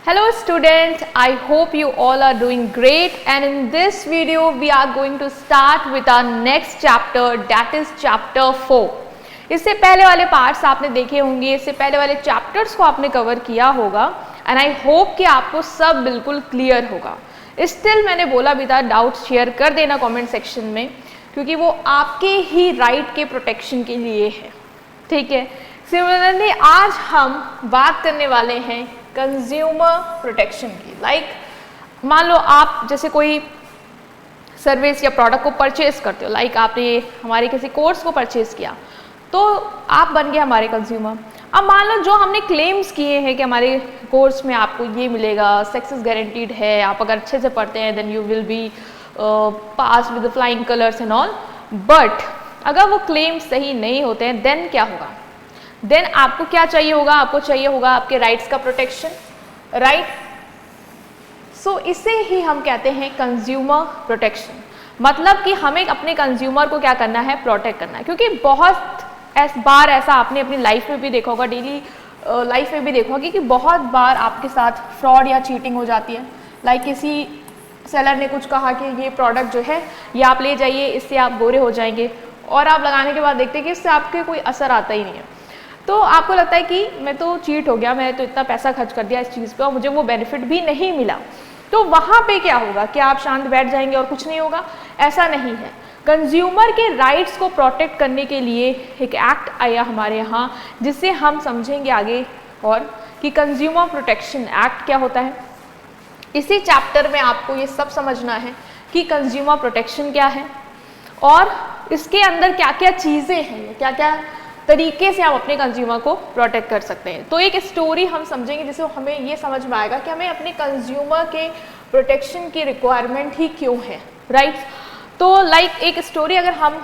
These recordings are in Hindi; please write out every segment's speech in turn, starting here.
Hello students, I hope you all are doing great, and in this video we are going to start with our next chapter, that is chapter 4. इससे पहले वाले पार्ट्स आपने देखे होंगे, इससे पहले वाले चैप्टर्स को आपने कवर किया होगा एंड आई होप कि आपको सब बिल्कुल क्लियर होगा. स्टिल मैंने बोला भी था डाउट्स शेयर कर देना कमेंट सेक्शन में, क्योंकि वो आपके ही राइट के प्रोटेक्शन के लिए है. ठीक है. सिमिलरली आज हम बात करने वाले हैं कंज्यूमर प्रोटेक्शन की. लाइक मान लो आप जैसे कोई सर्विस या प्रोडक्ट को परचेज करते हो, लाइक आपने हमारे किसी कोर्स को परचेज किया तो आप बन गए हमारे कंज्यूमर. अब मान लो जो हमने क्लेम्स किए हैं कि हमारे कोर्स में आपको ये मिलेगा, सक्सेस गारंटीड है, आप अगर अच्छे से पढ़ते हैं then you will be pass with flying colours and all. But अगर वो क्लेम सही नहीं होते हैं देन क्या होगा? देन आपको क्या चाहिए होगा? आपको चाहिए होगा आपके राइट्स का प्रोटेक्शन, राइट. सो इसे ही हम कहते हैं कंज्यूमर प्रोटेक्शन. मतलब कि हमें अपने कंज्यूमर को क्या करना है? प्रोटेक्ट करना है. क्योंकि बहुत बार ऐसा आपने अपनी लाइफ में भी देखा होगा, डेली लाइफ में भी देखा होगा कि बहुत बार आपके साथ फ्रॉड या चीटिंग हो जाती है. लाइक किसी सेलर ने कुछ कहा कि ये प्रोडक्ट जो है ये आप ले जाइए, इससे आप गोरे हो जाएंगे, और आप लगाने के बाद देखते हैं कि इससे आपके कोई असर आता ही नहीं है. तो आपको लगता है कि मैं तो चीट हो गया, मैं तो इतना पैसा खर्च कर दिया इस चीज़ पे और मुझे वो बेनिफिट भी नहीं मिला. तो वहाँ पे क्या होगा? कि आप शांत बैठ जाएंगे और कुछ नहीं होगा? ऐसा नहीं है. कंज्यूमर के राइट्स को प्रोटेक्ट करने के लिए एक एक्ट आया हमारे यहाँ, जिससे हम समझेंगे आगे और कि कंज्यूमर प्रोटेक्शन एक्ट क्या होता है. इसी चैप्टर में आपको ये सब समझना है कि कंज्यूमर प्रोटेक्शन क्या है और इसके अंदर क्या क्या चीज़ें हैं, क्या क्या तरीके से हम अपने कंज्यूमर को प्रोटेक्ट कर सकते हैं. तो एक स्टोरी हम समझेंगे जिससे हमें ये समझ में आएगा कि हमें अपने कंज्यूमर के प्रोटेक्शन की रिक्वायरमेंट ही क्यों है, राइट. तो लाइक एक स्टोरी अगर हम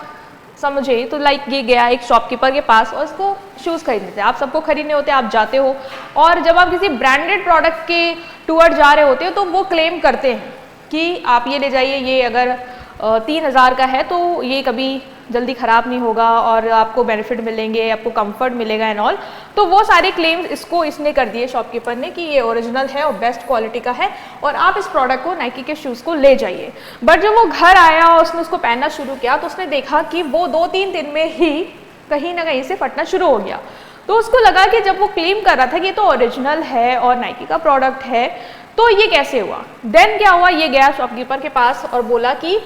समझे तो लाइक ये गया एक शॉपकीपर के पास और उसको शूज़ खरीदने थे. आप सबको खरीदने होते हैं, आप जाते हो, और जब आप किसी ब्रांडेड प्रोडक्ट के टूवर्ड जा रहे होते हो तो वो क्लेम करते हैं कि आप ये ले जाइए, ये अगर 3000 का है तो ये कभी जल्दी ख़राब नहीं होगा और आपको बेनिफिट मिलेंगे, आपको कंफर्ट मिलेगा एंड ऑल. तो वो सारे क्लेम्स इसने कर दिए शॉपकीपर ने कि ये ओरिजिनल है और बेस्ट क्वालिटी का है और आप इस प्रोडक्ट को, नाइकी के शूज़ को ले जाइए. बट जब वो घर आया और उसने उसको पहनना शुरू किया तो उसने देखा कि वो 2-3 दिन में ही कहीं ना कहीं से फटना शुरू हो गया. तो उसको लगा कि जब वो क्लेम कर रहा था कि ये तो ओरिजिनल है और नाइकी का प्रोडक्ट है, तो ये कैसे हुआ? देन क्या हुआ? ये गया शॉपकीपर के पास और बोला कि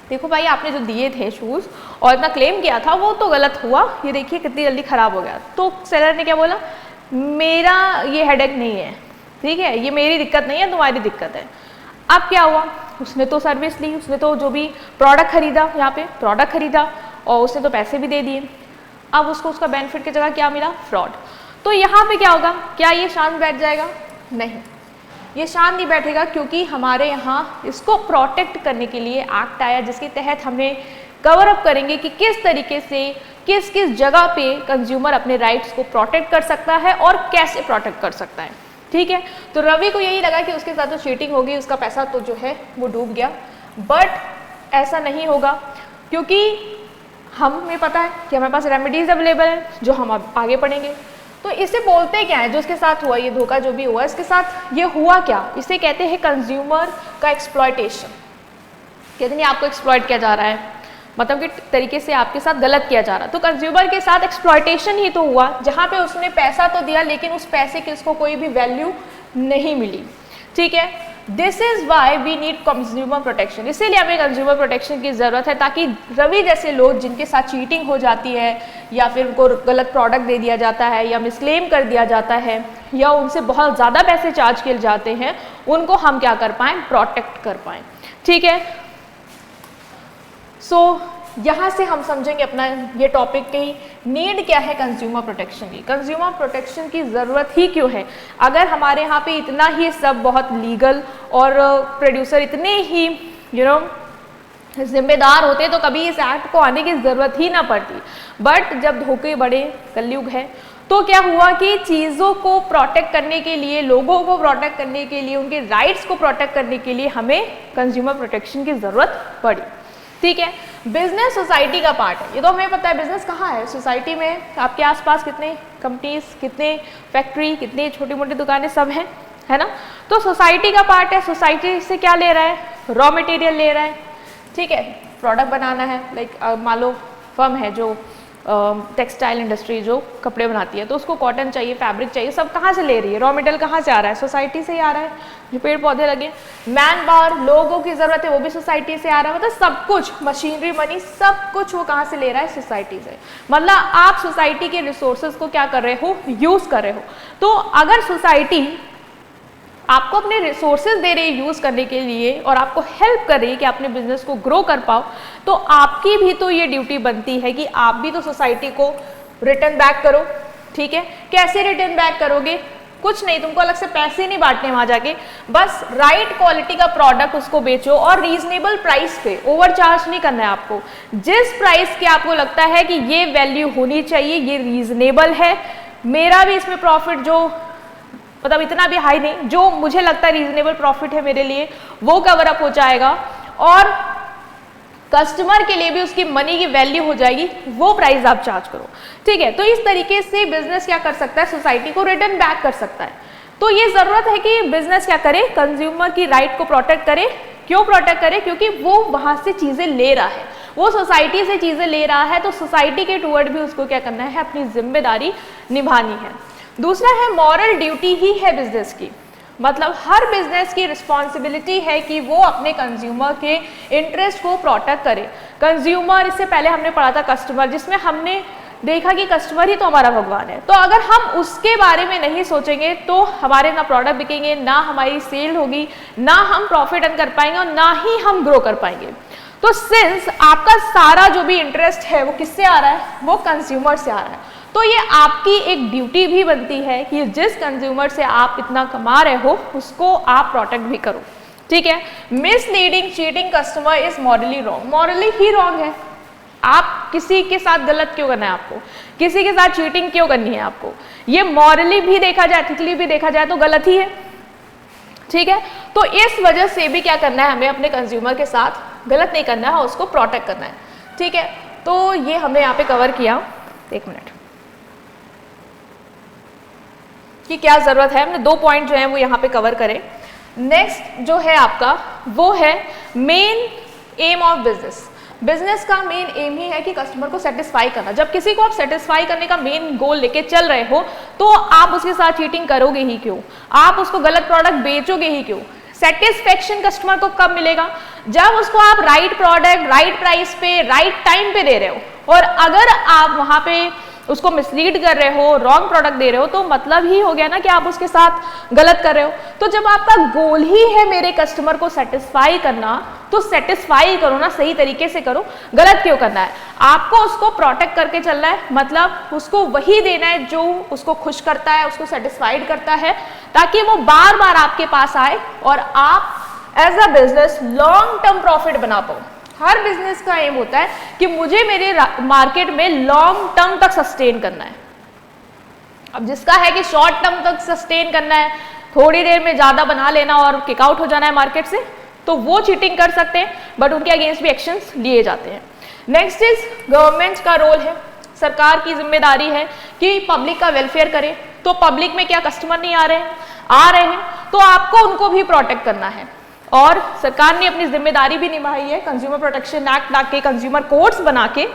देखो भाई, आपने जो दिए थे शूज़ और इतना क्लेम किया था वो तो गलत हुआ, ये देखिए कितनी जल्दी ख़राब हो गया. तो सेलर ने क्या बोला? मेरा ये हेडेक नहीं है, ठीक है, ये मेरी दिक्कत नहीं है, तुम्हारी दिक्कत है. अब क्या हुआ? उसने तो सर्विस ली, उसने तो जो भी प्रोडक्ट खरीदा, यहाँ पे प्रोडक्ट खरीदा और उसने तो पैसे भी दे दिए. अब उसको उसका बेनिफिट की जगह क्या मिला? फ्रॉड. तो यहाँ पे क्या होगा? क्या ये शांत बैठ जाएगा? नहीं, ये शांत नहीं बैठेगा, क्योंकि हमारे यहाँ इसको प्रोटेक्ट करने के लिए एक्ट आया, जिसके तहत हमें कवर अप करेंगे कि किस तरीके से किस किस जगह पे कंज्यूमर अपने राइट्स को प्रोटेक्ट कर सकता है और कैसे प्रोटेक्ट कर सकता है. ठीक है. तो रवि को यही लगा कि उसके साथ तो चीटिंग होगी, उसका पैसा तो जो है वो डूब गया. बट ऐसा नहीं होगा, क्योंकि हमें पता है कि हमारे पास रेमेडीज अवेलेबल हैं जो हम अब आगे पढ़ेंगे. तो इसे बोलते क्या है जो इसके साथ हुआ, ये धोखा जो भी हुआ इसके साथ ये हुआ क्या? इसे कहते हैं कंज्यूमर का एक्सप्लॉयटेशन. कहते नहीं आपको एक्सप्लॉयट किया जा रहा है, मतलब कि तरीके से आपके साथ गलत किया जा रहा है. तो कंज्यूमर के साथ एक्सप्लॉयटेशन ही तो हुआ, जहाँ पे उसने पैसा तो दिया लेकिन उस पैसे की उसको कोई भी वैल्यू नहीं मिली. ठीक है. This is why we need consumer protection. इसीलिए हमें कंज्यूमर प्रोटेक्शन की ज़रूरत है, ताकि रवि जैसे लोग जिनके साथ चीटिंग हो जाती है या फिर उनको गलत प्रोडक्ट दे दिया जाता है या मिसक्लेम कर दिया जाता है या उनसे बहुत ज़्यादा पैसे चार्ज किए जाते हैं, उनको हम क्या कर पाएँ? प्रोटेक्ट कर पाएँ. ठीक है. सो यहाँ से हम समझेंगे अपना ये टॉपिक की नीड क्या है कंज्यूमर प्रोटेक्शन की. कंज्यूमर प्रोटेक्शन की ज़रूरत ही क्यों है? अगर हमारे यहाँ पे इतना ही सब बहुत लीगल और प्रोड्यूसर इतने ही जिम्मेदार होते तो कभी इस एक्ट को आने की ज़रूरत ही ना पड़ती. बट जब धोखे बड़े कलयुग है तो क्या हुआ कि चीज़ों को प्रोटेक्ट करने के लिए, लोगों को प्रोटेक्ट करने के लिए, उनके राइट्स को प्रोटेक्ट करने के लिए हमें कंज्यूमर प्रोटेक्शन की ज़रूरत पड़ी. ठीक है. बिजनेस सोसाइटी का पार्ट है, ये तो हमें पता है. बिजनेस कहाँ है? सोसाइटी में. आपके आसपास कितने कंपनीज, कितने फैक्ट्री, कितनी छोटी मोटी दुकानें, सब हैं, है ना। तो सोसाइटी का पार्ट है, सोसाइटी से क्या ले रहा है, रॉ मटेरियल ले रहा है, ठीक है, प्रोडक्ट बनाना है, लाइक मान लो फर्म है जो टेक्सटाइल इंडस्ट्री जो कपड़े बनाती है, तो उसको कॉटन चाहिए, फैब्रिक चाहिए, सब कहाँ से ले रही है, रॉ मटेरियल कहाँ से आ रहा है, सोसाइटी से ही आ रहा है, जो पेड़ पौधे लगे, मैन पावर, लोगों की ज़रूरत है, वो भी सोसाइटी से आ रहा है, मतलब सब कुछ, मशीनरी, मनी, सब कुछ वो कहाँ से ले रहा है, सोसाइटी से। मतलब आप सोसाइटी के रिसोर्सेज को क्या कर रहे हो, यूज़ कर रहे हो। तो अगर सोसाइटी आपको अपने रिसोर्सेज दे रही है यूज़ करने के लिए और आपको हेल्प कर रही है कि अपने बिजनेस को ग्रो कर पाओ, तो आपकी भी तो ये ड्यूटी बनती है कि आप भी तो सोसाइटी को रिटर्न बैक करो, ठीक है। कैसे रिटर्न बैक करोगे, कुछ नहीं, तुमको अलग से पैसे नहीं बांटने वहाँ जाके, बस राइट क्वालिटी का प्रोडक्ट उसको बेचो और रीजनेबल प्राइस पे, ओवर चार्ज नहीं करना है आपको। जिस प्राइस के आपको लगता है कि ये वैल्यू होनी चाहिए, ये रीजनेबल है, मेरा भी इसमें प्रॉफिट जो मतलब इतना भी हाई नहीं, जो मुझे लगता है रीजनेबल प्रॉफिट है मेरे लिए, वो कवर अप हो जाएगा और कस्टमर के लिए भी उसकी मनी की वैल्यू हो जाएगी, वो प्राइस आप चार्ज करो, ठीक है। तो इस तरीके से बिजनेस क्या कर सकता है, सोसाइटी को रिटर्न बैक कर सकता है। तो ये जरूरत है कि बिजनेस क्या करे, कंज्यूमर की राइट को प्रोटेक्ट करे। क्यों प्रोटेक्ट करे, क्योंकि वो वहां से चीजें ले रहा है, वो सोसाइटी से चीजें ले रहा है, तो सोसाइटी के टुवर्ड भी उसको क्या करना है, अपनी जिम्मेदारी निभानी है। दूसरा है मॉरल ड्यूटी ही है बिजनेस की, मतलब हर बिजनेस की रिस्पॉन्सिबिलिटी है कि वो अपने कंज्यूमर के इंटरेस्ट को प्रोटेक्ट करे। कंज्यूमर, इससे पहले हमने पढ़ा था कस्टमर, जिसमें हमने देखा कि कस्टमर ही तो हमारा भगवान है। तो अगर हम उसके बारे में नहीं सोचेंगे तो हमारे ना प्रोडक्ट बिकेंगे, ना हमारी सेल होगी, ना हम प्रॉफिट अर्न कर पाएंगे और ना ही हम ग्रो कर पाएंगे। तो सिंस आपका सारा जो भी इंटरेस्ट है वो किससे आ रहा है, वो कंज्यूमर से आ रहा है, तो ये आपकी एक ड्यूटी भी बनती है कि जिस कंज्यूमर से आप इतना कमा रहे हो उसको आप प्रोटेक्ट भी करो, ठीक है। Misleading, cheating customer is morally wrong, morally he wrong है। आप किसी के साथ गलत क्यों करना है, आपको किसी के साथ चीटिंग क्यों करनी है आपको, ये मॉरली भी देखा जाए, एथिकली भी देखा जाए तो गलत ही है, ठीक है। तो इस वजह से भी क्या करना है, हमें अपने कंज्यूमर के साथ गलत नहीं करना है, उसको प्रोटेक्ट करना है, ठीक है। तो ये हमने यहाँ पे कवर किया, एक मिनट, कि क्या जरूरत है, हमने 2 पॉइंट जो है वो यहाँ पे कवर करें। नेक्स्ट जो है आपका वो है main M of business. Business का मेन एम ही है कि कस्टमर को सेटिस्फाई करना। जब किसी को आप सेटिस्फाई करने का मेन गोल लेके चल रहे हो तो आप उसके साथ चीटिंग करोगे ही क्यों, आप उसको गलत प्रोडक्ट बेचोगे ही क्यों। सेटिस्फेक्शन कस्टमर को कब मिलेगा, जब उसको आप राइट प्रोडक्ट राइट प्राइस पे राइट टाइम पे दे रहे हो। और अगर आप वहां पे उसको मिसलीड कर रहे हो, रॉन्ग प्रोडक्ट दे रहे हो, तो मतलब ही हो गया ना कि आप उसके साथ गलत कर रहे हो। तो जब आपका गोल ही है मेरे कस्टमर को सेटिस्फाई करना, तो सेटिस्फाई करो ना, सही तरीके से करो, गलत क्यों करना है। आपको उसको प्रोटेक्ट करके चलना है, मतलब उसको वही देना है जो उसको खुश करता है, उसको सेटिस्फाइड करता है, ताकि वो बार बार आपके पास आए और आप as a business long term profit बना पाओ। हर बिजनेस का एम होता है कि मुझे मेरे मार्केट में लॉन्ग टर्म तक सस्टेन करना है। अब जिसका है कि शॉर्ट टर्म तक सस्टेन करना है, थोड़ी देर में ज्यादा बना लेना और किक आउट हो जाना है मार्केट से, तो वो चीटिंग कर सकते हैं, बट उनके अगेंस्ट भी एक्शंस लिए जाते हैं। नेक्स्ट इज गवर्नमेंट का रोल है, सरकार की जिम्मेदारी है कि पब्लिक का वेलफेयर करे। तो पब्लिक में क्या कस्टमर नहीं आ रहे हैं, तो आपको उनको भी प्रोटेक्ट करना है। और सरकार ने अपनी जिम्मेदारी भी निभाई है, कंज्यूमर प्रोटेक्शन एक्ट ला के, कंज्यूमर कोर्ट्स बना के,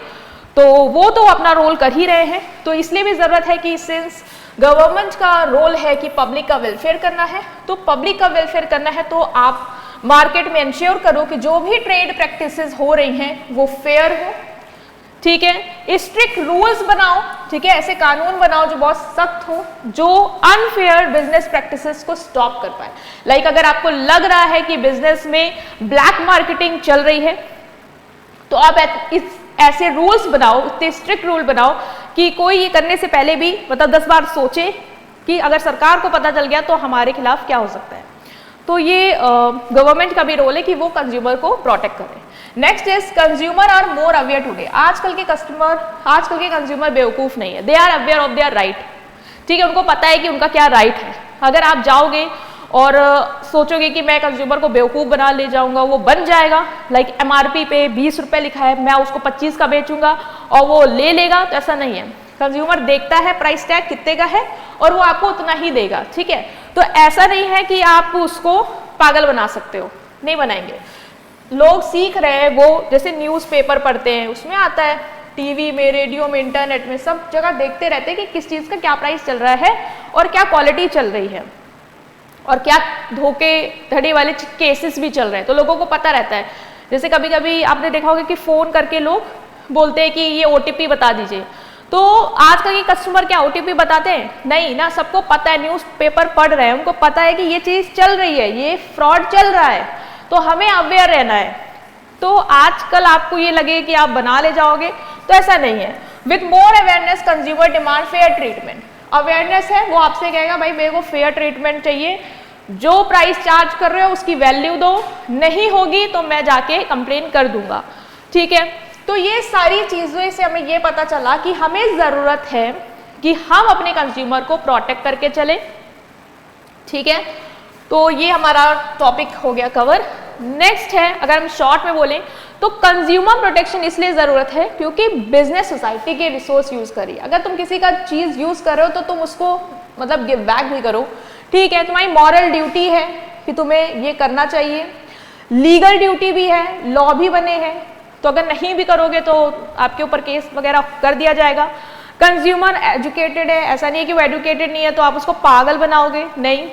तो वो तो अपना रोल कर ही रहे हैं। तो इसलिए भी जरूरत है कि सिंस गवर्नमेंट का रोल है कि पब्लिक का वेलफेयर करना है, तो पब्लिक का वेलफेयर करना है तो आप मार्केट में इंश्योर करो कि जो भी ट्रेड प्रैक्टिसेस हो रही हैं वो फेयर हो, ठीक है। स्ट्रिक्ट रूल्स बनाओ, ठीक है, ऐसे कानून बनाओ जो बहुत सख्त हो, जो अनफेयर बिजनेस प्रैक्टिसेस को स्टॉप कर पाए। लाइक अगर आपको लग रहा है कि बिजनेस में ब्लैक मार्केटिंग चल रही है, तो आप ऐसे रूल्स बनाओ, इतने स्ट्रिक्ट रूल बनाओ कि कोई ये करने से पहले भी मतलब 10 बार सोचे कि अगर सरकार को पता चल गया तो हमारे खिलाफ क्या हो सकता है। तो ये गवर्नमेंट का भी रोल है कि वो कंज्यूमर को प्रोटेक्ट करे। Next is consumer are more aware today. आजकल के कंज्यूमर बेवकूफ नहीं है, they are aware of their right, ठीक है, उनको पता है कि उनका क्या राइट है। अगर आप जाओगे और सोचोगे कि मैं कंज्यूमर को बेवकूफ बना ले जाऊंगा, वो बन जाएगा। लाइक MRP पे 20 रुपए लिखा है, मैं उसको 25 का बेचूंगा और वो ले लेगा, तो ऐसा नहीं है। कंज्यूमर देखता है प्राइस टैग कितने का है और वो आपको उतना ही देगा, ठीक है। तो ऐसा नहीं है कि आप उसको पागल बना सकते हो, नहीं बनाएंगे। लोग सीख रहे हैं, वो जैसे न्यूज़पेपर पढ़ते हैं, उसमें आता है, टीवी में, रेडियो में, इंटरनेट में, सब जगह देखते रहते हैं कि किस चीज़ का क्या प्राइस चल रहा है और क्या क्वालिटी चल रही है और क्या धोखे धड़ी वाले केसेस भी चल रहे हैं, तो लोगों को पता रहता है। जैसे कभी कभी आपने देखा होगा कि फ़ोन करके लोग बोलते हैं कि ये OTP बता दीजिए, तो आजकल के कस्टमर क्या OTP बताते हैं? नहीं ना, सबको पता है, न्यूज़पेपर पढ़ रहे हैं, उनको पता है कि ये चीज़ चल रही है, ये फ्रॉड चल रहा है, तो हमें अवेयर रहना है। तो आजकल आपको ये लगे कि आप बना ले जाओगे, तो ऐसा नहीं है। With more awareness consumer demand fair treatment. Awareness है, वो आपसे कहेगा भाई मेरे को फेयर ट्रीटमेंट चाहिए, जो प्राइस चार्ज कर रहे हो उसकी वैल्यू दो, नहीं होगी तो मैं जाके कंप्लेन कर दूंगा, ठीक है। तो ये सारी चीज़ों से हमें ये पता चला कि हमें ज़रूरत है कि हम अपने कंज्यूमर को प्रोटेक्ट करके चलें, ठीक है। तो ये हमारा टॉपिक हो गया कवर। नेक्स्ट है, अगर हम शॉर्ट में बोलें तो कंज्यूमर प्रोटेक्शन इसलिए ज़रूरत है क्योंकि बिजनेस सोसाइटी के रिसोर्स यूज़ करिए। अगर तुम किसी का चीज़ यूज़ कर रहे हो तो तुम उसको मतलब गिव बैक भी करो, ठीक है। तुम्हारी मॉरल ड्यूटी है कि तुम्हें ये करना चाहिए, लीगल ड्यूटी भी है, लॉ भी बने हैं, तो अगर नहीं भी करोगे तो आपके ऊपर केस वगैरह कर दिया जाएगा। कंज्यूमर एजुकेटेड है, ऐसा नहीं है कि वो एजुकेटेड नहीं है तो आप उसको पागल बनाओगे, नहीं।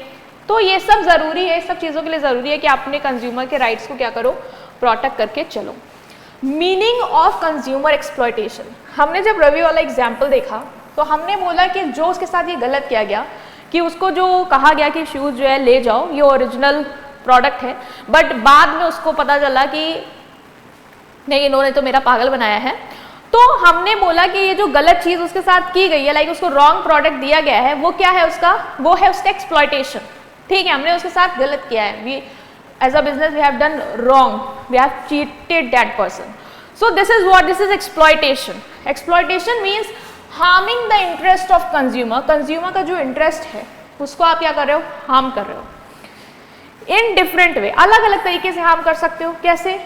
तो ये सब ज़रूरी है, सब चीज़ों के लिए ज़रूरी है कि आप अपने कंज्यूमर के राइट्स को क्या करो, प्रोटेक्ट करके चलो। मीनिंग ऑफ कंज्यूमर एक्सप्लॉयटेशन, हमने जब रवि वाला एग्जाम्पल देखा तो हमने बोला कि जो उसके साथ ये गलत किया गया कि उसको जो कहा गया कि शूज़ जो है ले जाओ, ये ओरिजिनल प्रोडक्ट है, बट बाद में उसको पता चला कि नहीं इन्होंने तो मेरा पागल बनाया है, तो हमने बोला कि ये जो गलत चीज़ उसके साथ की गई है, लाइक उसको रॉन्ग प्रोडक्ट दिया गया है, वो क्या है उसका, वो है उसका एक्सप्लॉयटेशन, ठीक है। हमने उसके साथ गलत किया है, we as a business we have done wrong, we have cheated that person. So this is what, this is exploitation. Exploitation means harming the interest of consumer, consumer का जो इंटरेस्ट है उसको आप क्या कर रहे हो, हार्म कर रहे हो इन डिफरेंट वे, अलग अलग तरीके से हार्म कर सकते हो। कैसे?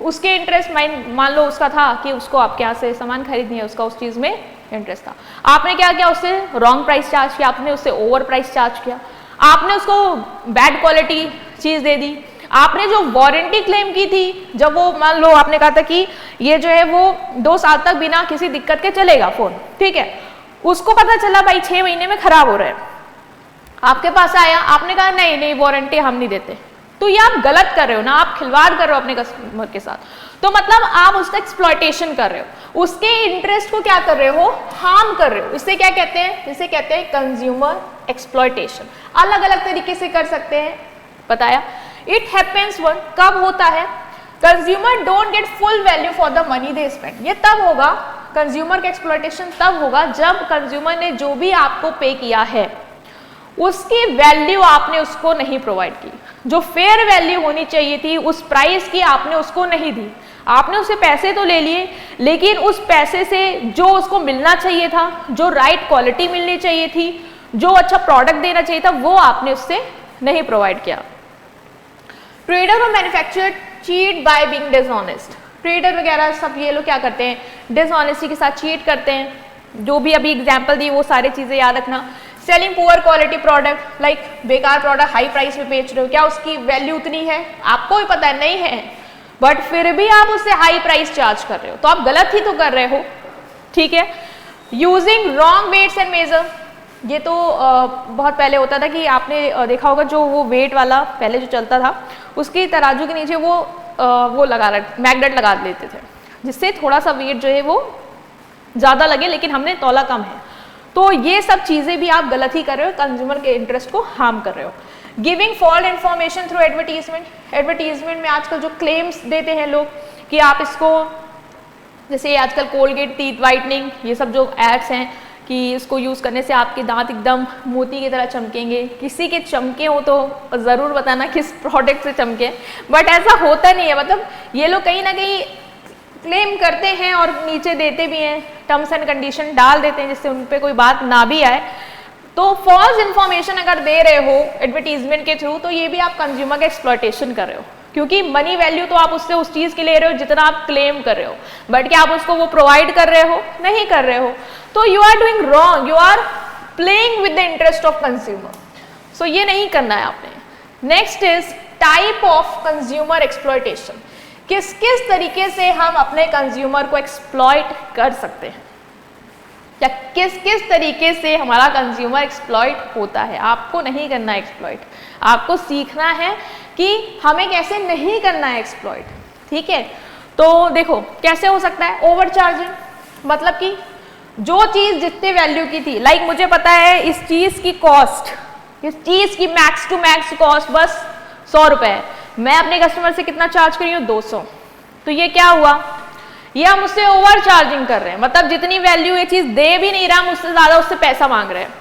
उसके इंटरेस्ट मान लो उसका था कि उसको आपके यहाँ से सामान खरीदनी है, उसका उस चीज़ में इंटरेस्ट था, आपने क्या किया, उससे रॉन्ग प्राइस चार्ज किया, आपने उससे ओवर प्राइस चार्ज किया, आपने उसको बैड क्वालिटी चीज़ दे दी, आपने जो वारंटी क्लेम की थी, जब वो मान लो आपने कहा था कि ये जो है वो 2 साल तक बिना किसी दिक्कत के चलेगा फ़ोन, ठीक है, उसको पता चला भाई 6 महीने में खराब हो रहा है, आपके पास आया, आपने कहा नहीं नहीं वारंटी हम नहीं देते, तो ये आप गलत कर रहे हो ना, आप खिलवाड़ कर रहे हो अपने कस्टमर के साथ, तो मतलब आप उसका एक्सप्लॉयटेशन कर रहे हो, उसके इंटरेस्ट को क्या कर रहे हो, हार्म कर रहे हो। इसे क्या कहते हैं, इसे कहते हैं कंज्यूमर एक्सप्लॉयटेशन। अलग अलग तरीके से कर सकते हैं, बताया। इट हैपेंस वन, कब होता है, consumer don't get full value for the money they spend. ये तब होगा, कंज्यूमर का एक्सप्लॉयटेशन तब होगा जब कंज्यूमर ने जो भी आपको पे किया है उसकी वैल्यू आपने उसको नहीं प्रोवाइड की, जो फेयर वैल्यू होनी चाहिए थी उस प्राइस की आपने उसको नहीं दी। आपने उसे पैसे तो ले लिए, लेकिन उस पैसे से जो उसको मिलना चाहिए था, जो राइट क्वालिटी मिलनी चाहिए थी, जो अच्छा प्रोडक्ट देना चाहिए था, वो आपने उससे नहीं प्रोवाइड किया। ट्रेडर और manufacturer cheat by being dishonest. Trader वगैरह सब ये लोग क्या करते हैं, डिसऑनेस्टी के साथ चीट करते हैं। जो भी अभी एग्जाम्पल दी वो सारी चीज़ें याद रखना। Selling poor quality product, like बेकार प्रोडक्ट हाई प्राइस में बेच रहे हो, क्या उसकी वैल्यू उतनी है, आपको भी पता है नहीं है, बट फिर भी आप उससे हाई प्राइस चार्ज कर रहे हो, तो आप गलत ही तो कर रहे हो, ठीक है। Using wrong weights and measure, ये तो बहुत पहले होता था कि आपने देखा होगा जो वो वेट वाला पहले जो चलता था, उसकी तराजू के नीचे वो लगा मैग्नेट लगा देते थे, जिससे थोड़ा सा वेट जो है वो ज़्यादा लगे, लेकिन हमने तौला कम है। तो ये सब चीज़ें भी आप गलत ही कर रहे हो, कंज्यूमर के इंटरेस्ट को हार्म कर रहे हो। Giving false information through advertisement, advertisement में आजकल जो क्लेम्स देते हैं लोग कि आप इसको, जैसे आजकल कोलगेट टीथ वाइटनिंग, ये सब जो एड्स हैं कि इसको यूज़ करने से आपके दांत एकदम मोती की तरह चमकेंगे। किसी के चमके हो तो ज़रूर बताना किस प्रोडक्ट से चमके, बट ऐसा होता नहीं है। मतलब ये लोग कहीं ना कहीं क्लेम करते हैं और नीचे देते भी हैं, टर्म्स एंड कंडीशन डाल देते हैं जिससे उन पर कोई बात ना भी आए। तो फॉल्स इन्फॉर्मेशन अगर दे रहे हो एडवर्टीजमेंट के थ्रू, तो ये भी आप कंज्यूमर का एक्सप्लॉयटेशन कर रहे हो, क्योंकि मनी वैल्यू तो आप उससे उस चीज़ की ले रहे हो जितना आप क्लेम कर रहे हो, बट क्या आप उसको वो प्रोवाइड कर रहे हो, नहीं कर रहे हो। तो you are doing wrong, you are playing with the interest of consumer. So ये नहीं करना है आपने। Next is type of consumer exploitation, किस किस तरीके से हम अपने कंज्यूमर को एक्सप्लॉयट कर सकते हैं या किस किस तरीके से हमारा कंज्यूमर एक्सप्लॉयट होता है। आपको नहीं करना है एक्सप्लॉयट, आपको सीखना है कि हमें कैसे नहीं करना है एक्सप्लॉयट, ठीक है। तो देखो कैसे हो सकता है, ओवर चार्जिंग, मतलब कि जो चीज जितने वैल्यू की थी, लाइक मुझे पता है इस चीज की कॉस्ट, इस चीज की मैक्स टू मैक्स कॉस्ट बस 100 रुपए है, मैं अपने कस्टमर से कितना चार्ज करी हूँ 200, तो ये क्या हुआ, ये हम उससे ओवर चार्जिंग कर रहे हैं, मतलब जितनी वैल्यू ये चीज दे भी नहीं रहा, हम उससे ज्यादा उससे पैसा मांग रहे हैं।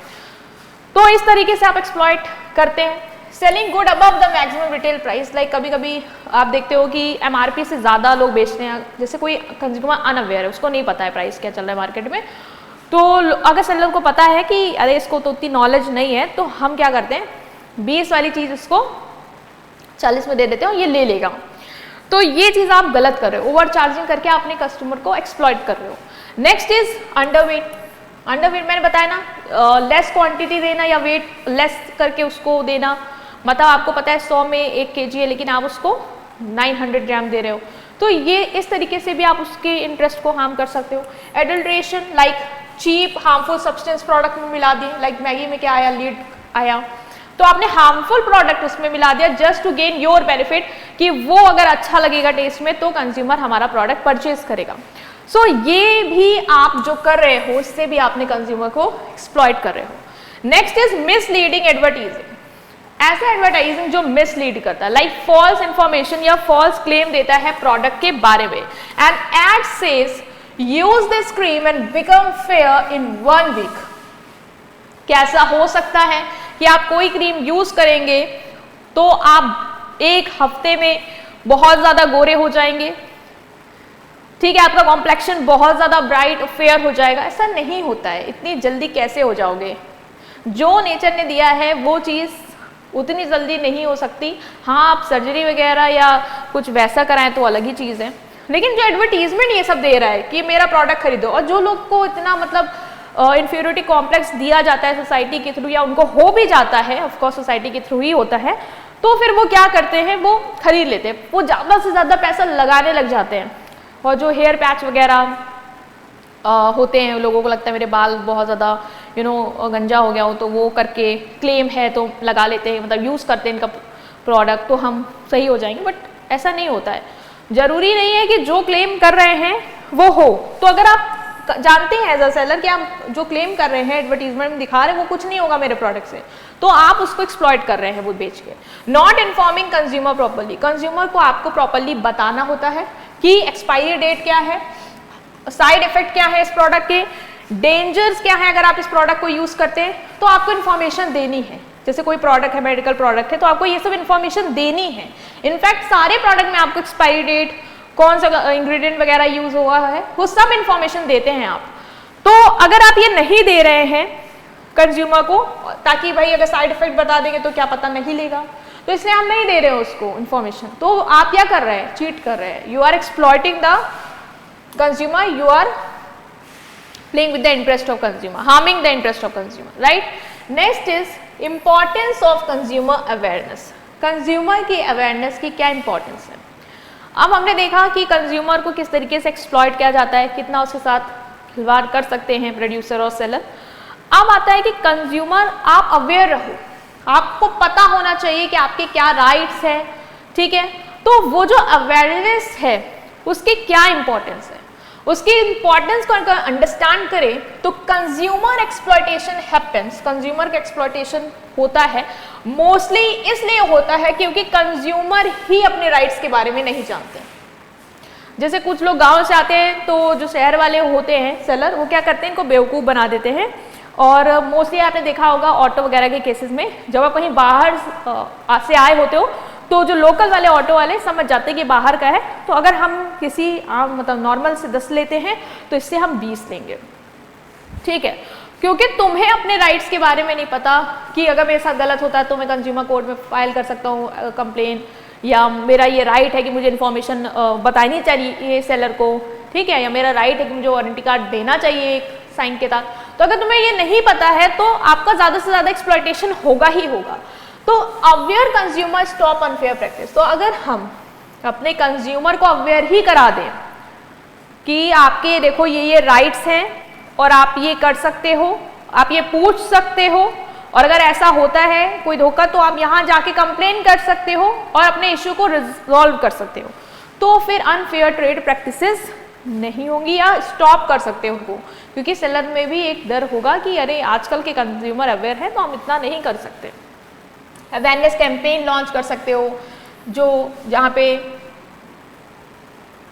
तो इस तरीके से आप एक्सप्लॉइट करते हैं। Selling good above the maximum retail price, like कभी कभी आप देखते हो कि एमआरपी से ज्यादा लोग बेचते हैं, जैसे कोई कंज्यूमर अनअवेयर है, उसको नहीं पता है प्राइस क्या चल रहा है मार्केट में, तो अगर सेलर को पता है कि अरे इसको तो उतनी नॉलेज नहीं है, तो हम क्या करते हैं 20 वाली चीज इसको 40 में दे देते हो, ये ले लेगा। तो ये चीज आप गलत कर रहे हो, ओवर चार्जिंग करके आप अपने कस्टमर को एक्सप्लॉइट कर रहे हो। Next is underweight. अंडरवेट मैंने बताया ना, लेस क्वांटिटी देना या वेट लेस करके उसको देना, मतलब आपको पता है 100 में 1 kg है लेकिन आप उसको 900 ग्राम दे रहे हो, तो ये इस तरीके से भी आप उसके इंटरेस्ट को हार्म कर सकते हो। Adulteration, like cheap harmful substance product में मिला दी, लाइक मैगी में क्या आया, लीड आया, तो आपने हार्मफुल प्रोडक्ट उसमें मिला दिया just to gain your benefit, कि वो अगर अच्छा लगेगा टेस्ट में तो कंज्यूमर हमारा प्रोडक्ट परचेज करेगा। सो ये भी आप जो कर रहे हो, इससे भी आपने कंज्यूमर को एक्सप्लॉइट कर रहे हो। नेक्स्ट इज मिसलीडिंग एडवर्टाइजिंग, ऐसा एडवर्टाइजिंग जो मिसलीड करता है, लाइक फॉल्स इंफॉर्मेशन या फॉल्स क्लेम देता है प्रोडक्ट के बारे में। And ad says use this cream and become fair in 1 week. कैसा हो सकता है कि आप कोई क्रीम यूज करेंगे तो आप 1 हफ्ते में बहुत ज्यादा गोरे हो जाएंगे, ठीक है, आपका कॉम्प्लेक्शन बहुत ज्यादा ब्राइट फेयर हो जाएगा। ऐसा नहीं होता है, इतनी जल्दी कैसे हो जाओगे, जो नेचर ने दिया है वो चीज उतनी जल्दी नहीं हो सकती। हाँ, आप सर्जरी वगैरह या कुछ वैसा कराएं तो अलग ही चीज है, लेकिन जो एडवर्टीजमेंट ये सब दे रहा है कि मेरा प्रोडक्ट खरीदो, और जो लोग को इतना मतलब इन्फीरियरिटी कॉम्प्लेक्स दिया जाता है सोसाइटी के थ्रू, या उनको हो भी जाता है, ऑफ कोर्स सोसाइटी के थ्रू ही होता है, तो फिर वो क्या करते हैं, वो खरीद लेते हैं, वो ज़्यादा से ज़्यादा पैसा लगाने लग जाते हैं। और जो हेयर पैच वगैरह होते हैं, लोगों को लगता है मेरे बाल बहुत ज़्यादा गंजा हो गया हो, तो वो करके क्लेम है तो लगा लेते हैं, मतलब यूज़ करते हैं इनका प्रोडक्ट तो हम सही हो जाएंगे, बट ऐसा नहीं होता है। ज़रूरी नहीं है कि जो क्लेम कर रहे हैं वो हो। तो अगर आप जानते हैं एज अ सेलर कि आप जो क्लेम कर रहे हैं, एडवर्टीजमेंट में दिखा रहे हैं वो कुछ नहीं होगा मेरे प्रोडक्ट से, तो आप उसको एक्सप्लॉइट कर रहे हैं वो बेच के। Not informing consumer properly, consumer को आपको प्रॉपर्ली बताना होता है कि एक्सपायरी डेट क्या है, साइड इफेक्ट क्या है इस प्रोडक्ट के, डेंजर्स क्या है अगर आप इस प्रोडक्ट को यूज करते हैं, तो आपको इन्फॉर्मेशन देनी है। जैसे कोई प्रोडक्ट है, मेडिकल प्रोडक्ट है, तो आपको ये सब इन्फॉर्मेशन देनी है। इनफैक्ट सारे प्रोडक्ट में आपको एक्सपायरी डेट, कौन सा इंग्रेडिएंट वगैरह यूज हुआ है, वो सब इन्फॉर्मेशन देते हैं आप। तो अगर आप ये नहीं दे रहे हैं कंज्यूमर को, ताकि भाई अगर साइड इफेक्ट बता देंगे तो क्या पता नहीं लेगा, तो इसलिए हम नहीं दे रहे हैं उसको इन्फॉर्मेशन, तो आप क्या कर रहे हैं, चीट कर रहे हैं। You are exploiting the consumer, you are playing with the interest of consumer, harming the interest of consumer, right? Next is importance of consumer awareness. Consumer की अवेयरनेस की क्या इंपॉर्टेंस है। अब हमने देखा कि कंज्यूमर को किस तरीके से एक्सप्लॉइट किया जाता है, कितना उसके साथ खिलवाड़ कर सकते हैं प्रोड्यूसर और सेलर। अब आता है कि कंज्यूमर आप अवेयर रहो, आपको पता होना चाहिए कि आपके क्या राइट्स है, ठीक है। तो वो जो अवेयरनेस है उसकी क्या इंपॉर्टेंस है, उसकी इंपॉर्टेंस को अगर अंडरस्टैंड करें तो कंज्यूमर एक्सप्लॉयटेशन हैपेंस, कंज्यूमर का एक्सप्लॉयटेशन होता है मोस्टली इसलिए होता है क्योंकि कंज्यूमर ही अपने राइट्स के बारे में नहीं जानते। जैसे कुछ लोग गांव से आते हैं तो जो शहर वाले होते हैं सेलर, वो क्या करते हैं, इनको बेवकूफ़ बना देते हैं। और मोस्टली आपने देखा होगा ऑटो वगैरह के केसेस में, जब आप कहीं बाहर से आए होते हो तो जो लोकल वाले ऑटो वाले समझ जाते हैं कि बाहर का है, तो अगर हम किसी मतलब नॉर्मल से 10 लेते हैं तो इससे हम 20 लेंगे, ठीक है, क्योंकि तुम्हें अपने राइट्स के बारे में नहीं पता कि अगर मेरे साथ गलत होता है तो मैं कंज्यूमर कोर्ट में फाइल कर सकता हूँ कंप्लेन, या मेरा ये राइट है कि मुझे इन्फॉर्मेशन बतानी चाहिए सेलर को, ठीक है, या मेरा राइट है कि मुझे वारंटी कार्ड देना चाहिए एक साइन के साथ। तो अगर तुम्हें ये नहीं पता है तो आपका ज़्यादा से ज़्यादा एक्सप्लॉयटेशन होगा ही होगा। तो aware consumer stop unfair practice. तो अगर हम अपने कंज्यूमर को अवेयर ही करा दें कि आपके देखो ये राइट्स हैं और आप ये कर सकते हो, आप ये पूछ सकते हो, और अगर ऐसा होता है कोई धोखा तो आप यहाँ जाके कंप्लेन कर सकते हो और अपने इश्यू को रिजॉल्व कर सकते हो, तो फिर अनफेयर ट्रेड प्रैक्टिसेस नहीं होंगी या स्टॉप कर सकते हो उनको, क्योंकि सेलर में भी एक डर होगा कि अरे आजकल के कंज्यूमर अवेयर है तो हम इतना नहीं कर सकते। अवेयरनेस कैंपेन लॉन्च कर सकते हो जो जहाँ पे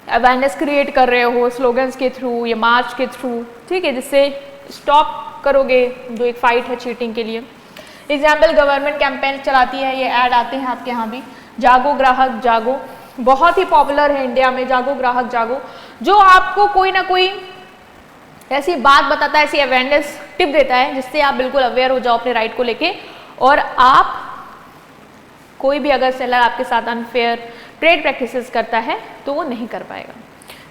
अवेयरनेस क्रिएट कर रहे हो स्लोगन्स के थ्रू या मार्च के थ्रू, ठीक है, जिससे स्टॉप करोगे जो एक फाइट है चीटिंग के लिए। एग्जाम्पल गवर्नमेंट कैंपेन चलाती है, ये ऐड आते हैं आपके यहाँ भी, जागो ग्राहक जागो, बहुत ही पॉपुलर है इंडिया में जागो ग्राहक जागो, जो आपको कोई ना कोई ऐसी बात बताता है, ऐसी अवेयरनेस टिप देता है जिससे आप बिल्कुल अवेयर हो जाओ अपने राइट को लेके, और आप कोई भी अगर सेलर आपके साथ अनफेयर ट्रेड प्रैक्टिसेस करता है तो वो नहीं कर पाएगा,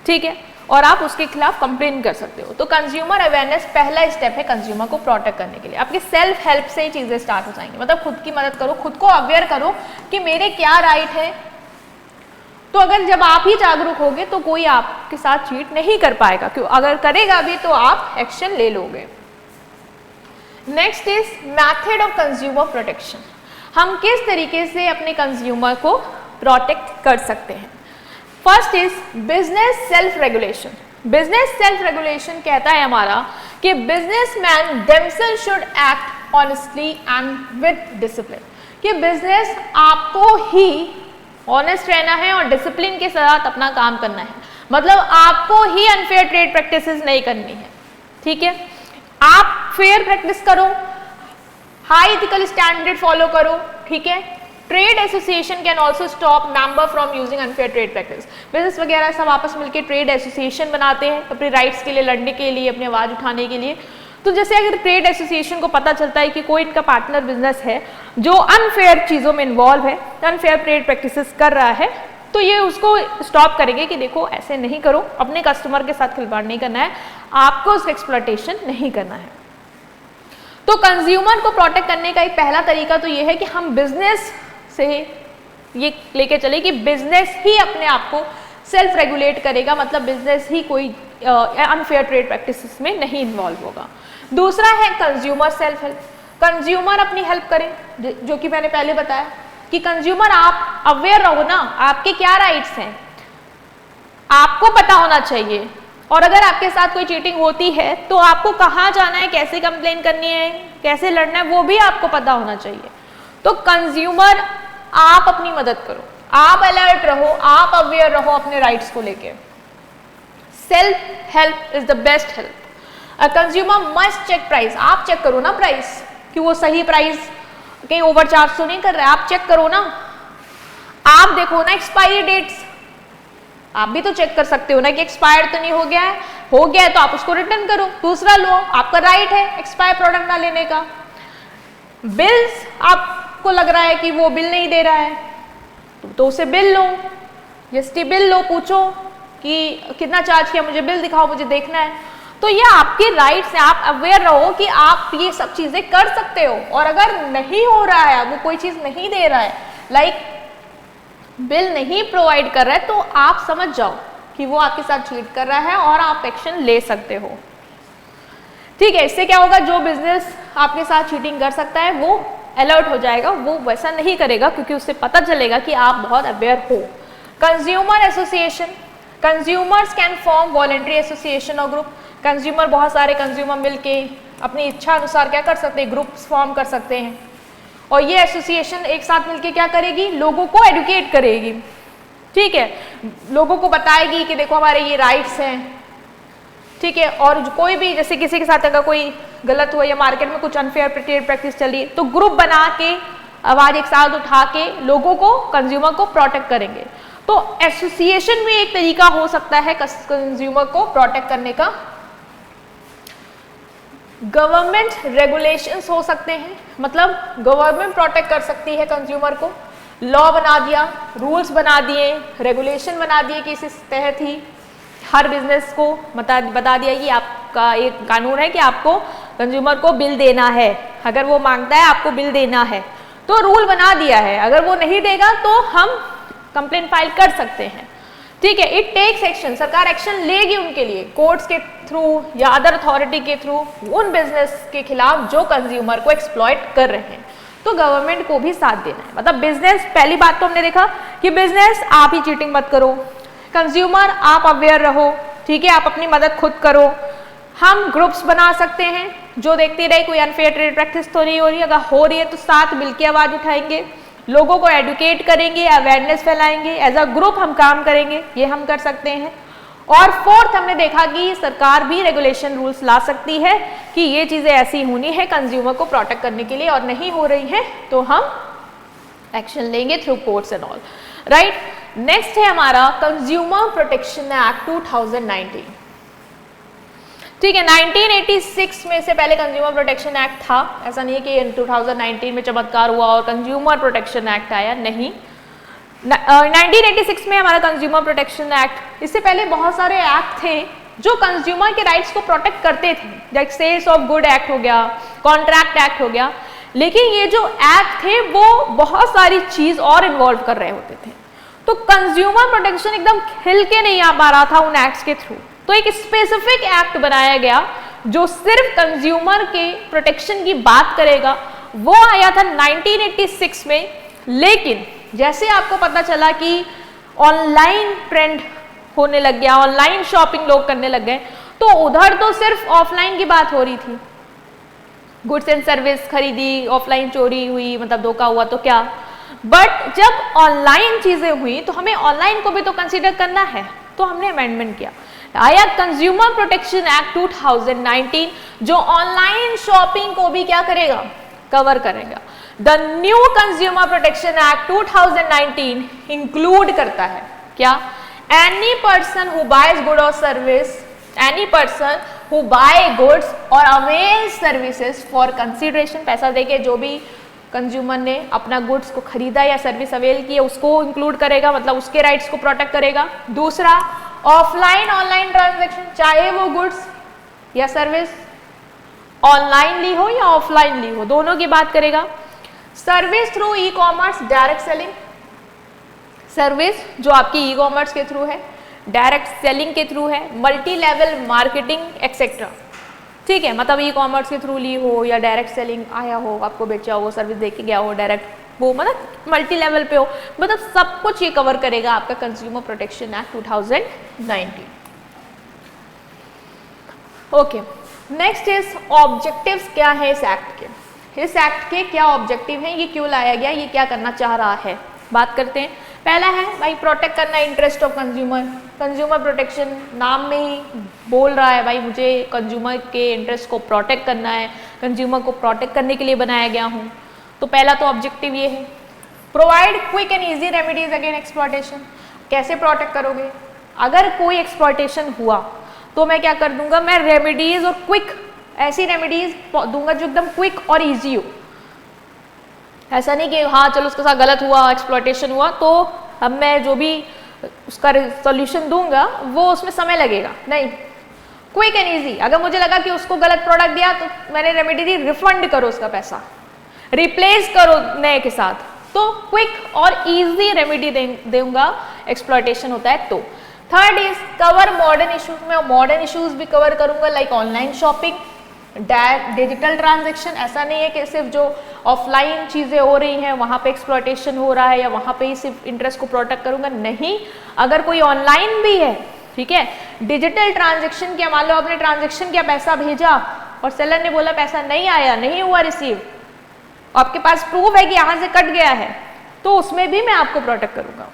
ठीक है, और आप उसके खिलाफ कंप्लेन कर सकते हो। तो कंज्यूमर अवेयरनेस पहला स्टेप है कंज्यूमर को प्रोटेक्ट करने के लिए। आपकी सेल्फ हेल्प से ही चीज़ें स्टार्ट हो जाएंगी, मतलब खुद की मदद करो, खुद को अवेयर करो कि मेरे क्या राइट है। तो अगर जब आप ही जागरूक होगे तो कोई आपके साथ चीट नहीं कर पाएगा, क्यों अगर करेगा भी तो आप एक्शन ले लोगे। Next is method of consumer protection. हम किस तरीके से अपने कंज्यूमर को प्रोटेक्ट कर सकते हैं। First is business self regulation. Business self regulation कहता है हमारा कि businessman themselves should act honestly and with discipline, कि बिजनेस आपको ही ऑनेस्ट रहना है और डिसिप्लिन के साथ अपना काम करना है, मतलब आपको ही अनफेयर ट्रेड प्रैक्टिसेस नहीं करनी है, ठीक है, आप फेयर प्रैक्टिस करो, हाई इथिकल स्टैंडर्ड फॉलो करो, ठीक है। Trade association can also stop member from using unfair trade practice. Business वगैरह सब आपस मिलकर ट्रेड एसोसिएशन बनाते हैं अपने राइट्स के लिए लड़ने के लिए, अपनी आवाज़ उठाने के लिए। तो जैसे अगर ट्रेड एसोसिएशन को पता चलता है कि कोई इनका पार्टनर बिजनेस है जो अनफेयर चीज़ों में इन्वॉल्व है, अनफेयर ट्रेड प्रैक्टिसेस कर रहा है, तो ये उसको स्टॉप करेंगे कि देखो ऐसे नहीं करो, अपने कस्टमर के साथ खिलवाड़ नहीं करना है, आपको उसका एक्सप्लॉयटेशन नहीं करना है। तो कंज्यूमर को प्रोटेक्ट करने का एक पहला तरीका तो ये है कि हम बिजनेस से ये लेके चले कि बिजनेस ही अपने आप को सेल्फ रेगुलेट करेगा, मतलब बिजनेस ही कोई अनफेयर ट्रेड प्रैक्टिसेस में नहीं इन्वॉल्व होगा। दूसरा है कंज्यूमर सेल्फ हेल्प। कंज्यूमर अपनी हेल्प करें, जो कि मैंने पहले बताया कि कंज्यूमर आप अवेयर रहो ना, आपके क्या राइट्स हैं आपको पता होना चाहिए, और अगर आपके साथ कोई चीटिंग होती है तो आपको कहाँ जाना है, कैसे कंप्लेन करनी है, कैसे लड़ना है, वो भी आपको पता होना चाहिए। तो कंज्यूमर आप अपनी मदद करो, आप अलर्ट रहो, आप अवेयर रहो अपने राइट्स को लेके। Self help is the best help. A consumer must check price. आप चेक करो ना प्राइस कि वो सही प्राइस कहीं ओवर चार्ज तो नहीं कर रहा है, आप चेक करो ना, आप देखो ना एक्सपायरी डेट्स, आप भी तो चेक कर सकते हो ना कि एक्सपायर तो नहीं हो गया है, हो गया है तो आप उसको रिटर्न करो, दूसरा लो, आपका राइट है एक्सपायर प्रोडक्ट ना लेने का। बिल्स, आपको लग रहा है कि वो बिल नहीं दे रहा है तो उसे बिल लो, जीएसटी बिल लो, पूछो कि कितना चार्ज किया, मुझे बिल दिखाओ, मुझे देखना है। तो ये आपके राइट्स हैं, आप अवेयर रहो कि आप ये सब चीजें कर सकते हो, और अगर नहीं हो रहा है, वो कोई चीज नहीं दे रहा है, लाइक बिल नहीं प्रोवाइड कर रहा है, तो आप समझ जाओ कि वो आपके साथ चीट कर रहा है और आप एक्शन ले सकते हो, ठीक है। इससे क्या होगा, जो बिजनेस आपके साथ चीटिंग कर सकता है वो अलर्ट हो जाएगा, वो वैसा नहीं करेगा क्योंकि उससे पता चलेगा कि आप बहुत अवेयर हो। Consumer association. Consumers can form voluntary association और ग्रुप। कंज्यूमर, बहुत सारे कंज्यूमर मिलके अपनी इच्छा अनुसार क्या कर सकते हैं, ग्रुप्स फॉर्म कर सकते हैं, और ये एसोसिएशन एक साथ मिलके क्या करेगी, लोगों को एडुकेट करेगी, ठीक है, लोगों को बताएगी कि देखो हमारे ये राइट्स हैं, ठीक है। और कोई भी जैसे किसी के साथ अगर कोई गलत हुआ या मार्केट में कुछ अनफेयर ट्रेड प्रैक्टिस चल रही है तो ग्रुप बना के आवाज एक साथ उठा के लोगों को, कंज्यूमर को प्रोटेक्ट करेंगे। तो एसोसिएशन भी एक तरीका हो सकता है कंज्यूमर को प्रोटेक्ट करने का। गवर्नमेंट रेगुलेशंस हो सकते हैं, मतलब गवर्नमेंट प्रोटेक्ट कर सकती है कंज्यूमर को, लॉ बना दिया, रूल्स बना दिए, रेगुलेशन बना दिए कि इस तहत ही हर बिजनेस को बता दिया कि आपका एक कानून है कि आपको कंज्यूमर को बिल देना है, अगर वो मांगता है आपको बिल देना है तो रूल बना दिया है, अगर वो नहीं देगा तो हम कंप्लेंट फाइल कर सकते हैं, ठीक है। इट टेक्स एक्शन, सरकार एक्शन लेगी उनके लिए कोर्ट्स के थ्रू या अदर अथॉरिटी के थ्रू उन बिजनेस के खिलाफ जो कंज्यूमर को एक्सप्लॉइट कर रहे हैं। तो गवर्नमेंट को भी साथ देना है, मतलब बिजनेस, पहली बात तो हमने देखा कि बिजनेस आप ही चीटिंग मत करो, कंज्यूमर आप अवेयर रहो, ठीक है, आप अपनी मदद खुद करो। हम ग्रुप्स बना सकते हैं जो देखते रहे कोई अनफेयर ट्रेड प्रैक्टिस तो नहीं हो रही, अगर हो रही है तो साथ मिलकर आवाज उठाएंगे, लोगों को एडुकेट करेंगे, अवेयरनेस फैलाएंगे, एज अ ग्रुप हम काम करेंगे, ये हम कर सकते हैं। और फोर्थ हमने देखा कि सरकार भी रेगुलेशन रूल्स ला सकती है कि ये चीजें ऐसी होनी है कंज्यूमर को प्रोटेक्ट करने के लिए, और नहीं हो रही है तो हम एक्शन लेंगे through courts and all, right. Next है हमारा कंज्यूमर प्रोटेक्शन एक्ट 2019, ठीक है। 1986 में से पहले कंज्यूमर प्रोटेक्शन एक्ट था, ऐसा नहीं है कि 2019 में चमत्कार हुआ और कंज्यूमर प्रोटेक्शन एक्ट आया, नहीं। 1986 में हमारा कंज्यूमर प्रोटेक्शन एक्ट, इससे पहले बहुत सारे एक्ट थे जो कंज्यूमर के राइट्स को प्रोटेक्ट करते थे, जैसे सेल्स ऑफ गुड एक्ट हो गया, कॉन्ट्रैक्ट एक्ट हो गया, लेकिन ये जो एक्ट थे वो बहुत सारी चीज और इन्वॉल्व कर रहे होते थे, तो कंज्यूमर प्रोटेक्शन एकदम खिल के नहीं आ पा रहा था उन एक्ट्स के थ्रू। तो एक स्पेसिफिक एक्ट बनाया गया जो सिर्फ कंज्यूमर के प्रोटेक्शन की बात करेगा, वो आया था 1986 में। लेकिन जैसे आपको पता चला कि ऑनलाइन ट्रेंड होने लग गया, ऑनलाइन शॉपिंग लोग करने लग गए, तो उधर तो सिर्फ ऑफलाइन की बात हो रही थी, गुड्स एंड सर्विस खरीदी, ऑफलाइन चोरी हुई, मतलब धोखा हुआ तो क्या, बट जब ऑनलाइन चीजें हुई तो हमें ऑनलाइन को भी तो कंसीडर करना है, तो हमने अमेंडमेंट किया, आया कंज्यूमर प्रोटेक्शन एक्ट 2019 जो ऑनलाइन शॉपिंग को भी क्या करेगा, कवर करेगा। The new consumer protection act 2019 include करता है क्या, any person who buys good और service, any person who buy goods और अवेल सर्विसेज फॉर कंसिडरेशन, पैसा देके जो भी कंज्यूमर ने अपना गुड्स को खरीदा या सर्विस अवेल की उसको इंक्लूड करेगा, मतलब उसके राइट्स को प्रोटेक्ट करेगा। दूसरा, ऑफलाइन ऑनलाइन ट्रांजैक्शन, चाहे वो गुड्स या सर्विस ऑनलाइन ली हो या ऑफलाइन ली हो, दोनों की बात करेगा। Service through e commerce, direct selling, service जो आपकी ई कॉमर्स के थ्रू है, डायरेक्ट सेलिंग के थ्रू है, मल्टी लेवल मार्केटिंग एक्सेट्रा, ठीक है, मतलब ई कॉमर्स के थ्रू ली हो या डायरेक्ट सेलिंग आया हो, आपको बेचा हो, सर्विस दे के गया हो, डायरेक्ट वो मतलब मल्टी लेवल पे हो, मतलब सब कुछ ये कवर करेगा आपका consumer protection act 2019। Okay, next is objectives, क्या है इस एक्ट के, इस एक्ट के क्या ऑब्जेक्टिव हैं, ये क्यों लाया गया, ये क्या करना चाह रहा है, बात करते हैं। पहला है भाई प्रोटेक्ट करना interest of consumer, consumer protection नाम में ही बोल रहा है भाई मुझे कंज्यूमर के इंटरेस्ट को प्रोटेक्ट करना है, कंज्यूमर को प्रोटेक्ट करने के लिए बनाया गया हूँ। तो पहला तो ऑब्जेक्टिव ये है। Provide quick and easy remedies again exploitation, कैसे प्रोटेक्ट करोगे, अगर कोई एक्सप्लॉयटेशन हुआ तो मैं क्या कर दूंगा, मैं रेमेडीज और क्विक ऐसी रेमेडीज दूंगा जो एकदम क्विक और इजी हो। ऐसा नहीं कि हाँ चलो उसके साथ गलत हुआ, एक्सप्लॉयटेशन हुआ तो अब मैं जो भी उसका सॉल्यूशन दूंगा वो उसमें समय लगेगा, नहीं, क्विक एंड इजी। अगर मुझे लगा कि उसको गलत प्रोडक्ट दिया तो मैंने रेमेडी दी, रिफंड करो उसका पैसा, रिप्लेस करो नए के साथ, तो क्विक और इजी रेमेडी दूंगा एक्सप्लॉयटेशन होता है तो। Third is cover modern issues, मैं मॉडर्न इश्यूज भी कवर करूंगा like online shopping, digital transaction. ऐसा नहीं है कि सिर्फ जो ऑफलाइन चीज़ें हो रही हैं वहाँ पे एक्सप्लॉयटेशन हो रहा है या वहाँ पे ही सिर्फ इंटरेस्ट को प्रोटेक्ट करूंगा, नहीं, अगर कोई ऑनलाइन भी है, ठीक है, डिजिटल ट्रांजैक्शन किया, मान लो आपने ट्रांजैक्शन किया, पैसा भेजा और सेलर ने बोला पैसा नहीं आया, नहीं हुआ रिसीव, आपके पास प्रूफ है कि यहाँ से कट गया है, तो उसमें भी मैं आपको प्रोटेक्ट करूंगा।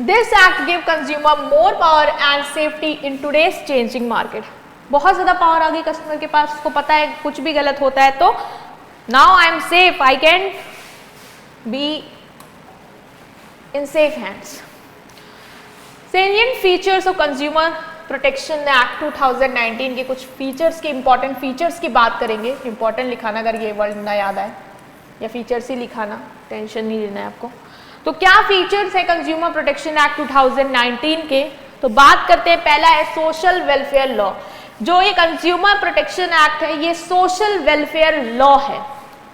This act give consumer more power and safety in today's changing market, बहुत ज्यादा पावर आ गई कस्टमर के पास, उसको पता है कुछ भी गलत होता है तो now I am safe, I can be in safe hands. Salient features of consumer protection act 2019 के कुछ फीचर्स के, इंपॉर्टेंट फीचर्स की बात करेंगे। इंपॉर्टेंट लिखाना अगर ये वर्ड ना याद आए, या फीचर्स ही लिखाना, टेंशन नहीं लेना है आपको। तो क्या फीचर्स है कंज्यूमर प्रोटेक्शन एक्ट 2019 के, तो बात करते हैं। पहला है सोशल वेलफेयर लॉ। जो ये कंज्यूमर प्रोटेक्शन एक्ट है ये सोशल वेलफेयर लॉ है,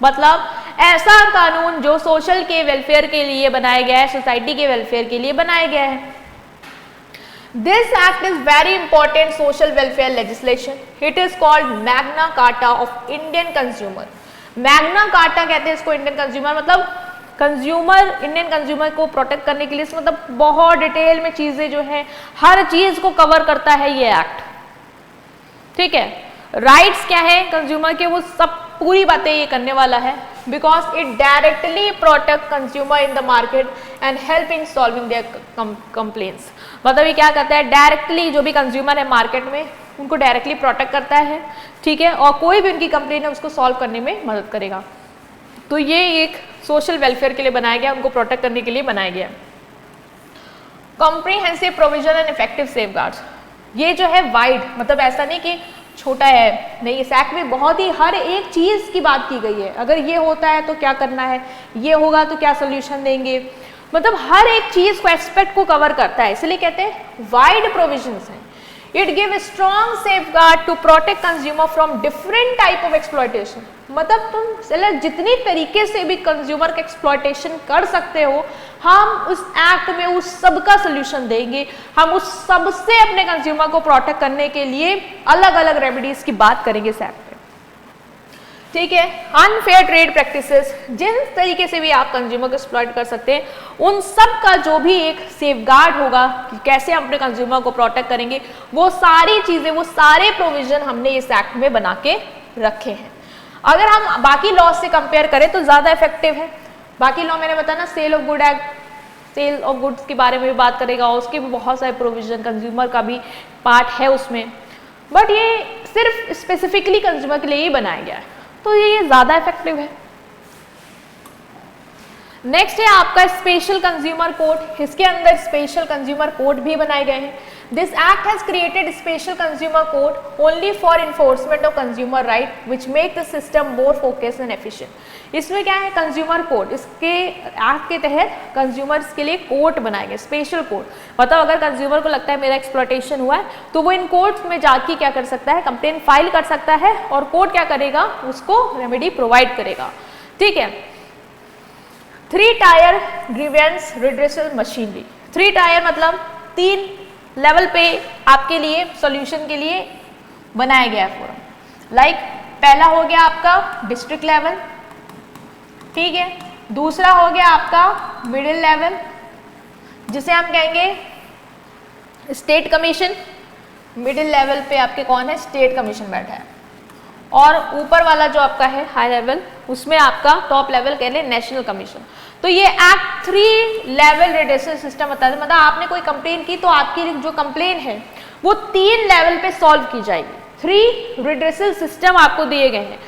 मतलब ऐसा कानून जो सोशल के वेलफेयर के लिए बनाया गया है, सोसाइटी के वेलफेयर के लिए बनाया गया है। This act is very important social welfare legislation. It is called Magna carta of Indian consumer. Magna carta कहते हैं इसको इंडियन कंज्यूमर, मतलब कंज्यूमर, इंडियन कंज्यूमर को प्रोटेक्ट करने के लिए मतलब बहुत डिटेल में चीजें जो है, हर चीज को कवर करता है ये एक्ट। ठीक है, राइट्स क्या है कंज्यूमर के, वो सब पूरी बातें ये करने वाला है, because it directly protect consumer in the market and help in solving there complaints. मतलब ये क्या करता है, डायरेक्टली जो भी कंज्यूमर है मार्केट में उनको डायरेक्टली प्रोटेक्ट करता है, ठीक है, और कोई भी उनकी कंप्लेन है उसको सॉल्व करने में मदद करेगा। तो ये एक सोशल वेलफेयर के लिए बनाया गया, उनको प्रोटेक्ट करने के लिए बनाया गया। Comprehensive provision and effective safeguards, ये जो है वाइड, मतलब ऐसा नहीं कि छोटा है, नहीं, इस एक्ट में बहुत ही हर एक चीज की बात की गई है। अगर ये होता है तो क्या करना है, ये होगा तो क्या सोल्यूशन देंगे, मतलब हर एक चीज को, एस्पेक्ट को कवर करता है, इसलिए कहते हैं वाइड प्रोविजंस हैं। It give strong safeguard to protect consumer from different type of exploitation. मतलब तुम जितनी तरीके से भी कंज्यूमर का एक्सप्लॉयटेशन कर सकते हो, हम उस एक्ट में उस सब का सोल्यूशन देंगे। हम उस सब से अपने कंज्यूमर को प्रोटेक्ट करने के लिए अलग अलग रेमेडीज की बात करेंगे इस एक्ट में। ठीक है, अनफेयर ट्रेड प्रैक्टिसेस, जिन तरीके से भी आप कंज्यूमर को एक्सप्लॉइट कर सकते हैं, उन सब का जो भी एक सेफगार्ड होगा कि कैसे हम अपने कंज्यूमर को प्रोटेक्ट करेंगे, वो सारी चीजें, वो सारे प्रोविजन हमने इस एक्ट में बना के रखे हैं। अगर हम बाकी लॉ से कंपेयर करें तो ज्यादा इफेक्टिव है। बाकी लॉ मैंने बताया ना, sale of good act, sale of goods के बारे में भी बात करेगा, उसके भी बहुत सारे प्रोविजन, कंज्यूमर का भी पार्ट है उसमें, बट ये सिर्फ स्पेसिफिकली कंज्यूमर के लिए ही बनाया गया है, तो ये ज्यादा इफेक्टिव है। नेक्स्ट है आपका स्पेशल कंज्यूमर कोड। इसके अंदर स्पेशल कंज्यूमर कोड भी बनाए गए हैं। This act has created special consumer code only for enforcement of consumer right which make the system more focused and efficient. इसमें क्या है, कंज्यूमर कोड, इसके एक्ट के तहत कंज्यूमर्स के लिए कोड बनाए गए, स्पेशल कोड। मतलब अगर कंज्यूमर को लगता है मेरा एक्सप्लॉयटेशन हुआ है तो वो इन कोर्ट्स में जाके क्या कर सकता है, कंप्लेन फाइल कर सकता है, और कोर्ट क्या करेगा, उसको रेमेडी प्रोवाइड करेगा। ठीक है, 3 tyre grievance redressal machinery. 3 tyre मतलब 3 लेवल पे आपके लिए सॉल्यूशन के लिए बनाया गया है फोरम। लाइक पहला हो गया आपका डिस्ट्रिक्ट लेवल, ठीक है, दूसरा हो गया आपका मिडिल लेवल जिसे हम कहेंगे स्टेट कमीशन। मिडिल लेवल पे आपके कौन है, स्टेट कमीशन बैठा है, और ऊपर वाला जो आपका है हाई लेवल, उसमें आपका टॉप लेवल कह ले नेशनल कमीशन। तो ये एक्ट 3 लेवल रिड्रेसल सिस्टम बताता है, मतलब आपने कोई कंप्लेन की तो आपकी जो कंप्लेन है वो 3 लेवल पे सॉल्व की जाएगी। 3 रिड्रेसल सिस्टम आपको दिए गए हैं।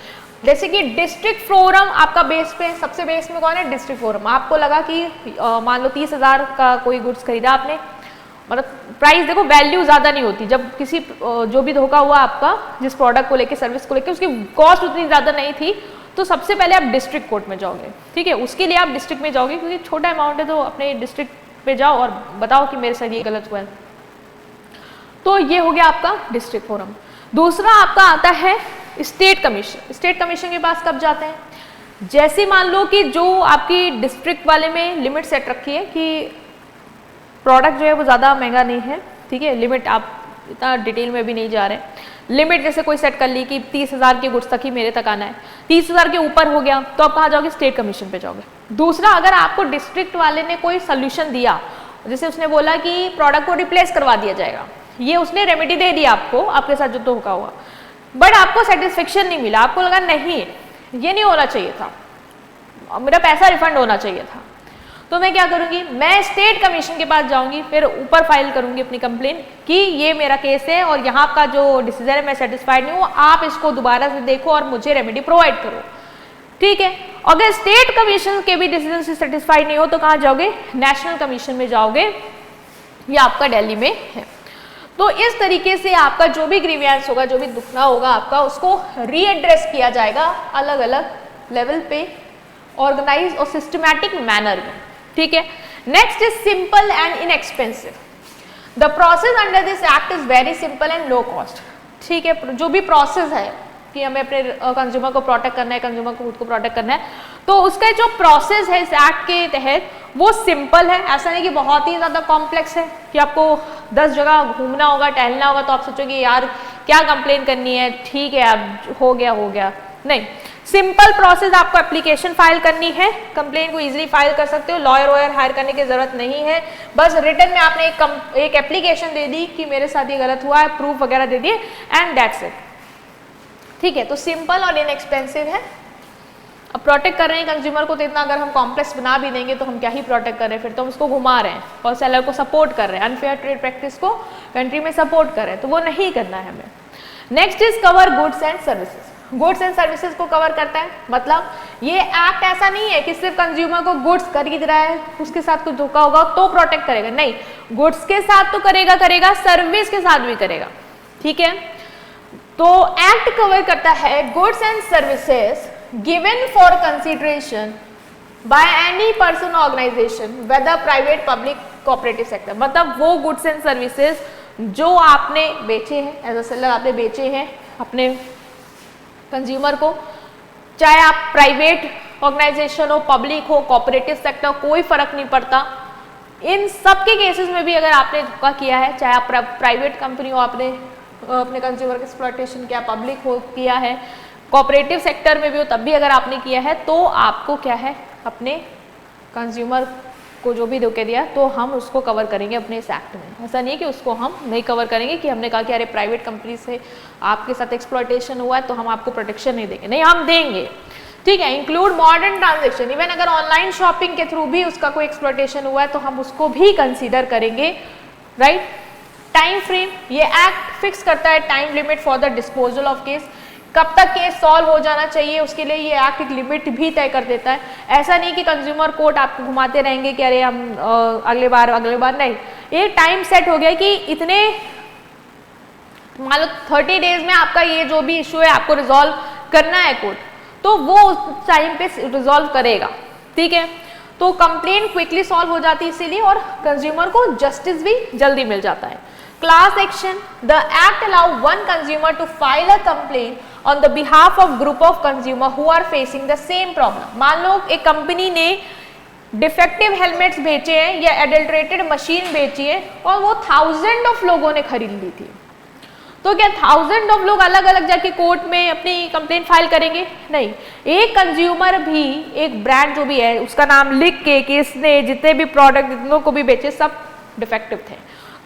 जैसे कि डिस्ट्रिक्ट फोरम आपका बेस पे, सबसे बेस में कौन है, डिस्ट्रिक्ट फोरम। आपको लगा कि मान लो 30,000 का कोई गुड्स खरीदा आपने, मतलब प्राइस देखो वैल्यू ज्यादा नहीं होती, जब किसी जो भी धोखा हुआ आपका जिस प्रोडक्ट को लेके, सर्विस को लेके, उसकी कॉस्ट उतनी ज्यादा नहीं थी, तो सबसे पहले आप डिस्ट्रिक्ट कोर्ट में जाओगे। ठीक है, उसके लिए आप डिस्ट्रिक्ट में जाओगे क्योंकि छोटा अमाउंट है, तो अपने डिस्ट्रिक्ट पे जाओ और बताओ कि मेरे साथ ये गलत हुआ है। तो ये हो गया आपका डिस्ट्रिक्ट फोरम। दूसरा आपका आता है स्टेट कमीशन। स्टेट कमीशन के पास कब जाते हैं, जैसे मान लो कि जो आपकी डिस्ट्रिक्ट वाले में लिमिट सेट रखी है कि प्रोडक्ट जो है वो ज़्यादा महंगा नहीं है, ठीक है, लिमिट आप इतना डिटेल में भी नहीं जा रहे हैं, लिमिट जैसे कोई सेट कर ली कि 30,000 के गुड्स तक ही मेरे तक आना है, 30,000 के ऊपर हो गया तो आप कहाँ जाओगे, स्टेट कमीशन पे जाओगे। दूसरा, अगर आपको डिस्ट्रिक्ट वाले ने कोई सोल्यूशन दिया, जैसे उसने बोला कि प्रोडक्ट को रिप्लेस करवा दिया जाएगा, ये उसने रेमेडी दे दिया आपको, आपके साथ जो धोखा हुआ, बट आपको सेटिस्फेक्शन नहीं मिला, आपको लगा नहीं ये नहीं होना चाहिए था, मेरा पैसा रिफंड होना चाहिए था, तो मैं क्या करूंगी, मैं स्टेट कमीशन के पास जाऊंगी, फिर ऊपर फाइल करूंगी अपनी कंप्लेन कि ये मेरा केस है और यहाँ का जो डिसीजन है मैं सेटिस्फाइड नहीं हूँ, आप इसको दोबारा से देखो और मुझे रेमेडी प्रोवाइड करो। ठीक है, अगर स्टेट कमीशन के भी डिसीजन से सेटिस्फाइड नहीं हो तो कहाँ जाओगे, नेशनल कमीशन में जाओगे, ये आपका दिल्ली में है। तो इस तरीके से आपका जो भी ग्रीवियंस होगा, जो भी दुखना होगा आपका, उसको रीएड्रेस किया जाएगा अलग अलग लेवल पे, ऑर्गेनाइज और सिस्टमैटिक मैनर में। ठीक है, next is simple and inexpensive. The process under this act is very simple and low cost. ठीक है, जो भी प्रोसेस है कि हमें अपने कंज्यूमर को प्रोटेक्ट करना है, कंज्यूमर को खुद को प्रोटेक्ट करना है, तो उसका जो प्रोसेस है इस एक्ट के तहत वो सिंपल है। ऐसा नहीं कि बहुत ही ज़्यादा कॉम्प्लेक्स है कि आपको 10 जगह घूमना होगा, टहलना होगा, तो आप सोचोगे यार क्या कंप्लेन करनी है, ठीक है अब हो गया। नहीं, सिंपल प्रोसेस, आपको एप्लीकेशन फाइल करनी है, कंप्लेन को इजीली फाइल कर सकते हो, लॉयर वॉयर हायर करने की जरूरत नहीं है, बस रिटर्न में आपने एक एप्लीकेशन दे दी कि मेरे साथ ये गलत हुआ है, प्रूफ वगैरह दे दिए एंड दैट्स इट। ठीक है, तो सिंपल और इनएक्सपेंसिव है। अब प्रोटेक्ट कर रहे हैं कंज्यूमर को, तो इतना अगर हम कॉम्प्लेक्स बना भी देंगे तो हम क्या ही प्रोटेक्ट कर रहे हैं, फिर तो हम उसको घुमा रहे हैं और सेलर को सपोर्ट कर रहे हैं, अनफेयर ट्रेड प्रैक्टिस को कंट्री में सपोर्ट कर रहे हैं, तो वो नहीं करना है हमें। Next is cover goods and services. Goods and services को कवर करता है, मतलब ये एक्ट ऐसा नहीं है कि सिर्फ कंज्यूमर को गुड्स खरीद रहा है उसके साथ कुछ धोखा होगा तो प्रोटेक्ट करेगा, नहीं, गुड्स के साथ तो करेगा, सर्विस के साथ भी करेगा। ठीक है, तो एक्ट कवर करता है goods and services given for consideration by any person organisation whether private public cooperative sector, मतलब वो गुड्स एंड सर्विसेज जो आपने बेचे हैं, एज अ सेलर आपने बेचे हैं अपने कंज्यूमर को, चाहे आप प्राइवेट ऑर्गेनाइजेशन हो, पब्लिक हो, कोऑपरेटिव सेक्टर, कोई फर्क नहीं पड़ता। इन सब के केसेस में भी अगर आपने धोखा किया है, चाहे आप प्राइवेट कंपनी हो, आपने अपने कंज्यूमर की एक्सप्लॉयटेशन किया, पब्लिक हो किया है, कोऑपरेटिव सेक्टर में भी हो तब भी अगर आपने किया है, तो आपको क्या है अपने कंज्यूमर को जो भी धोखे दिया तो हम उसको कवर करेंगे अपने इस एक्ट में। ऐसा नहीं है कि उसको हम नहीं कवर करेंगे कि हमने कहा कि अरे प्राइवेट कंपनी से आपके साथ एक्सप्लॉयटेशन हुआ है तो हम आपको प्रोटेक्शन नहीं देंगे, नहीं हम देंगे। ठीक है, इंक्लूड मॉडर्न ट्रांजेक्शन, इवन अगर ऑनलाइन शॉपिंग के थ्रू भी उसका कोई एक्सप्लॉयटेशन हुआ है तो हम उसको भी कंसीडर करेंगे। राइट, टाइम फ्रेम, ये एक्ट फिक्स करता है time limit for the disposal of case, कब तक केस सॉल्व हो जाना चाहिए, उसके लिए ये एक्ट एक लिमिट भी तय कर देता है। ऐसा नहीं कि कंज्यूमर कोर्ट आपको घुमाते रहेंगे कि अरे हम अगले बार नहीं, एक टाइम सेट हो गया कि इतने मान लो 30 डेज में आपका ये जो भी इशू है आपको रिजॉल्व करना है कोर्ट, तो वो उस टाइम पे रिजॉल्व करेगा। ठीक है, तो कंप्लेन क्विकली सॉल्व हो जाती है इसीलिए, और कंज्यूमर को जस्टिस भी जल्दी मिल जाता है। Class action, the act allow one consumer to file a complain on the behalf of group of consumer who are facing the same problem. मान लो एक कंपनी ने डिफेक्टिव हेलमेट्स बेचे हैं या एडल्ट्रेटेड मशीन बेची है और वो 1000 ऑफ लोगों ने खरीद ली थी, तो क्या 1000 ऑफ लोग अलग अलग जाके कोर्ट में अपनी कंप्लेन फाइल करेंगे? नहीं, एक कंज्यूमर भी एक ब्रांड जो भी है उसका नाम लिख के कि इसने जितने भी प्रोडक्ट जितनों को भी बेचे सब डिफेक्टिव थे,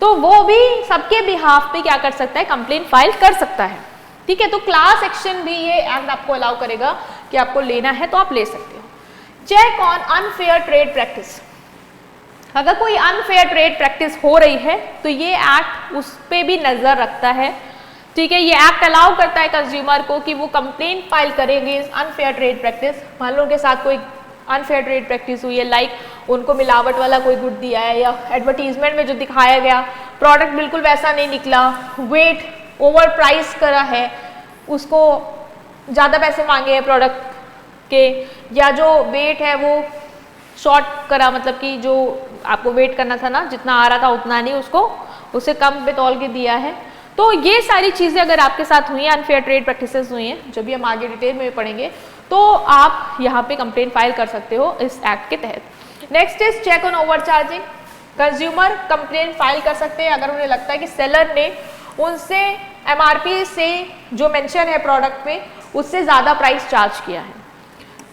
तो वो भी सबके बिहाफ पे क्या कर सकता है, कंप्लेन फाइल कर सकता है। ठीक है, तो क्लास एक्शन भी ये एक्ट आपको अलाउ करेगा कि आपको लेना है तो आप ले सकते हो। Check on unfair trade practice, अगर कोई अनफेयर ट्रेड प्रैक्टिस हो रही है तो ये एक्ट उस पर भी नजर रखता है। ठीक है, ये एक्ट अलाउ करता है कंज्यूमर को कि वो कंप्लेन फाइल करेंगे अनफेयर ट्रेड प्रैक्टिस। मान लो उनके साथ कोई अनफेयर ट्रेड प्रैक्टिस हुई है, लाइक उनको मिलावट वाला कोई गुड दिया है या एडवर्टीजमेंट में जो दिखाया गया प्रोडक्ट बिल्कुल वैसा नहीं निकला, वेट ओवर प्राइस करा है, उसको ज़्यादा पैसे मांगे हैं प्रोडक्ट के, या जो वेट है वो शॉर्ट करा, मतलब कि जो आपको वेट करना था ना जितना आ रहा था उतना नहीं, उससे कम पे तौल के दिया है। तो ये सारी चीज़ें अगर आपके साथ हुई हैं, अनफेयर ट्रेड प्रैक्टिसेस हुई हैं, जब भी हम आगे डिटेल में पढ़ेंगे, तो आप यहाँ पे कंप्लेन फाइल कर सकते हो इस एक्ट के तहत। Next is check on overcharging, consumer complain file कर सकते हैं अगर उन्हें लगता है कि सेलर ने उनसे एमआरपी से जो मेंशन है प्रोडक्ट पे उससे ज़्यादा प्राइस चार्ज किया है।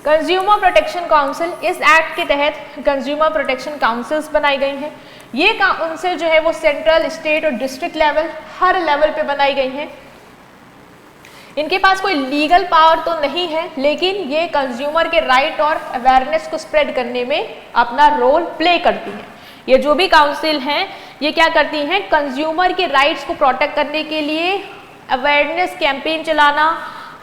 कंज्यूमर प्रोटेक्शन काउंसिल, इस एक्ट के तहत कंज्यूमर प्रोटेक्शन काउंसिल्स बनाई गई हैं। ये काउंसिल जो है वो सेंट्रल, स्टेट और डिस्ट्रिक्ट लेवल, हर लेवल पे बनाई गई हैं। इनके पास कोई लीगल पावर तो नहीं है, लेकिन ये कंज्यूमर के राइट और अवेयरनेस को स्प्रेड करने में अपना रोल प्ले करती हैं। ये जो भी काउंसिल हैं ये क्या करती हैं, कंज्यूमर के राइट्स को प्रोटेक्ट करने के लिए अवेयरनेस कैंपेन चलाना,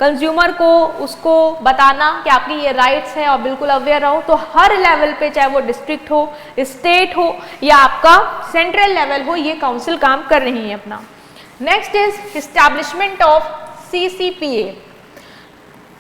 कंज्यूमर को उसको बताना कि आपकी ये राइट्स हैं और बिल्कुल अवेयर रहो। तो हर लेवल पे, चाहे वो डिस्ट्रिक्ट हो, स्टेट हो या आपका सेंट्रल लेवल हो, ये काउंसिल काम कर रही है अपना। Next is establishment of CCPA।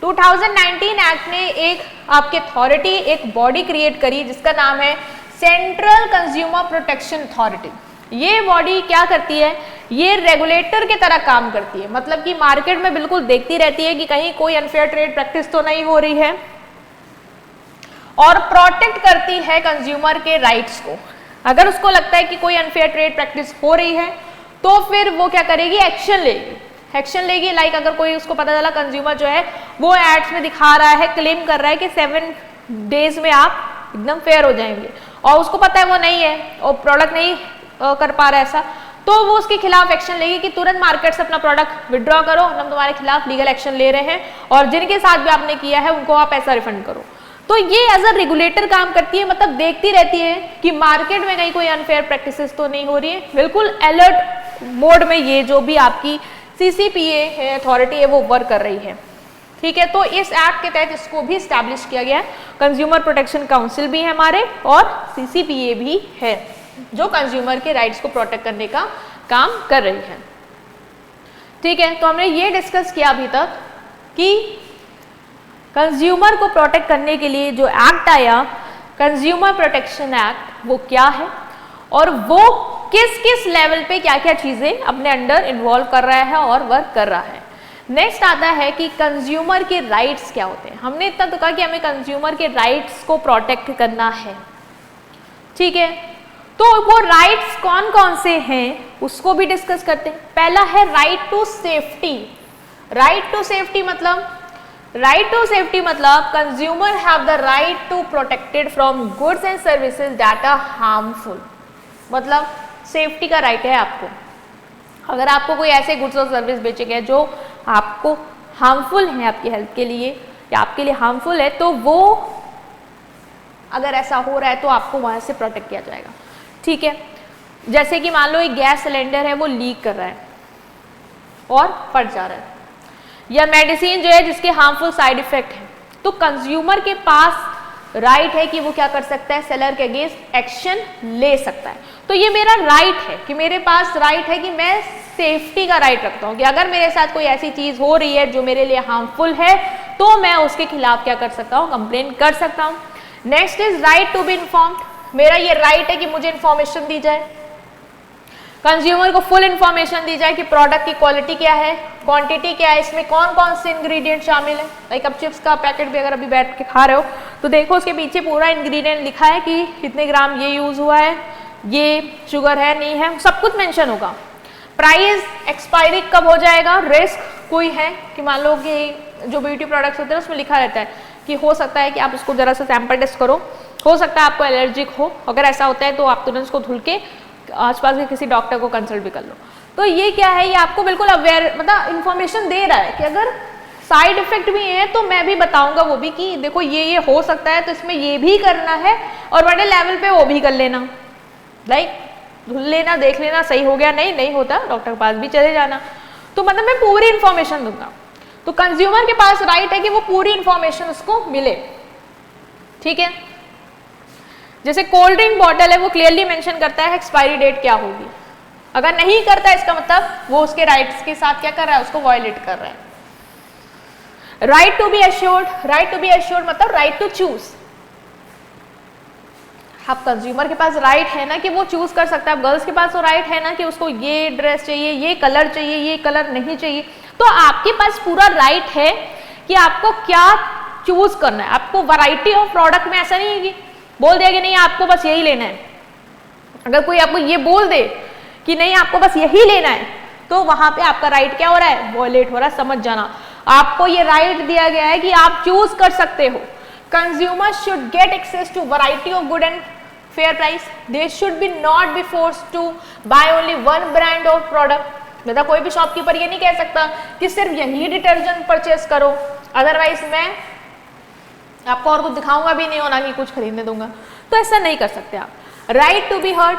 2019 act ने एक आपकी अथॉरिटी, एक बॉडी क्रिएट करी जिसका नाम है सेंट्रल कंज्यूमर प्रोटेक्शन अथॉरिटी। ये बॉडी क्या करती है, ये रेगुलेटर की तरह काम करती है, मतलब कि मार्केट में बिल्कुल देखती रहती है कि कहीं कोई अनफेयर ट्रेड प्रैक्टिस तो नहीं हो रही है, और प्रोटेक्ट करती है कंज्यूमर के राइट्स को। अगर उसको लगता है कि कोई अनफेयर ट्रेड प्रैक्टिस हो रही है तो फिर वो क्या करेगी, एक्शन लेगी। एक्शन लेगी लाइक अगर कोई उसको पता चला कंज्यूमर जो है वो एड्स में दिखा रहा है, क्लेम कर रहा है कि 7 डेज में आप एकदम फेयर हो जाएंगे, और उसको पता है वो नहीं है और प्रोडक्ट नहीं कर पा रहा है ऐसा, तो वो उसके खिलाफ एक्शन लेगी कि तुरंत मार्केट से अपना प्रोडक्ट विड्रॉ करो, हम तुम्हारे खिलाफ लीगल एक्शन ले रहे हैं, और जिनके साथ भी आपने किया है उनको आप पैसा रिफंड करो। तो ये एज अ रेगुलेटर काम करती है, मतलब देखती रहती है कि मार्केट में कहीं कोई अनफेयर प्रैक्टिसेस तो नहीं हो रही है। बिल्कुल अलर्ट मोड में ये जो भी आपकी CCPA है, अथॉरिटी है, वो वर्क कर रही है। ठीक है, तो इस एक्ट के तहत इसको भी स्टैब्लिश किया गया है। कंज्यूमर प्रोटेक्शन काउंसिल भी है हमारे, और CCPA भी है जो कंज्यूमर के राइट्स को प्रोटेक्ट करने का काम कर रही है। ठीक है, तो हमने ये डिस्कस किया अभी तक कि कंज्यूमर को प्रोटेक्ट करने के लिए जो एक्ट आया, कंज्यूमर प्रोटेक्शन एक्ट, वो क्या है और वो किस किस लेवल पे क्या क्या चीजें अपने अंडर इन्वॉल्व कर रहा है और वर्क कर रहा है। नेक्स्ट आता है कि कंज्यूमर के राइट्स क्या होते हैं। हमने इतना तो कहा कि हमें कंज्यूमर के राइट्स को प्रोटेक्ट करना है। ठीक है, तो वो राइट्स कौन कौन से हैं उसको भी डिस्कस करते हैं। पहला है right to safety. Right to safety मतलब consumer have the right to protected from goods and services that are harmful. मतलब सेफ्टी का राइट है आपको। अगर आपको कोई ऐसे गुड्स और सर्विस बेचे गए जो आपको हार्मफुल है, आपकी हेल्थ के लिए या आपके लिए हार्मफुल है, तो वो अगर ऐसा हो रहा है तो आपको वहां से प्रोटेक्ट किया जाएगा। ठीक है, जैसे कि मान लो एक गैस सिलेंडर है, वो लीक कर रहा है और फट जा रहा है, या मेडिसिन जो है जिसके हार्मफुल साइड इफेक्ट है, तो कंज्यूमर के पास राइट है कि वो क्या कर सकता है, सेलर के अगेंस्ट एक्शन ले सकता है। तो ये मेरा राइट है कि मेरे पास राइट है कि मैं सेफ्टी का राइट रखता हूँ कि अगर मेरे साथ कोई ऐसी चीज हो रही है जो मेरे लिए हार्मफुल है तो मैं उसके खिलाफ क्या कर सकता हूँ, कंप्लेन कर सकता हूँ। Next is right to be informed. मेरा ये राइट है कि मुझे इन्फॉर्मेशन दी जाए, कंज्यूमर को फुल इन्फॉर्मेशन दी जाए कि प्रोडक्ट की क्वालिटी क्या है, क्वांटिटी क्या है, इसमें कौन कौन से इंग्रेडिएंट शामिल है। लाइक अब चिप्स का पैकेट भी अगर अभी बैठ के खा रहे हो तो देखो उसके पीछे पूरा इंग्रेडिएंट लिखा है कि कितने ग्राम ये यूज हुआ है, ये शुगर है नहीं है, सब कुछ मेंशन होगा। प्राइस, एक्सपायरी कब हो जाएगा, रिस्क कोई है कि मान लो कि जो ब्यूटी प्रोडक्ट्स होते हैं उसमें लिखा रहता है कि हो सकता है कि आप उसको जरा सा सैंपल टेस्ट करो, हो सकता है आपको एलर्जिक हो, अगर ऐसा होता है तो आप तुरंत उसको धुल के आसपास के किसी डॉक्टर को कंसल्ट भी कर लो। तो ये क्या है, ये आपको बिल्कुल अवेयर मतलब इन्फॉर्मेशन दे रहा है कि अगर साइड इफेक्ट भी है तो मैं भी बताऊंगा वो भी कि देखो ये हो सकता है, तो इसमें ये भी करना है और बड़े लेवल पे वो भी कर लेना। लाइक धुल लेना, देख लेना सही हो गया, नहीं होता डॉक्टर के पास भी चले जाना। तो मतलब मैं पूरी इंफॉर्मेशन दूंगा। तो कंज्यूमर के पास राइट है कि वो पूरी इंफॉर्मेशन उसको मिले। ठीक है, जैसे कोल्ड ड्रिंक बॉटल है वो क्लियरली मेंशन करता है एक्सपायरी डेट क्या होगी, अगर नहीं करता है इसका मतलब वो उसके राइट्स के साथ क्या कर रहा है, उसको वायलेट कर रहा है। Right to be assured, right to be assured मतलब राइट टू चूज। आप कंज्यूमर के पास राइट है ना कि वो चूज कर सकता है। गर्ल्स के पास तो राइट है ना कि उसको ये ड्रेस चाहिए, ये कलर चाहिए, ये कलर नहीं चाहिए। तो आपके पास पूरा राइट है कि आपको क्या चूज करना है। आपको वैरायटी ऑफ प्रोडक्ट में ऐसा नहीं है कि बोल दिया कि नहीं आपको बस यही लेना है। अगर कोई आपको ये बोल दे कि नहीं आपको बस यही लेना है तो वहां पे आपका राइट क्या हो रहा है, वॉयलेट हो रहा है। समझ जाना, आपको ये राइट दिया गया है कि आप चूज कर सकते हो। Consumers should get access to variety of good and fair price. They should be not be forced to buy only one brand of product. मतलब कोई भी शॉपकीपर ये नहीं कह सकता कि सिर्फ यही डिटर्जेंट परचेस करो, अदरवाइज मैं आपको और कुछ दिखाऊंगा भी नहीं, होना कि कुछ खरीदने दूंगा। तो ऐसा नहीं कर सकते आप। राइट टू बी हर्ड,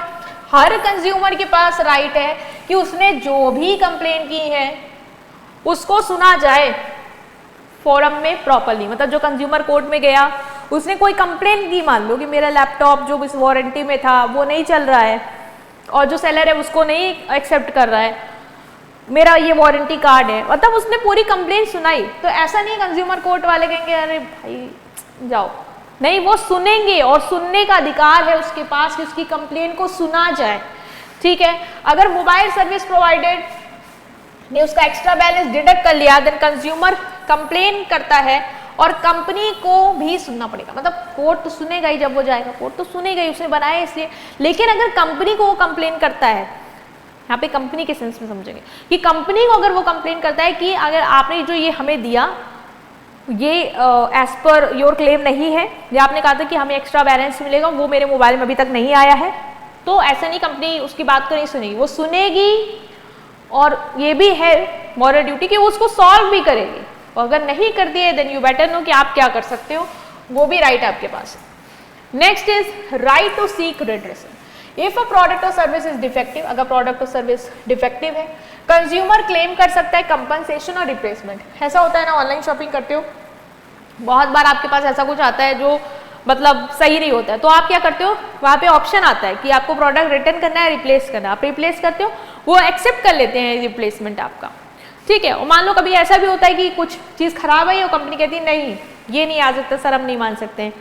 हर कंज्यूमर के पास राइट है कि उसने जो भी कंप्लेन की है उसको सुना जाए फोरम में प्रॉपर्ली। मतलब जो कंज्यूमर कोर्ट में गया, उसने कोई कंप्लेन की, मान लो कि मेरा लैपटॉप जो इस वारंटी में था वो नहीं चल रहा है और जो सेलर है उसको नहीं एक्सेप्ट कर रहा है, मेरा ये वारंटी कार्ड है, मतलब उसने पूरी कंप्लेन सुनाई। तो ऐसा नहीं कंज्यूमर कोर्ट वाले कहेंगे अरे भाई जाओ, नहीं, वो सुनेंगे और सुनने का अधिकार है उसके पास कि उसकी कंप्लेन को सुना जाए। ठीक है। अगर मोबाइल सर्विस प्रोवाइडेड ने उसका एक्स्ट्रा बैलेंस डिडक्ट कर लिया, देन कंज्यूमर कंप्लेन करता है और कंपनी को भी सुनना पड़ेगा। मतलब कोर्ट तो सुनेगा ही, जब वो जाएगा कोर्ट तो सुनेगा ही, उसने बनाया इसलिए। लेकिन अगर कंपनी को वो कंप्लेन करता है, यहाँ पे कंपनी के सेंस में समझेंगे कि कंपनी को अगर वो कंप्लेन करता है कि अगर आपने जो ये हमें दिया ये एज पर योर क्लेम नहीं है, या आपने कहा था कि हमें एक्स्ट्रा बैलेंस मिलेगा, वो मेरे मोबाइल में अभी तक नहीं आया है, तो ऐसा नहीं, कंपनी उसकी बात को नहीं सुनेगी, वो सुनेगी और ये भी है मॉरल ड्यूटी कि वो उसको सॉल्व भी करेगी। और अगर नहीं करती है देन यू बेटर नो कि आप क्या कर सकते हो, वो भी राइट आपके पास है। Next is right to seek redressal. If a product और सर्विस इज डिफेक्टिव, अगर प्रोडक्ट और सर्विस डिफेक्टिव है, कंज्यूमर क्लेम कर सकता है कंपनसेशन और रिप्लेसमेंट। ऐसा होता है ना, ऑनलाइन शॉपिंग करते हो, बहुत बार आपके पास ऐसा कुछ आता है जो मतलब सही नहीं होता है, तो आप क्या करते हो, वहाँ पे ऑप्शन आता है कि आपको प्रोडक्ट रिटर्न करना है, रिप्लेस करना है, आप रिप्लेस करते हो, वो एक्सेप्ट कर लेते हैं रिप्लेसमेंट आपका, ठीक है। और मान लो कभी ऐसा भी होता है कि कुछ चीज़ खराब है और कंपनी कहती है नहीं ये नहीं आ सकता सर, हम नहीं मान सकते हैं,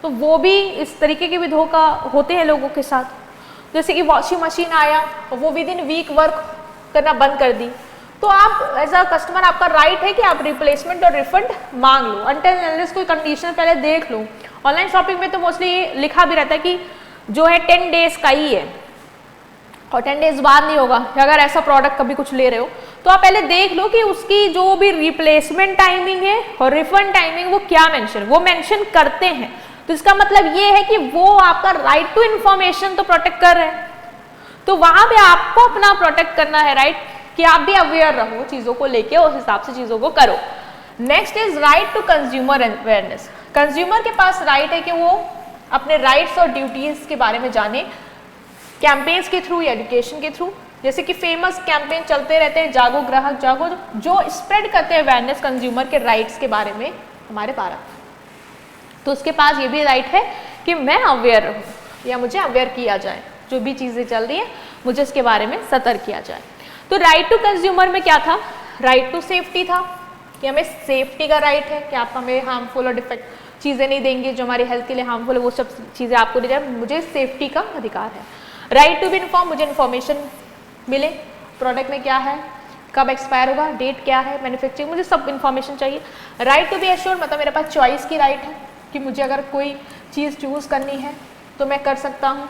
तो वो भी इस तरीके के भी धोखा होते हैं लोगों के साथ। जैसे कि वॉशिंग मशीन आया और वो विद इन वीक वर्क करना बंद कर दी, तो आप एज अ कस्टमर आपका राइट है कि आप रिप्लेसमेंट और रिफंड मांग लो, अनटिल अनलेस कोई कंडीशन पहले देख लो। ऑनलाइन शॉपिंग में तो मोस्टली लिखा भी रहता है कि जो है 10 डेज का ही है और 10 डेज बाद नहीं होगा। अगर ऐसा प्रोडक्ट कभी कुछ ले रहे हो तो आप पहले देख लो कि उसकी जो भी रिप्लेसमेंट टाइमिंग है और रिफंड टाइमिंग वो क्या वो मेंशन करते हैं, तो इसका मतलब ये है कि वो आपका राइट टू इंफॉर्मेशन तो प्रोटेक्ट कर रहे हैं, तो वहां पे आपको अपना प्रोटेक्ट करना है राइट, कि आप भी अवेयर रहो चीजों को लेके, उस हिसाब से चीजों को करो। Next is right to consumer awareness. Consumer के पास राइट है कि वो अपने राइट्स और ड्यूटीज के बारे में जाने, कैंपेन्स के थ्रू या एजुकेशन के थ्रू। जैसे कि फेमस कैंपेन चलते रहते हैं, जागो ग्राहक जागो, जो स्प्रेड करते हैं अवेयरनेस कंज्यूमर के राइट्स के बारे में हमारे भारत, तो उसके पास ये भी राइट है कि मैं अवेयर रहूँ या मुझे अवेयर किया जाए, जो भी चीज़ें चल रही है मुझे इसके बारे में सतर्क किया जाए। तो राइट टू कंज्यूमर में क्या था, राइट टू सेफ्टी था कि हमें सेफ्टी का राइट है कि आप हमें हार्मफुल और डिफेक्ट चीज़ें नहीं देंगे जो हमारी हेल्थ के लिए हार्मफुल है, वो सब चीज़ें आपको दी जाए, मुझे सेफ्टी का अधिकार है। राइट टू बी इन्फॉर्म, मुझे इन्फॉर्मेशन मिले प्रोडक्ट में क्या है, कब एक्सपायर होगा, डेट क्या है, मैन्युफैक्चरिंग, मुझे सब इन्फॉर्मेशन चाहिए। राइट टू बी एश्योर्ड, मतलब मेरे पास चॉइस की राइट है कि मुझे अगर कोई चीज़ चूज़ करनी है तो मैं कर सकता हूँ।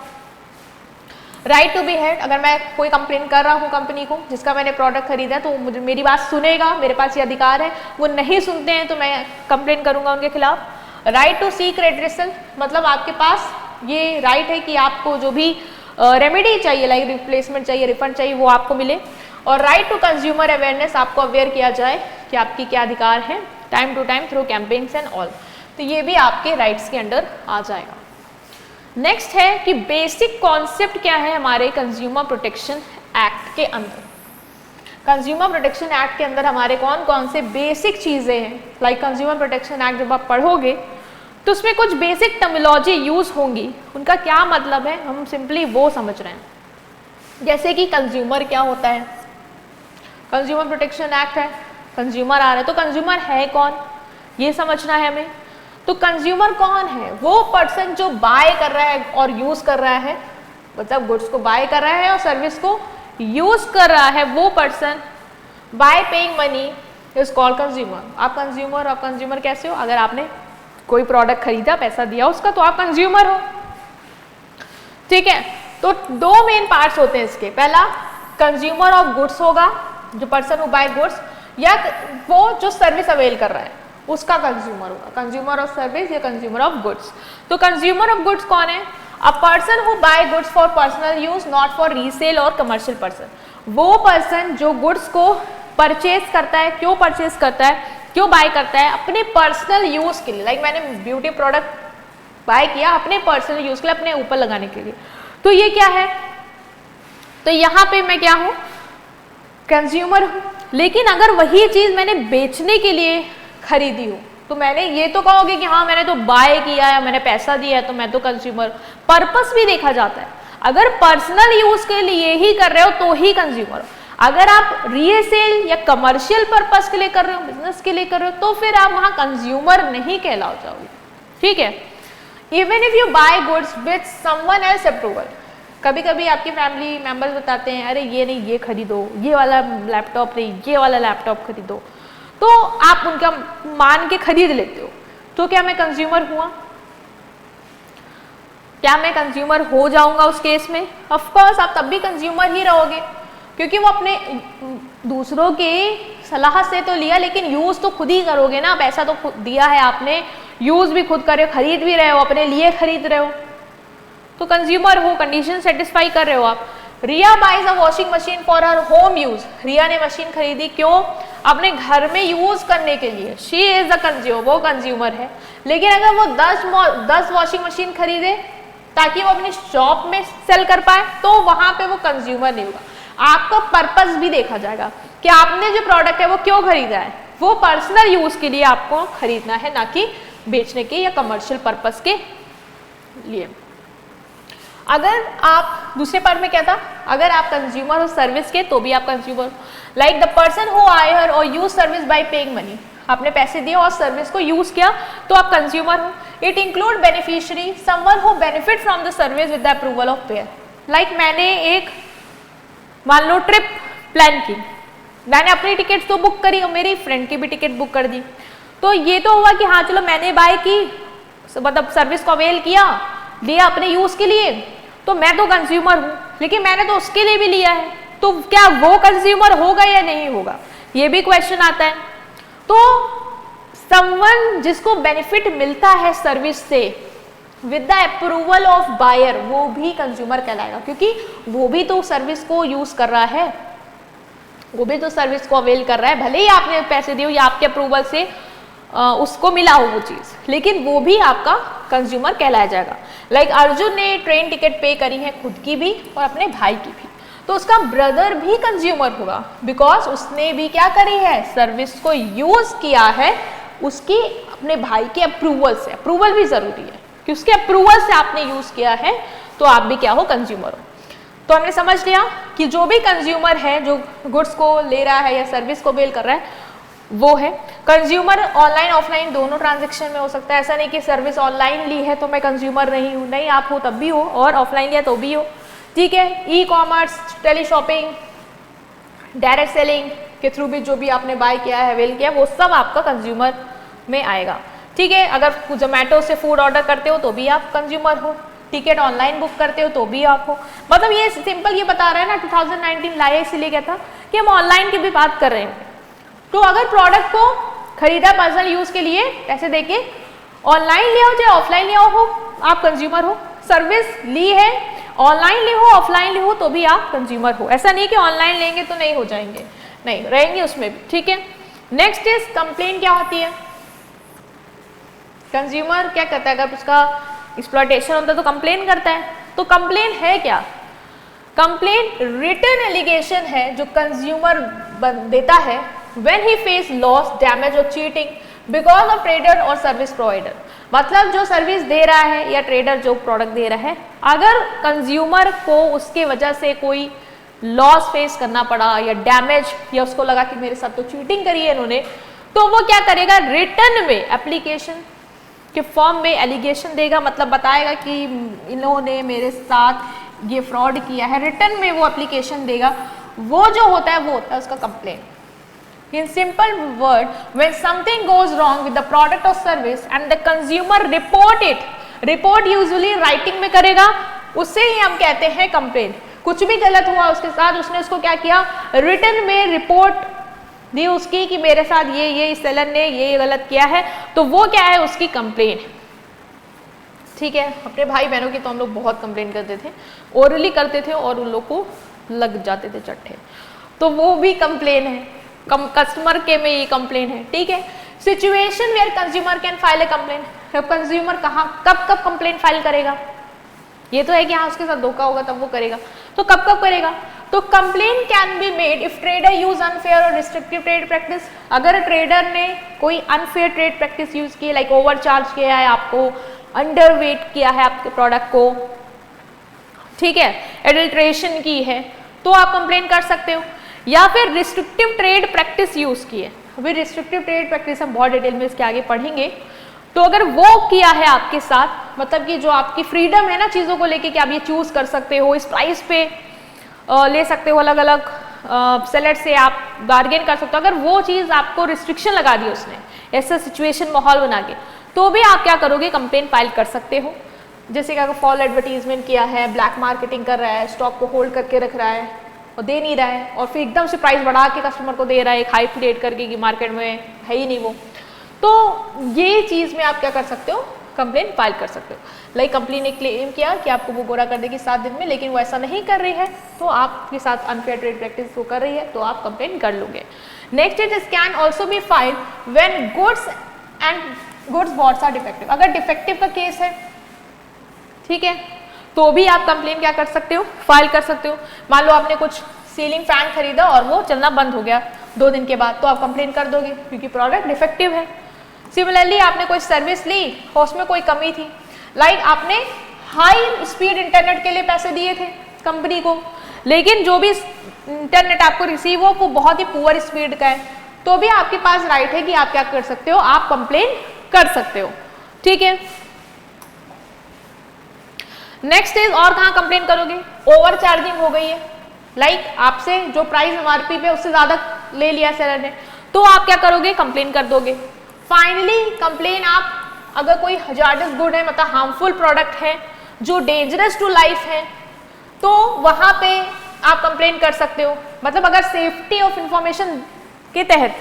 राइट टू बी हेड, अगर मैं कोई कंप्लेन कर रहा हूँ कंपनी को जिसका मैंने प्रोडक्ट खरीदा तो मुझे मेरी बात सुनेगा, मेरे पास ये अधिकार है, वो नहीं सुनते हैं तो मैं कंप्लेन करूँगा उनके खिलाफ। राइट टू सीक रेड्रेसल, मतलब आपके पास ये राइट है कि आपको जो भी रेमेडी चाहिए, लाइक रिप्लेसमेंट चाहिए, रिफंड चाहिए, वो आपको मिले। और राइट टू कंज्यूमर अवेयरनेस, आपको अवेयर किया जाए कि आपकी क्या अधिकार है time to time through campaigns and all, तो ये भी आपके राइट्स के अंडर आ जाएगा। नेक्स्ट है कि बेसिक कॉन्सेप्ट क्या है हमारे कंज्यूमर प्रोटेक्शन एक्ट के अंदर। कंज्यूमर प्रोटेक्शन एक्ट के अंदर हमारे कौन कौन से बेसिक चीज़ें हैं, लाइक कंज्यूमर प्रोटेक्शन एक्ट जब आप पढ़ोगे तो उसमें कुछ बेसिक टर्मिनोलॉजी यूज होंगी, उनका क्या मतलब है हम सिंपली वो समझ रहे हैं। जैसे कि कंज्यूमर क्या होता है, कंज्यूमर प्रोटेक्शन एक्ट है, कंज्यूमर आ रहा है, तो कंज्यूमर है कौन ये समझना है हमें। तो कंज्यूमर कौन है, वो पर्सन जो बाय कर रहा है और यूज कर रहा है, मतलब गुड्स को बाय कर रहा है और सर्विस को यूज कर रहा है, वो person by paying money is called consumer. आप कंज्यूमर, आप कंज्यूमर कैसे हो, अगर आपने कोई प्रोडक्ट खरीदा, पैसा दिया उसका, तो आप कंज्यूमर हो, ठीक है। तो दो मेन पार्ट्स होते हैं इसके, पहला कंज्यूमर ऑफ गुड्स होगा, जो पर्सन हु बाय गुड्स, या वो जो सर्विस अवेल कर रहा है उसका कंज्यूमर होगा, कंज्यूमर ऑफ सर्विस या कंज्यूमर ऑफ गुड्स। तो कंज्यूमर ऑफ गुड्स कौन है, a person who buy goods for personal use not for resale और कमर्शियल पर्सन। वो पर्सन जो गुड्स को परचेज करता है, क्यों परचेज करता है, क्यों बाय करता है, अपने पर्सनल यूज के लिए, लाइक मैंने ब्यूटी प्रोडक्ट बाय किया अपने पर्सनल यूज के लिए, अपने ऊपर लगाने के लिए, तो ये क्या है, तो यहाँ पे मैं क्या हूँ, कंज्यूमर हूँ। लेकिन अगर वही चीज मैंने बेचने के लिए खरीदी हो तो मैंने ये तो कहोगे कि हाँ मैंने तो बाय किया है, मैंने पैसा दिया है, तो मैं तो कंज्यूमर। पर्पस भी देखा जाता है, अगर पर्सनल यूज के लिए ही कर रहे हो तो ही कंज्यूमर हो, अगर आप रीसेल या कमर्शियल पर्पस के लिए कर रहे हो, बिजनेस के लिए कर रहे हो, तो फिर आप वहां कंज्यूमर नहीं कहलाओ जाओगे, ठीक है। Even if you buy goods with someone else approval, कभी कभी आपके फैमिली मेंबर्स बताते हैं अरे ये नहीं ये खरीदो, ये वाला लैपटॉप नहीं ये वाला लैपटॉप खरीदो, तो आप उनका मान के खरीद लेते हो। तो क्या मैं कंज्यूमर हुआ? क्या मैं कंज्यूमर हो जाऊंगा उस केस में? ऑफ कोर्स आप तब भी कंज्यूमर ही रहोगे, क्योंकि वो अपने दूसरों के सलाह से तो लिया लेकिन यूज तो खुद ही करोगे ना, पैसा तो खुद दिया है आपने, यूज भी खुद कर रहे हो, खरीद भी रहे हो, अपने लिए खरीद रहे हो, तो कंज्यूमर हो, कंडीशन सेटिस्फाई कर रहे हो आप। Riya buys a washing machine for her home use. Riya ने मशीन खरीदी क्यों? अपने घर में यूज करने के लिए। शी इज अ कंज्यूमर, वो कंज्यूमर है। लेकिन अगर वो 10 वॉशिंग मशीन खरीदे ताकि वो अपनी शॉप में सेल कर पाए तो वहां पे वो कंज्यूमर नहीं होगा। आपका पर्पस भी देखा जाएगा कि आपने जो प्रोडक्ट है वो क्यों खरीदा है, वो पर्सनल यूज के लिए आपको खरीदना है, ना कि बेचने के या कमर्शियल पर्पस के लिए। अगर आप दूसरे पार्ट में क्या था, अगर आप कंज्यूमर हो सर्विस के तो भी आप consumer. Like the person who hire और use service by paying money, आपने पैसे दिए और सर्विस को यूज किया तो आप कंज्यूमर हो। It include beneficiary someone who benefit from the service with the approval of pair. Like मैंने एक मान लो ट्रिप प्लान की, मैंने अपनी टिकट तो बुक करी और मेरी फ्रेंड की भी टिकट बुक कर दी, तो ये तो हुआ कि हाँ चलो मैंने बाय की, मतलब सर्विस को अवेल किया, लिया अपने यूज के लिए, तो मैं तो कंज्यूमर हूँ, लेकिन मैंने तो उसके लिए भी लिया है, तो क्या वो कंज्यूमर होगा या नहीं होगा, ये भी क्वेश्चन आता है। तो समवन जिसको बेनिफिट मिलता है सर्विस से with the approval of buyer, वो भी कंज्यूमर कहलाएगा, क्योंकि वो भी तो सर्विस को यूज कर रहा है, वो भी तो सर्विस को अवेल कर रहा है, भले ही आपने पैसे दिए या आपके अप्रूवल से उसको मिला हो वो चीज, लेकिन वो भी आपका कंज्यूमर कहलाया जाएगा। लाइक अर्जुन ने ट्रेन टिकट पे करी है खुद की भी और अपने भाई की भी, तो उसका ब्रदर भी कंज्यूमर होगा, बिकॉज उसने भी क्या करी है, सर्विस को यूज किया है उसकी अपने भाई के अप्रूवल से। अप्रूवल भी जरूरी है कि उसके अप्रूवल से आपने यूज किया है, तो आप भी क्या हो, कंज्यूमर हो। तो हमने समझ लिया कि जो भी कंज्यूमर है, जो गुड्स को ले रहा है या सर्विस को बेल कर रहा है, वो है कंज्यूमर। ऑनलाइन ऑफलाइन दोनों ट्रांजेक्शन में हो सकता है, ऐसा नहीं कि सर्विस ऑनलाइन ली है तो मैं कंज्यूमर नहीं हूँ, नहीं, आप हो तब भी हो और ऑफलाइन लिया तो भी हो, ठीक है। E commerce, tele shopping, direct selling के थ्रू भी जो भी आपने बाय किया है, अवेल किया, वो सब आपका कंज्यूमर में आएगा, ठीक है। अगर जोमेटो से फूड ऑर्डर करते हो तो भी आप कंज्यूमर हो, टिकट ऑनलाइन बुक करते हो तो भी आप हो। मतलब ये सिंपल ये बता रहा है ना, 2019 लाया इसलिए क्या था कि हम ऑनलाइन की भी बात कर रहे हैं। तो अगर प्रोडक्ट को खरीदा पर्सनल यूज के लिए पैसे देके, ऑनलाइन लिया हो चाहे ऑफलाइन लिया हो, आप कंज्यूमर हो। सर्विस ली है, ऑनलाइन ली हो ऑफलाइन ली हो तो भी आप कंज्यूमर हो। ऐसा नहीं कि ऑनलाइन लेंगे तो नहीं हो जाएंगे, नहीं, रहेंगे उसमें भी, ठीक है। Next is complain. क्या होती है? कंज्यूमर क्या करता है, अगर उसका एक्सप्लॉयटेशन होता है तो कंप्लेन करता है। तो कंप्लेन है क्या? कंप्लेन रिटन एलिगेशन है जो कंज्यूमर देता है when he face loss, damage or cheating because of trader और सर्विस प्रोवाइडर। मतलब जो सर्विस दे रहा है या ट्रेडर जो प्रोडक्ट दे रहा है, अगर कंज्यूमर को उसके वजह से कोई लॉस फेस करना पड़ा या डैमेज, या उसको लगा कि मेरे साथ तो चीटिंग करी है इन्होंने, तो वो क्या करेगा, रिटर्न में एप्लीकेशन के फॉर्म में एलिगेशन देगा, मतलब बताएगा कि इन्होंने मेरे साथ ये फ्रॉड किया है, रिटर्न में वो एप्लीकेशन देगा। वो जो होता है वो होता है उसका complain. In simple word, when something goes wrong with the product or service and the consumer report it, report usually writing में करेगा, उससे ही हम कहते हैं कंप्लेन। कुछ भी गलत हुआ उसके साथ, उसने उसको क्या किया, रिटर्न में रिपोर्ट दी उसकी कि मेरे साथ ये सेलर ने ये गलत किया है, तो वो क्या है, उसकी कंप्लेन, ठीक है। अपने भाई बहनों की तो हम लोग बहुत कंप्लेन करते थे, ओरली करते थे और उन लोग को लग जाते थे चट्टे, तो वो भी कंप्लेन है। कस्टमर के में ये कंप्लेन है, ठीक है। Situation where consumer can file a complain. Consumer कहाँ कब कंप्लेन फाइल करेगा, ये तो है कि हाँ उसके साथ धोखा होगा तब वो करेगा, तो कब करेगा, तो complain can be made if trader use unfair और रिस्ट्रिक्टिव ट्रेड प्रैक्टिस। अगर ट्रेडर ने कोई अनफेयर ट्रेड प्रैक्टिस यूज की, लाइक ओवर चार्ज किया है आपको, अंडर वेट किया है आपके प्रोडक्ट को, ठीक है, एडल्ट्रेशन की है, तो आप कंप्लेन कर सकते हो। या फिर रिस्ट्रिक्टिव ट्रेड प्रैक्टिस यूज की है। अभी रिस्ट्रिक्टिव ट्रेड प्रैक्टिस हम बहुत डिटेल में इसके आगे पढ़ेंगे, तो अगर वो किया है आपके साथ, मतलब कि जो आपकी फ्रीडम है ना चीज़ों को लेके कि आप ये चूज कर सकते हो, इस प्राइस पे ले सकते हो, अलग अलग सेलर से आप बार्गेन कर सकते हो, अगर वो चीज़ आपको रिस्ट्रिक्शन लगा दी उसने, ऐसा सिचुएशन माहौल बना के, तो भी आप क्या करोगे, कंप्लेन फाइल कर सकते हो। जैसे कि अगर फॉल एडवर्टीजमेंट किया है, ब्लैक मार्केटिंग कर रहा है, स्टॉक को होल्ड करके रख रहा है और दे नहीं रहा है, और फिर एकदम से प्राइस बढ़ा के कस्टमर को दे रहा है एक हाई क्रिएट करके कि मार्केट में है ही नहीं वो, तो ये चीज़ में आप क्या कर सकते हो, कंप्लेन फाइल कर सकते हो। लाइक कंपनी ने क्लेम किया कि आपको वो गोरा कर देगी 7 दिन में, लेकिन वो ऐसा नहीं कर रही है, तो आपके साथ अनफेयर ट्रेड प्रैक्टिस वो कर रही है, तो आप कंप्लेन कर लोगे। Next is can also be filed when goods bought are defective. अगर डिफेक्टिव का केस है, ठीक है, तो भी आप कंप्लेन क्या कर सकते हो, फाइल कर सकते हो। मान लो आपने कुछ सीलिंग फैन खरीदा और वो चलना बंद हो गया 2 दिन के बाद, तो आप कंप्लेन कर दोगे क्योंकि प्रोडक्ट डिफेक्टिव है। सिमिलरली आपने कोई सर्विस ली और उसमें कोई कमी थी, लाइक आपने हाई स्पीड इंटरनेट के लिए पैसे दिए थे कंपनी को, लेकिन जो भी इंटरनेट आपको रिसीव हो वो बहुत ही पुअर स्पीड का है, तो भी आपके पास राइट है कि आप क्या कर सकते हो, आप कंप्लेन कर सकते हो, ठीक है। नेक्स्ट इज, और कहाँ कंप्लेन करोगे, ओवर चार्जिंग हो गई है, लाइक आपसे जो प्राइस एमआरपी पे उससे ज्यादा ले लिया सेलर ने, तो आप क्या करोगे, कंप्लेन कर दोगे। फाइनली कंप्लेन आप, अगर कोई हजार्डस गुड है, मतलब हार्मफुल प्रोडक्ट है जो डेंजरस टू लाइफ है, तो वहां पे आप कंप्लेन कर सकते हो। मतलब अगर सेफ्टी ऑफ इंफॉर्मेशन के तहत,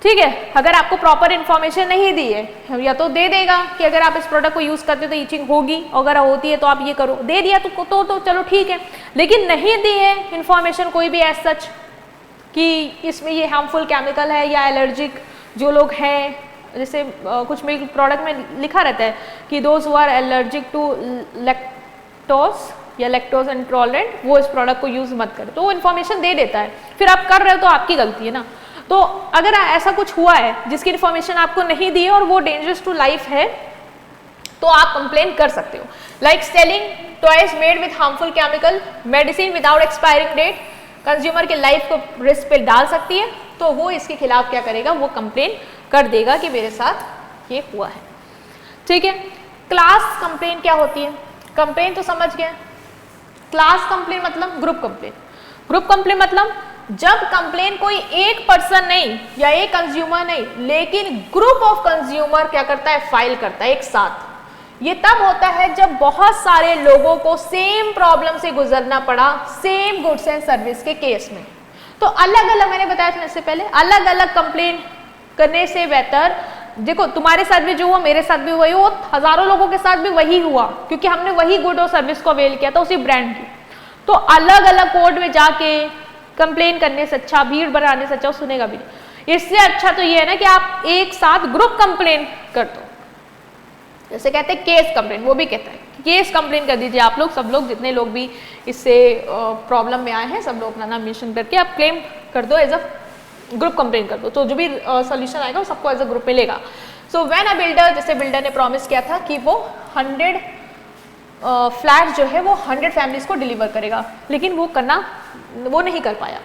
ठीक है, अगर आपको प्रॉपर इंफॉर्मेशन नहीं दी है, या तो दे देगा कि अगर आप इस प्रोडक्ट को यूज करते हो तो ईचिंग होगी, अगर होती है तो आप ये करो, दे दिया तो चलो ठीक है, लेकिन नहीं दी है इंफॉर्मेशन कोई भी एज सच कि इसमें ये हार्मफुल केमिकल है या एलर्जिक जो लोग हैं, जैसे कुछ मिल्क प्रोडक्ट में लिखा रहता है कि those who are allergic to lactose या लैक्टोज इंटॉलरेंट, वो इस प्रोडक्ट को यूज मत करें, तो वो इन्फॉर्मेशन दे देता है, फिर आप कर रहे हो तो आपकी गलती है ना। तो अगर ऐसा कुछ हुआ है जिसकी इन्फॉर्मेशन आपको नहीं दी है और वो डेंजरस टू लाइफ है, तो आप कंप्लेन कर सकते हो। Like selling toys made with harmful chemical, medicine without expiring date, consumer के लाइफ को रिस्क पे डाल सकती है, तो वो इसके खिलाफ क्या करेगा, वो कंप्लेन कर देगा कि मेरे साथ ये हुआ है, ठीक है। क्लास कंप्लेन क्या होती है, कंप्लेन तो समझ गए, क्लास कंप्लेन मतलब ग्रुप कंप्लेन। ग्रुप कंप्लेन मतलब जब कंप्लेन कोई एक पर्सन नहीं या एक कंज्यूमर नहीं, लेकिन ग्रुप ऑफ कंज्यूमर क्या करता है, फाइल करता है एक साथ। ये तब होता है जब बहुत सारे लोगों को सेम प्रॉब्लम से गुजरना पड़ा, सेम गुड्स एंड सर्विस के केस में। तो अलग अलग, मैंने बताया था इससे पहले, अलग अलग कंप्लेन करने से बेहतर, देखो तुम्हारे साथ भी जो हुआ मेरे साथ भी वही हुआ, हजारों लोगों के साथ भी वही हुआ, क्योंकि हमने वही गुड और सर्विस को अवेल किया था उसी ब्रांड की। तो अलग अलग कोर्ट में जाके कंप्लेन करने से अच्छा, भीड़ बढ़ाने से अच्छा, सुनेगा भी नहीं। इससे अच्छा तो ये है ना कि आप एक साथ ग्रुप कंप्लेन कर दो, जैसे कहते हैं केस कंप्लेन, वो भी कहता है केस कंप्लेन कर दीजिए आप लोग, सब लोग जितने लोग भी इससे प्रॉब्लम में आए हैं, सब लोग अपना नाम मेंशन करके आप क्लेम कर दो, एज अ ग्रुप कंप्लेन कर दो, तो जो भी सोल्यूशन आएगा वो सबको एज अ ग्रुप मिलेगा। सो व्हेन अ बिल्डर, जैसे बिल्डर ने प्रॉमिस किया था कि वो 100 फ्लैट जो है वो 100 फैमिलीज को डिलीवर करेगा, लेकिन वो नहीं कर पाया,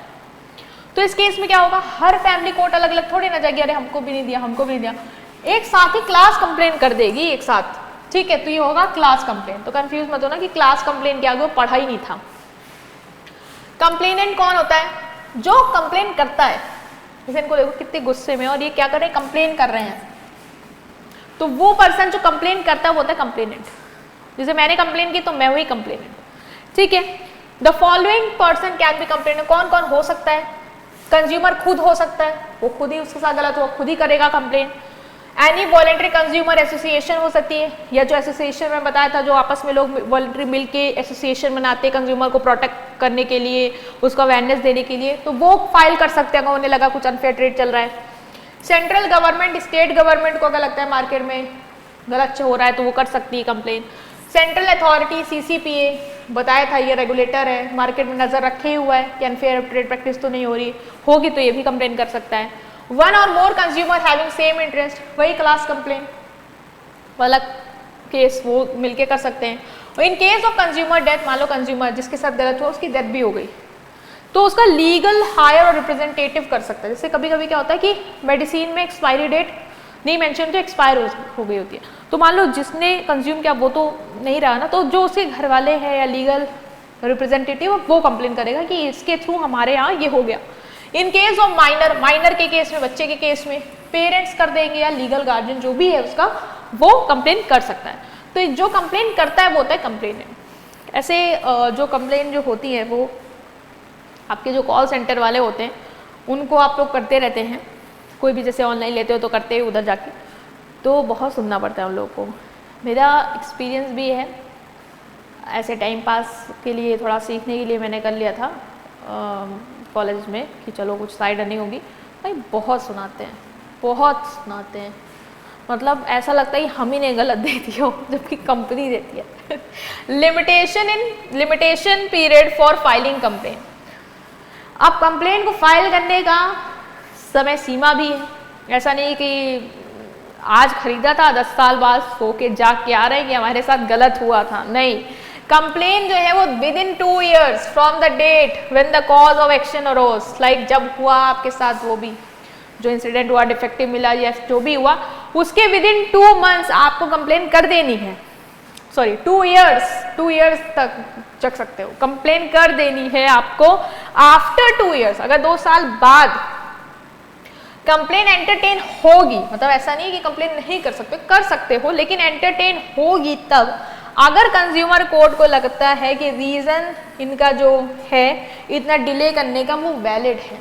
तो इस केस में क्या होगा, हर फैमिली कोर्ट अलग अलग थोड़ी ना जाएगी, अरे हमको भी नहीं दिया, हमको भी नहीं दिया, एक साथ ही क्लास कंप्लेन कर देगी एक साथ, ठीक है, तो ये होगा क्लास कंप्लेन। तो कंफ्यूज मत होना कि क्लास कंप्लेन के आगे वो पढ़ा ही नहीं था। कंप्लेनेंट कौन होता है, जो कंप्लेन करता है, जैसे इनको देखो कितने गुस्से में, और ये क्या कर रहे हैं, कंप्लेन कर रहे हैं, तो वो पर्सन जो कंप्लेन करता है वो होता है कंप्लेनेंट। जैसे मैंने कंप्लेन की तो मैं वही कंप्लेनेंट, ठीक है। The following person can be complainant, कौन कौन हो सकता है, कंज्यूमर खुद हो सकता है, वो खुद ही उसके साथ गलत हुआ खुद ही करेगा complain. Any voluntary consumer association हो सकती है, या जो एसोसिएशन में बताया था, जो आपस में लोग वॉलेंट्री मिल के एसोसिएशन बनाते हैं कंज्यूमर को प्रोटेक्ट करने के लिए, उसको अवेयरनेस देने के लिए, तो वो फाइल कर सकते हैं अगर उन्हें लगा कुछ अनफेयर ट्रेड चल रहा है। सेंट्रल गवर्नमेंट, स्टेट गवर्नमेंट को अगर लगता है मार्केट में गलत हो रहा है तो वो कर सकती है कंप्लेन। सेंट्रल अथॉरिटी CCPA बताया था, ये रेगुलेटर है, मार्केट में नजर रखे हुआ है कि अनफेयर ट्रेड प्रैक्टिस तो नहीं हो रही, होगी तो ये भी कंप्लेन कर सकता है। वन और मोर कंज्यूमर हैविंग सेम इंटरेस्ट, वही क्लास कंप्लेन वाला केस वो मिलके कर सकते हैं। In case of consumer death, मान लो कंज्यूमर जिसके साथ गलत हुआ उसकी डेथ भी हो गई, तो उसका लीगल हायर और रिप्रेजेंटेटिव कर सकता है। जैसे कभी कभी क्या होता है कि मेडिसिन में एक्सपायरी डेट नहीं मेंशन तो एक्सपायर हो गई होती है। तो मान लो जिसने कंज्यूम किया वो तो नहीं रहा ना, तो जो उसके घर वाले हैं या लीगल रिप्रेजेंटेटिव वो कंप्लेन करेगा कि इसके थ्रू हमारे यहाँ ये हो गया। इन केस ऑफ माइनर के केस में, बच्चे के केस में पेरेंट्स कर देंगे या लीगल गार्जियन जो भी है उसका वो कंप्लेन कर सकता है। तो जो कंप्लेन करता है वो होता है कंप्लेनेंट। ऐसे जो कंप्लेन जो होती है वो आपके जो कॉल सेंटर वाले होते हैं उनको आप लोग करते रहते हैं, कोई भी जैसे ऑनलाइन लेते हो तो करते हैं उधर जाके, तो बहुत सुनना पड़ता है उन लोगों को। मेरा एक्सपीरियंस भी है, ऐसे टाइम पास के लिए थोड़ा सीखने के लिए मैंने कर लिया था कॉलेज में कि चलो कुछ साइड अर्निंग होगी। भाई बहुत सुनाते हैं, बहुत सुनाते हैं, मतलब ऐसा लगता है कि हम ही ने गलत दे दी हो जबकि कंपनी देती है। Limitation period for filing complain. अब कंप्लेन को फाइल करने का समय सीमा भी है, ऐसा नहीं कि आज खरीदा था 10 साल बाद सो के जाग के आ रहे हैं कि हमारे साथ गलत हुआ था, नहीं। कंप्लेन जो है वो within 2 years from the date when the cause of action arose, like जब हुआ आपके साथ वो भी जो इंसिडेंट हुआ, डिफेक्टिव मिला या जो भी हुआ, उसके विद इन 2 months आपको कंप्लेन कर देनी है। सॉरी 2 years तक चक सकते हो, कंप्लेन कर देनी है आपको आफ्टर 2 years। अगर 2 साल बाद कंप्लेन एंटरटेन होगी, मतलब ऐसा नहीं कि कंप्लेन नहीं कर सकते हो, लेकिन एंटरटेन होगी तब अगर कंज्यूमर कोर्ट को लगता है कि रीजन इनका जो है इतना डिले करने का वो वैलिड है,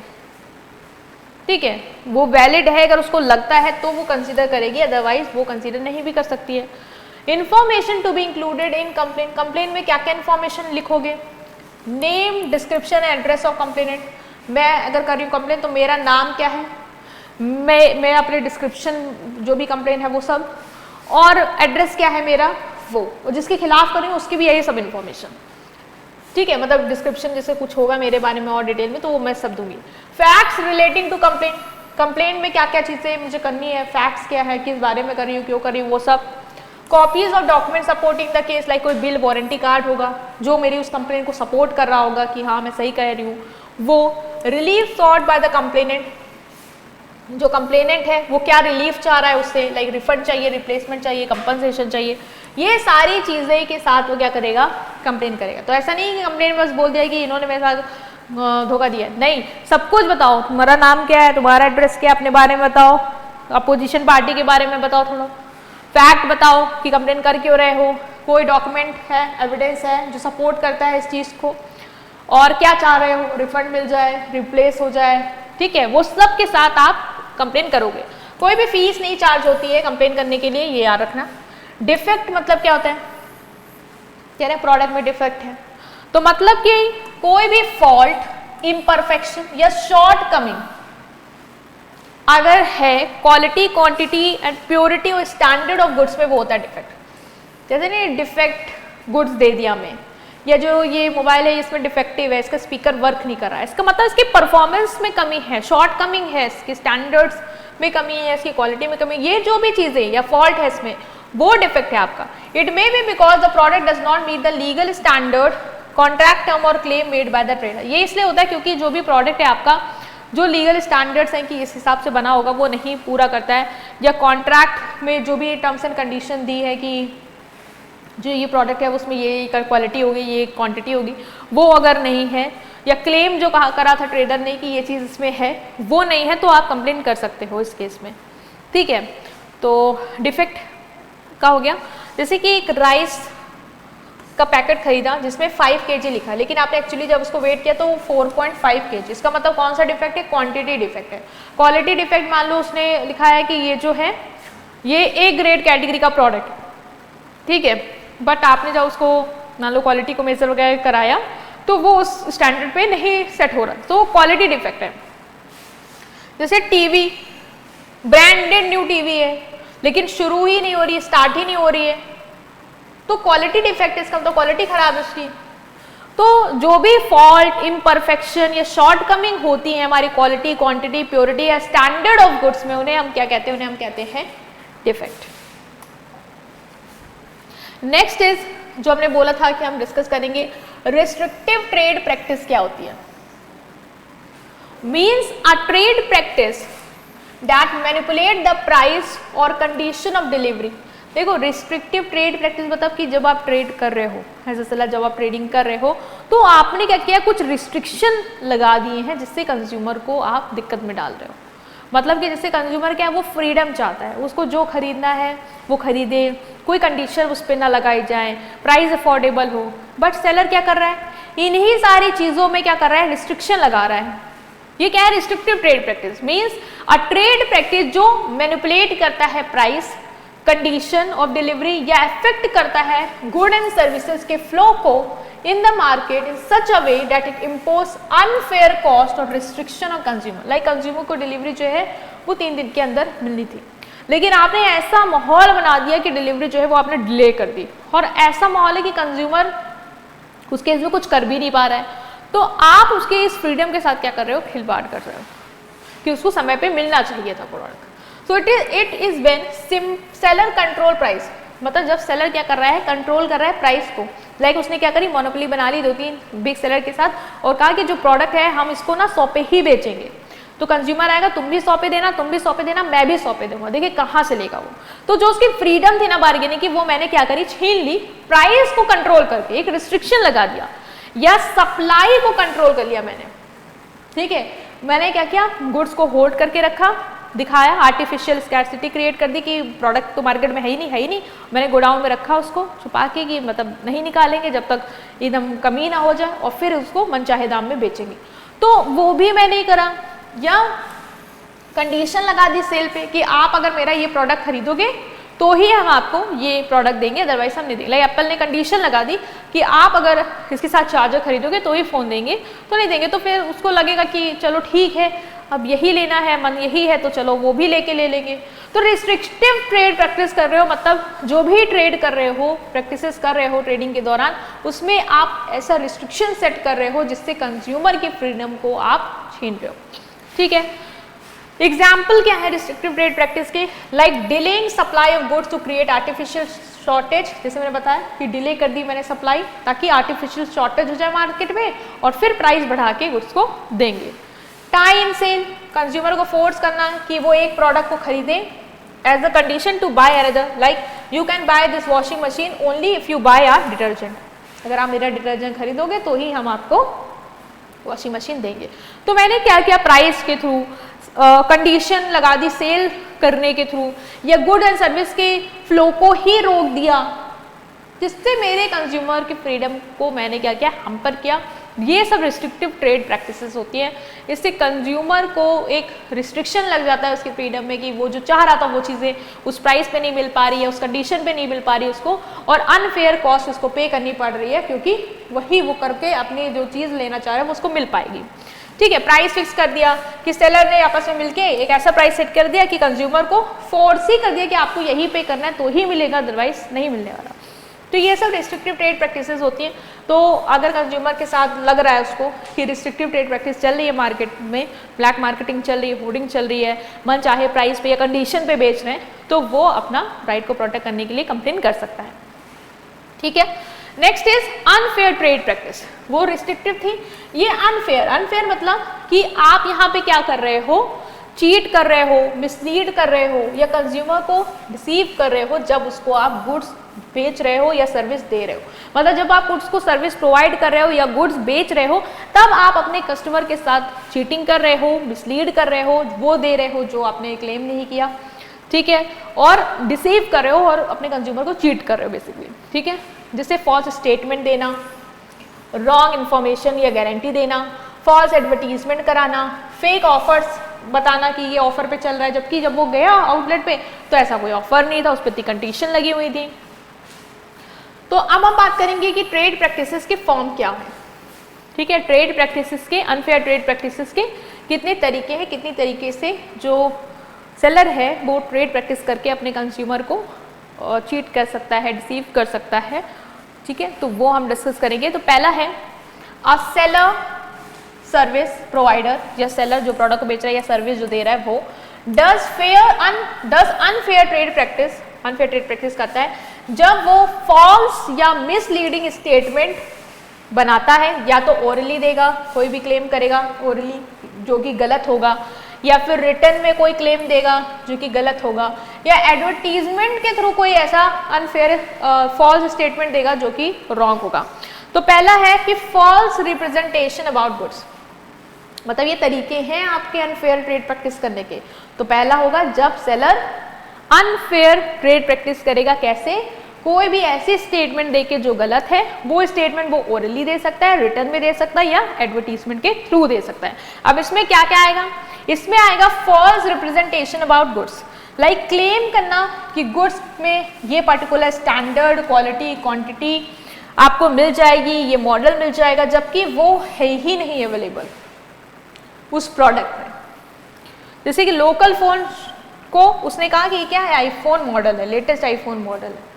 ठीक है, वो वैलिड है, अगर उसको लगता है तो वो कंसीडर करेगी, अदरवाइज वो कंसीडर नहीं भी कर सकती है। Information to be included in complain. Complain में क्या क्या इंफॉर्मेशन लिखोगे? Name, description, address of complainant. मैं अगर कर रही हूँ कंप्लेन तो मेरा नाम क्या है, मैं अपने डिस्क्रिप्शन जो भी कंप्लेन है वो सब, और एड्रेस क्या है मेरा वो, और जिसके खिलाफ कर रही हूँ उसकी भी यही सब इन्फॉर्मेशन, ठीक है। मतलब डिस्क्रिप्शन जैसे कुछ होगा मेरे बारे में और डिटेल में तो वो मैं सब दूंगी। Facts relating to complain. Complain में क्या क्या चीजें मुझे करनी है, फैक्ट्स क्या है, किस बारे में कर रही हूँ, क्यों कर रही हूँ, वो सब। Copies of document supporting the case, like कोई बिल, वारंटी कार्ड होगा जो मेरी उस कंप्लेन को सपोर्ट कर रहा होगा कि हाँ मैं सही कह रही हूँ वो। Relief sought by the complainant, जो कंप्लेनेंट है वो क्या रिलीफ चाह रहा है उससे, लाइक रिफंड चाहिए, रिप्लेसमेंट चाहिए, कंपनसेशन चाहिए, ये सारी चीजें के साथ वो क्या करेगा, कंप्लेन करेगा। तो ऐसा नहीं कि कंप्लेन बस बोल दिया कि इन्होंने मेरे साथ धोखा दिया, नहीं, सब कुछ बताओ, तुम्हारा नाम क्या है, तुम्हारा एड्रेस क्या है, अपने बारे में बताओ, अपोजिशन पार्टी के बारे में बताओ, थोड़ा फैक्ट बताओ कि कंप्लेन कर क्यों रहे हो, कोई डॉक्यूमेंट है, एविडेंस है जो सपोर्ट करता है इस चीज को, और क्या चाह रहे हो, रिफंड मिल जाए, रिप्लेस हो जाए, ठीक है, वो सब के साथ आप कंप्लेन करोगे। कोई भी फीस नहीं चार्ज होती है कंप्लेन करने के लिए, ये याद रखना। डिफेक्ट मतलब क्या होता है, कह रहे हैं प्रोडक्ट में डिफेक्ट है, तो मतलब कि कोई भी फॉल्ट, इम्परफेक्शन या शॉर्ट कमिंग अगर है क्वालिटी, क्वांटिटी एंड प्योरिटी और स्टैंडर्ड ऑफ गुड्स में, वो होता है डिफेक्ट। जैसे नहीं डिफेक्ट गुड्स दे दिया मैं, या जो ये मोबाइल है इसमें डिफेक्टिव है, इसका स्पीकर वर्क नहीं कर रहा है, इसका मतलब इसकी परफॉर्मेंस में कमी है, शॉर्ट कमिंग है, इसकी स्टैंडर्ड्स में कमी है, इसकी क्वालिटी में कमी, ये जो भी चीजें या फॉल्ट है इसमें, वो डिफेक्ट है आपका। It may be because the product does not meet the legal standard, contract term और claim made by the trader. ये इसलिए होता है क्योंकि जो भी प्रोडक्ट है आपका, जो लीगल स्टैंडर्ड्स हैं कि इस हिसाब से बना होगा वो नहीं पूरा करता है, या कॉन्ट्रैक्ट में जो भी टर्म्स एंड कंडीशन दी है कि जो ये प्रोडक्ट है उसमें ये क्वालिटी होगी, ये क्वांटिटी होगी, वो अगर नहीं है, या क्लेम जो करा था ट्रेडर ने कि ये चीज़ इसमें है वो नहीं है, तो आप कंप्लेन कर सकते हो इस केस में, ठीक है। तो डिफेक्ट का हो गया। जैसे कि एक राइस का पैकेट खरीदा जिसमें 5 kg लिखा है, लेकिन आपने एक्चुअली जब उसको वेट किया तो वो 4.5 kg, इसका मतलब कौन सा डिफेक्ट है, क्वांटिटी डिफेक्ट है। क्वालिटी डिफेक्ट मान लो उसने लिखा है कि ये जो है ये ए ग्रेड कैटेगरी का प्रोडक्ट है, ठीक है, बट आपने जब उसको मान लो क्वालिटी को मेजर वगैरह कराया तो वो उस स्टैंडर्ड पे नहीं सेट हो रहा, तो क्वालिटी डिफेक्ट है। जैसे टीवी, ब्रांडेड न्यू टीवी है लेकिन शुरू ही नहीं हो रही है, स्टार्ट ही नहीं हो रही है, तो क्वालिटी डिफेक्ट है, इसका मतलब क्वालिटी खराब है उसकी। तो जो भी फॉल्ट, इम्परफेक्शन या शॉर्ट कमिंग होती है हमारी क्वालिटी, क्वांटिटी, प्योरिटी या स्टैंडर्ड ऑफ गुड्स में, उन्हें हम क्या कहते हैं, उन्हें हम कहते हैं डिफेक्ट। नेक्स्ट इज जो हमने बोला था कि हम डिस्कस करेंगे, रिस्ट्रिक्टिव ट्रेड प्रैक्टिस क्या होती है। Means a trade practice that manipulate the price और कंडीशन ऑफ डिलीवरी। देखो रिस्ट्रिक्टिव ट्रेड प्रैक्टिस मतलब कि जब आप ट्रेड कर रहे हो एज अ सेलर, जब आप ट्रेडिंग कर रहे हो तो आपने क्या किया, कुछ रिस्ट्रिक्शन लगा दिए हैं जिससे कंज्यूमर को आप दिक्कत में डाल रहे हो। मतलब कि जैसे कंज्यूमर क्या है, वो फ्रीडम चाहता है, उसको जो खरीदना है वो खरीदे, कोई कंडीशन उस पर ना लगाई जाए, प्राइस अफोर्डेबल हो। बट सेलर क्या कर रहा है, इन्हीं सारी चीज़ों में क्या कर रहा है, रिस्ट्रिक्शन लगा रहा है। ये क्या है, restrictive trade practice means a trade practice जो मैनिपुलेट करता है प्राइस, कंडीशन ऑफ डिलीवरी या अफेक्ट करता है गुड एंड सर्विसेज के फ्लो को in the market in such a way that it impose unfair cost और restriction of consumer. Like consumer को डिलीवरी जो है वो 3 दिन के अंदर मिलनी थी, लेकिन आपने ऐसा माहौल बना दिया कि डिलीवरी जो है वो आपने डिले कर दी, और ऐसा माहौल है कि कंज्यूमर उस केस में कुछ कर भी नहीं पा रहा है, तो आप उसके इस फ्रीडम के साथ क्या कर रहे हो, खिलवाड़ कर रहे हो कि उसको समय पे मिलना चाहिए था product. So it is when seller control price, मतलब जब सेलर क्या कर रहा है, कंट्रोल कर रहा है प्राइस को। लाइक उसने क्या करी, मोनोपोली बना ली 2-3 बिग सेलर के साथ और कहा कि जो प्रोडक्ट है हम इसको ना 100 पे ही बेचेंगे। तो कंज्यूमर आएगा, तुम भी 100 पे देना, तुम भी 100 पे देना, मैं भी 100 पे दूंगा। देखिए कहाँ से लेगा वो। तो जो उसकी फ्रीडम थी ना बार्गेनिंग की, वो मैंने क्या करी, छीन ली, प्राइस को कंट्रोल करके एक रिस्ट्रिक्शन लगा दिया, या सप्लाई को कंट्रोल कर लिया मैंने। ठीक है, मैंने क्या किया, गुड्स को होल्ड करके रखा, दिखाया, आर्टिफिशियल स्कैर्सिटी क्रिएट कर दी कि प्रोडक्ट तो मार्केट में है ही नहीं, मैंने गोडाउन में रखा उसको छुपा के कि मतलब नहीं निकालेंगे जब तक एकदम कमी ना हो जाए, और फिर उसको मनचाहे दाम में बेचेंगे। तो वो भी मैं नहीं करा, या कंडीशन लगा दी सेल पे कि आप अगर मेरा ये प्रोडक्ट खरीदोगे तो ही हम आपको ये प्रोडक्ट देंगे, अदरवाइज हम नहीं देंगे। लाइक एप्पल ने कंडीशन लगा दी कि आप अगर इसके साथ चार्जर खरीदोगे तो ही फ़ोन देंगे, तो नहीं देंगे। तो फिर उसको लगेगा कि चलो ठीक है, अब यही लेना है, मन यही है, तो चलो वो भी लेके ले लेंगे। तो रिस्ट्रिक्टिव ट्रेड प्रैक्टिस कर रहे हो, मतलब जो भी ट्रेड कर रहे हो, प्रैक्टिसेस कर रहे हो ट्रेडिंग के दौरान, उसमें आप ऐसा रिस्ट्रिक्शन सेट कर रहे हो जिससे कंज्यूमर की फ्रीडम को आप छीन रहे हो। ठीक है, एग्जाम्पल क्या है रिस्ट्रिक्टिव ट्रेड प्रैक्टिस के, like delaying supply of goods to create artificial shortage. जैसे मैंने बताया कि डिले कर दी मैंने सप्लाई ताकि आर्टिफिशियल शॉर्टेज हो जाए मार्केट में, और फिर प्राइस बढ़ा के गुड्स को देंगे। टाइम सेल, कंज्यूमर को फोर्स करना कि वो एक प्रोडक्ट को खरीदे as a condition to buy another, like you can buy this washing machine only if you buy our detergent. अगर आप मेरा डिटर्जेंट खरीदोगे तो ही हम आपको वॉशिंग मशीन देंगे। तो मैंने क्या किया, प्राइस के थ्रू, कंडीशन लगा दी सेल करने के थ्रू, या गुड एंड सर्विस के फ्लो को ही रोक दिया, जिससे मेरे कंज्यूमर की फ्रीडम को मैंने क्या किया, हैम्पर किया। ये सब रिस्ट्रिक्टिव ट्रेड प्रैक्टिसेस होती हैं। इससे कंज्यूमर को एक रिस्ट्रिक्शन लग जाता है उसकी फ्रीडम में कि वो जो चाह रहा था वो चीज़ें उस प्राइस पे नहीं मिल पा रही है, उस कंडीशन पे नहीं मिल पा रही है उसको, और अनफेयर कॉस्ट उसको पे करनी पड़ रही है, क्योंकि वही वो करके अपनी जो चीज़ लेना चाह रहा है वो उसको मिल पाएगी। ठीक है, प्राइस फिक्स कर दिया कि सेलर ने आपस में मिलके एक ऐसा प्राइस सेट कर दिया कि कंज्यूमर को फोर्स ही कर दिया कि आपको यही पे करना है तो ही मिलेगा, अदरवाइज नहीं मिलने वाला। तो ये सब रिस्ट्रिक्टिव ट्रेड प्रैक्टिसेस होती हैं। तो अगर कंज्यूमर के साथ लग रहा है उसको कि रिस्ट्रिक्टिव ट्रेड प्रैक्टिस चल रही है मार्केट में, ब्लैक मार्केटिंग चल रही है, होर्डिंग चल रही है, मन चाहे प्राइस पे या कंडीशन पे बेच रहे हैं, तो वो अपना राइट को प्रोटेक्ट करने के लिए कंप्लेन कर सकता है। ठीक है, next is unfair trade practice. वो रिस्ट्रिक्टिव थी, ये अनफेयर मतलब कि आप यहाँ पे क्या कर रहे हो, चीट कर रहे हो, मिसलीड कर रहे हो, या कंज्यूमर को डिसीव कर रहे हो जब उसको आप गुड्स बेच रहे हो या सर्विस दे रहे हो। मतलब जब आप गुड्स को सर्विस प्रोवाइड कर रहे हो या गुड्स बेच रहे हो, तब आप अपने कस्टमर के साथ चीटिंग कर रहे हो, मिसलीड कर रहे हो, वो दे रहे हो जो आपने क्लेम नहीं किया। ठीक है, और डिसीव कर रहे हो और अपने कंज्यूमर को चीट कर रहे हो बेसिकली। ठीक है, जिससे फॉल्स स्टेटमेंट देना, रॉन्ग इन्फॉर्मेशन या गारंटी देना, फॉल्स एडवर्टीजमेंट कराना, फेक ऑफर्स बताना कि ये ऑफर पे चल रहा है, जबकि जब वो गया आउटलेट पे तो ऐसा कोई ऑफर नहीं था, उस पर इतनी कंडीशन लगी हुई थी। तो अब हम बात करेंगे कि ट्रेड प्रैक्टिसेस के फॉर्म क्या है। ठीक है, ट्रेड प्रैक्टिसेस के, अनफेयर ट्रेड प्रैक्टिसेस के कितने तरीके हैं, कितनी तरीके से जो सेलर है वो ट्रेड प्रैक्टिस करके अपने कंज्यूमर को चीट कर सकता है, डिसीव कर सकता है। ठीक है, तो वो हम डिस्कस करेंगे। तो पहला है अ सेलर सर्विस प्रोवाइडर, या सेलर जो प्रोडक्ट बेच रहा है या सर्विस जो दे रहा है वो डज अनफेयर ट्रेड प्रैक्टिस करता है जब वो फॉल्स या मिसलीडिंग स्टेटमेंट बनाता है, या तो ओरली देगा, कोई भी क्लेम करेगा ओरली जो कि गलत होगा, या फिर रिटर्न में कोई क्लेम देगा जो कि गलत होगा, या एडवर्टीजमेंट के थ्रू कोई ऐसा अनफेयर फॉल्स स्टेटमेंट देगा जो कि रॉन्ग होगा। तो पहला है कि फॉल्स रिप्रेजेंटेशन अबाउट गुड्स, मतलब ये तरीके हैं आपके अनफेयर ट्रेड प्रैक्टिस करने के। तो पहला होगा जब सेलर अनफेयर ट्रेड प्रैक्टिस करेगा, कैसे, कोई भी ऐसी स्टेटमेंट देके जो गलत है, वो स्टेटमेंट वो ओरली दे सकता है, रिटर्न में दे सकता है या एडवर्टीजमेंट के थ्रू दे सकता है। अब इसमें क्या क्या आएगा, इसमें आएगा false representation about goods, like claim करना कि गुड्स में ये पर्टिकुलर स्टैंडर्ड, क्वालिटी, क्वांटिटी आपको मिल जाएगी, ये मॉडल मिल जाएगा, जबकि वो है ही नहीं अवेलेबल उस प्रोडक्ट में। जैसे कि लोकल फोन को उसने कहा कि क्या है, आईफोन मॉडल है, लेटेस्ट आईफोन मॉडल है,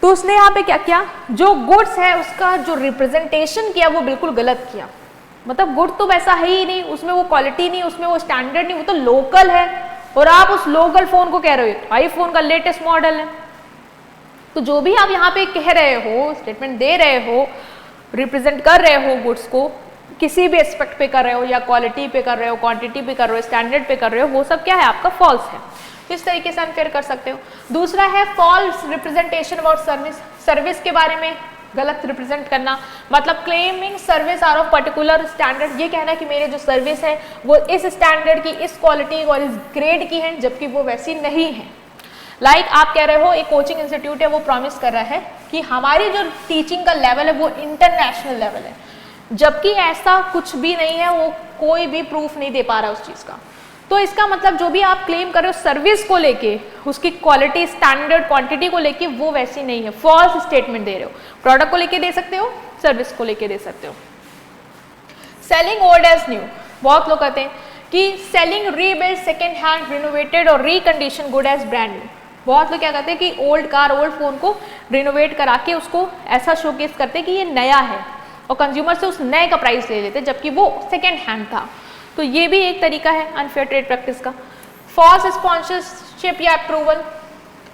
तो उसने यहाँ पे क्या किया, जो गुड्स है उसका जो रिप्रेजेंटेशन किया वो बिल्कुल गलत किया। मतलब गुड तो वैसा है ही नहीं, उसमें वो क्वालिटी नहीं, उसमें वो स्टैंडर्ड नहीं, वो तो लोकल है, और आप उस लोकल फोन को कह रहे हो आईफोन का लेटेस्ट मॉडल है। तो जो भी आप यहाँ पे कह रहे हो, स्टेटमेंट दे रहे हो, रिप्रेजेंट कर रहे हो गुड्स को, किसी भी एस्पेक्ट पे कर रहे हो, या क्वालिटी पे कर रहे हो, क्वांटिटी पे कर रहे हो, स्टैंडर्ड पे कर रहे हो, वो सब क्या है, आपका फॉल्स है। इस तरीके से अनफेयर कर सकते हो। दूसरा है false representation about service, service के बारे में गलत रिप्रेजेंट करना, मतलब claiming service are of particular standard, ये कहना कि मेरे जो सर्विस है वो इस स्टैंडर्ड की, इस क्वालिटी और इस ग्रेड की है, जबकि वो वैसी नहीं है। लाइक आप कह रहे हो एक कोचिंग इंस्टीट्यूट है, वो प्रॉमिस कर रहा है कि हमारी जो टीचिंग का लेवल है वो इंटरनेशनल लेवल है, जबकि ऐसा कुछ भी नहीं है, वो कोई भी प्रूफ नहीं दे पा रहा उस चीज़ का। तो इसका मतलब जो भी आप क्लेम कर रहे हो सर्विस को लेके, उसकी क्वालिटी, स्टैंडर्ड, क्वांटिटी को लेके, वो वैसी नहीं है, फॉल्स स्टेटमेंट दे रहे हो। प्रोडक्ट को लेके दे सकते हो, सर्विस को लेके दे सकते हो। सेलिंग ओल्ड एज न्यू, बहुत लोग कहते हैं कि selling rebuild, second hand, renovated और recondition good as brand new. बहुत लोग क्या कहते हैं कि ओल्ड कार, ओल्ड फोन को रिनोवेट करा के उसको ऐसा शोकेस करते हैं कि ये नया है, और कंज्यूमर से उस नए का प्राइस ले लेते जबकि वो सेकेंड हैंड था। तो ये भी एक तरीका है अनफेयर ट्रेड प्रैक्टिस का। फॉल्स स्पॉन्सरशिप या अप्रूवल,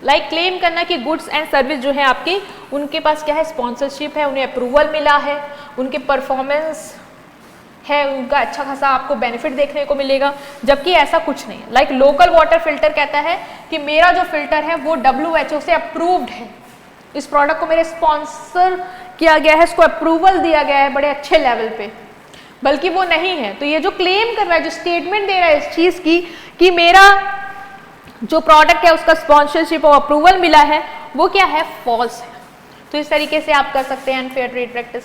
लाइक क्लेम करना कि गुड्स एंड सर्विस जो है आपकी, उनके पास क्या है, स्पॉन्सरशिप है, उन्हें अप्रूवल मिला है, उनके परफॉर्मेंस है, उनका अच्छा खासा आपको बेनिफिट देखने को मिलेगा, जबकि ऐसा कुछ नहीं है। लाइक लोकल वाटर फिल्टर कहता है कि मेरा जो फिल्टर है वो WHO से अप्रूव्ड है, इस प्रोडक्ट को मेरे स्पॉन्सर किया गया है, इसको अप्रूवल दिया गया है बड़े अच्छे लेवल पे, बल्कि वो नहीं है। तो ये जो क्लेम कर रहा है, जो स्टेटमेंट दे रहा है इस चीज़ की कि मेरा जो प्रोडक्ट है उसका स्पॉन्सरशिप और अप्रूवल मिला है, वो क्या है, फॉल्स है। तो इस तरीके से आप कर सकते हैं unfair trade practice.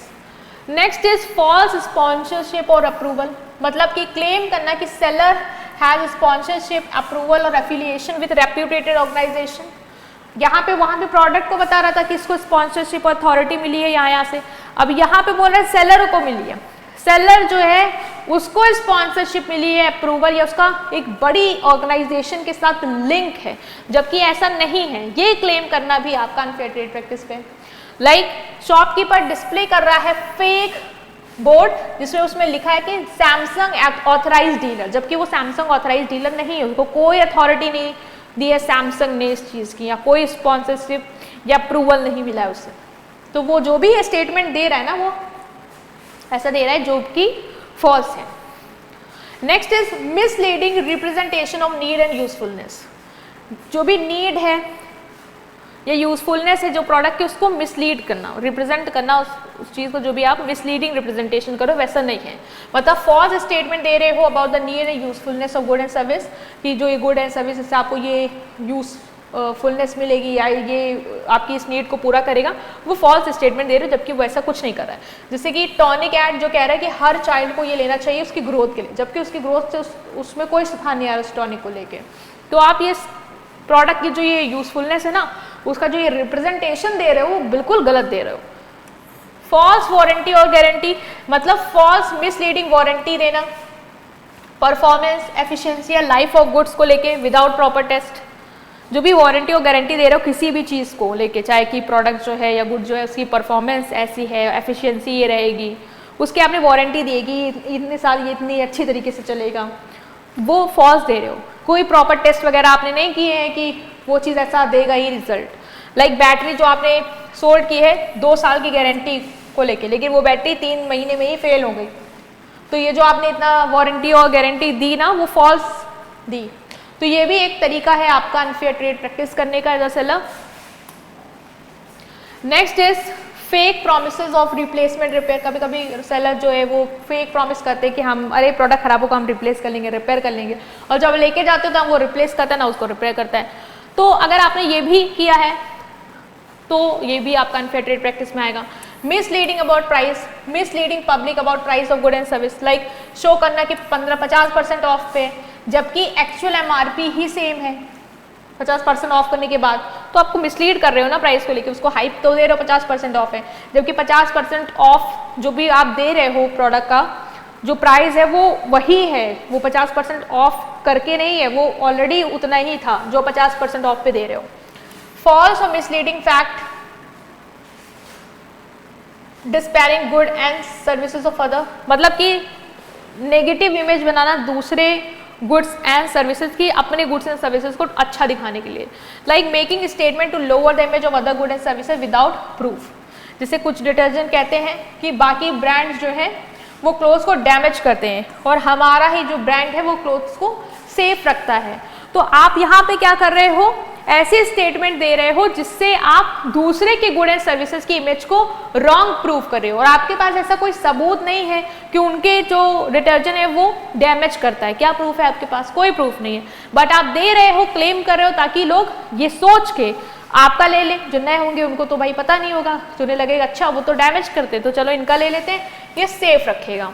Next is false sponsorship और अप्रूवल, मतलब कि क्लेम करना कि सेलर हैज स्पॉन्सरशिप, अप्रूवल और एफिलिएशन विद रेप्यूटेटेड ऑर्गेनाइजेशन। यहाँ पे वहाँ पे प्रोडक्ट को बता रहा था कि इसको स्पॉन्सरशिप अथॉरिटी मिली है यहाँ से, अब यहाँ पे बोल रहे हैं सेलर को मिली है, सेलर जो है उसको स्पॉन्सरशिप मिली है, अप्रूवल, या उसका एक बड़ी ऑर्गेनाइजेशन के साथ लिंक है, जबकि ऐसा नहीं है। ये क्लेम करना भी आपका अनफेयर ट्रेड प्रैक्टिस पे। लाइक शॉपकीपर डिस्प्ले कर रहा है फेक बोर्ड जिसमें उसमें लिखा है कि सैमसंग ऑथराइज डीलर, जबकि वो सैमसंग ऑथराइज डीलर नहीं है, उसको कोई अथॉरिटी नहीं दी है सैमसंग ने इस चीज़ की, या कोई स्पॉन्सरशिप या अप्रूवल नहीं मिला है उससे। तो वो जो भी स्टेटमेंट दे रहा है ना, वो ऐसा दे रहा है जो कि फॉल्स है। Next is misleading representation of need and usefulness, जो भी नीड है या यूजफुलनेस है जो प्रोडक्ट की, उसको मिसलीड करना, रिप्रेजेंट करना उस चीज़ को, जो भी आप मिसलीडिंग रिप्रेजेंटेशन करो वैसा नहीं है। मतलब फॉल्स स्टेटमेंट दे रहे हो about the need and usefulness of good and service, कि जो ये गुड एंड सर्विस इससे आपको ये यूजफुलनेस मिलेगी या ये आपकी इस नीड को पूरा करेगा, वो फॉल्स स्टेटमेंट दे रहे हो, जबकि वो ऐसा कुछ नहीं कर रहा है। जैसे कि टॉनिक एड जो कह रहा है कि हर चाइल्ड को ये लेना चाहिए उसकी ग्रोथ के लिए, जबकि उसकी ग्रोथ से उसमें कोई सुधार नहीं आ रहा उस टॉनिक को लेके। तो आप ये प्रोडक्ट की जो ये यूजफुलनेस है ना, उसका जो ये रिप्रेजेंटेशन दे रहे हो वो बिल्कुल गलत दे रहे हो। फॉल्स वारंटी और गारंटी, मतलब फॉल्स मिसलीडिंग वारंटी देना परफॉर्मेंस, एफिशिएंसी या लाइफ ऑफ गुड्स को लेके विदाउट प्रॉपर टेस्ट। जो भी वारंटी और गारंटी दे रहे हो किसी भी चीज़ को लेके, चाहे कि प्रोडक्ट जो है या गुड जो है उसकी परफॉर्मेंस ऐसी है, एफिशिएंसी ये रहेगी, उसकी आपने वारंटी देगी इतने साल ये इतनी अच्छी तरीके से चलेगा, वो फॉल्स दे रहे हो। कोई प्रॉपर टेस्ट वगैरह आपने नहीं किए हैं कि वो चीज़ ऐसा देगा ही रिजल्ट। लाइक बैटरी जो आपने सोल्ड की है 2 साल की गारंटी को लेके, लेकिन वो बैटरी 3 महीने में ही फेल हो गई, तो ये जो आपने इतना वारंटी और गारंटी दी ना, वो फॉल्स दी। तो ये भी एक तरीका है आपका अनफेयर ट्रेड प्रैक्टिस करने का as a seller. Next is fake promises of replacement repair. कभी कभी सेलर जो है वो फेक प्रॉमिस करते हैं कि हम अरे प्रोडक्ट खराब होगा हम रिप्लेस कर लेंगे, रिपेयर कर लेंगे, और जब लेके जाते हो तो वो रिप्लेस करता है ना उसको रिपेयर करता है। तो अगर आपने ये भी किया है तो ये भी आपका अनफेयर ट्रेड प्रैक्टिस में आएगा। Misleading about price, misleading public about price of good and service, like show करना कि 15-50% ऑफ पे, जबकि एक्चुअल एमआरपी ही सेम है 50% ऑफ करने के बाद, तो आपको मिसलीड कर रहे हो ना प्राइस को लेके, उसको हाइप तो दे रहे हो 50% ऑफ है, जबकि 50% ऑफ जो भी आप दे रहे हो प्रोडक्ट का जो प्राइस है वो वही है, वो 50% ऑफ करके नहीं है, वो ऑलरेडी उतना ही था जो 50% ऑफ पे दे रहे हो। फॉल्स और misleading fact, despairing good and services of other, मतलब कि नेगेटिव इमेज बनाना दूसरे गुड्स एंड सर्विसेज की अपने गुड्स एंड सर्विसेज को अच्छा दिखाने के लिए, like making statement to lower the image of other good and services without proof. जैसे कुछ डिटर्जेंट कहते हैं कि बाकी ब्रांड्स जो है वो क्लोथ्स को डैमेज करते हैं और हमारा ही जो ब्रांड है वो क्लोथ्स को सेफ रखता है। तो आप यहाँ पे क्या कर रहे हो, ऐसे स्टेटमेंट दे रहे हो जिससे आप दूसरे के गुड एंड सर्विसेज की इमेज को रॉन्ग प्रूव कर रहे हो, और आपके पास ऐसा कोई सबूत नहीं है कि उनके जो डिटर्जेंट है वो डैमेज करता है। क्या प्रूफ है आपके पास? कोई प्रूफ नहीं है, बट आप दे रहे हो, क्लेम कर रहे हो ताकि लोग ये सोच के आपका ले लें। जो नए होंगे उनको तो भाई पता नहीं होगा, जो उन्हें लगेगा अच्छा वो तो डैमेज करते तो चलो इनका ले लेते हैं, ये सेफ रखेगा।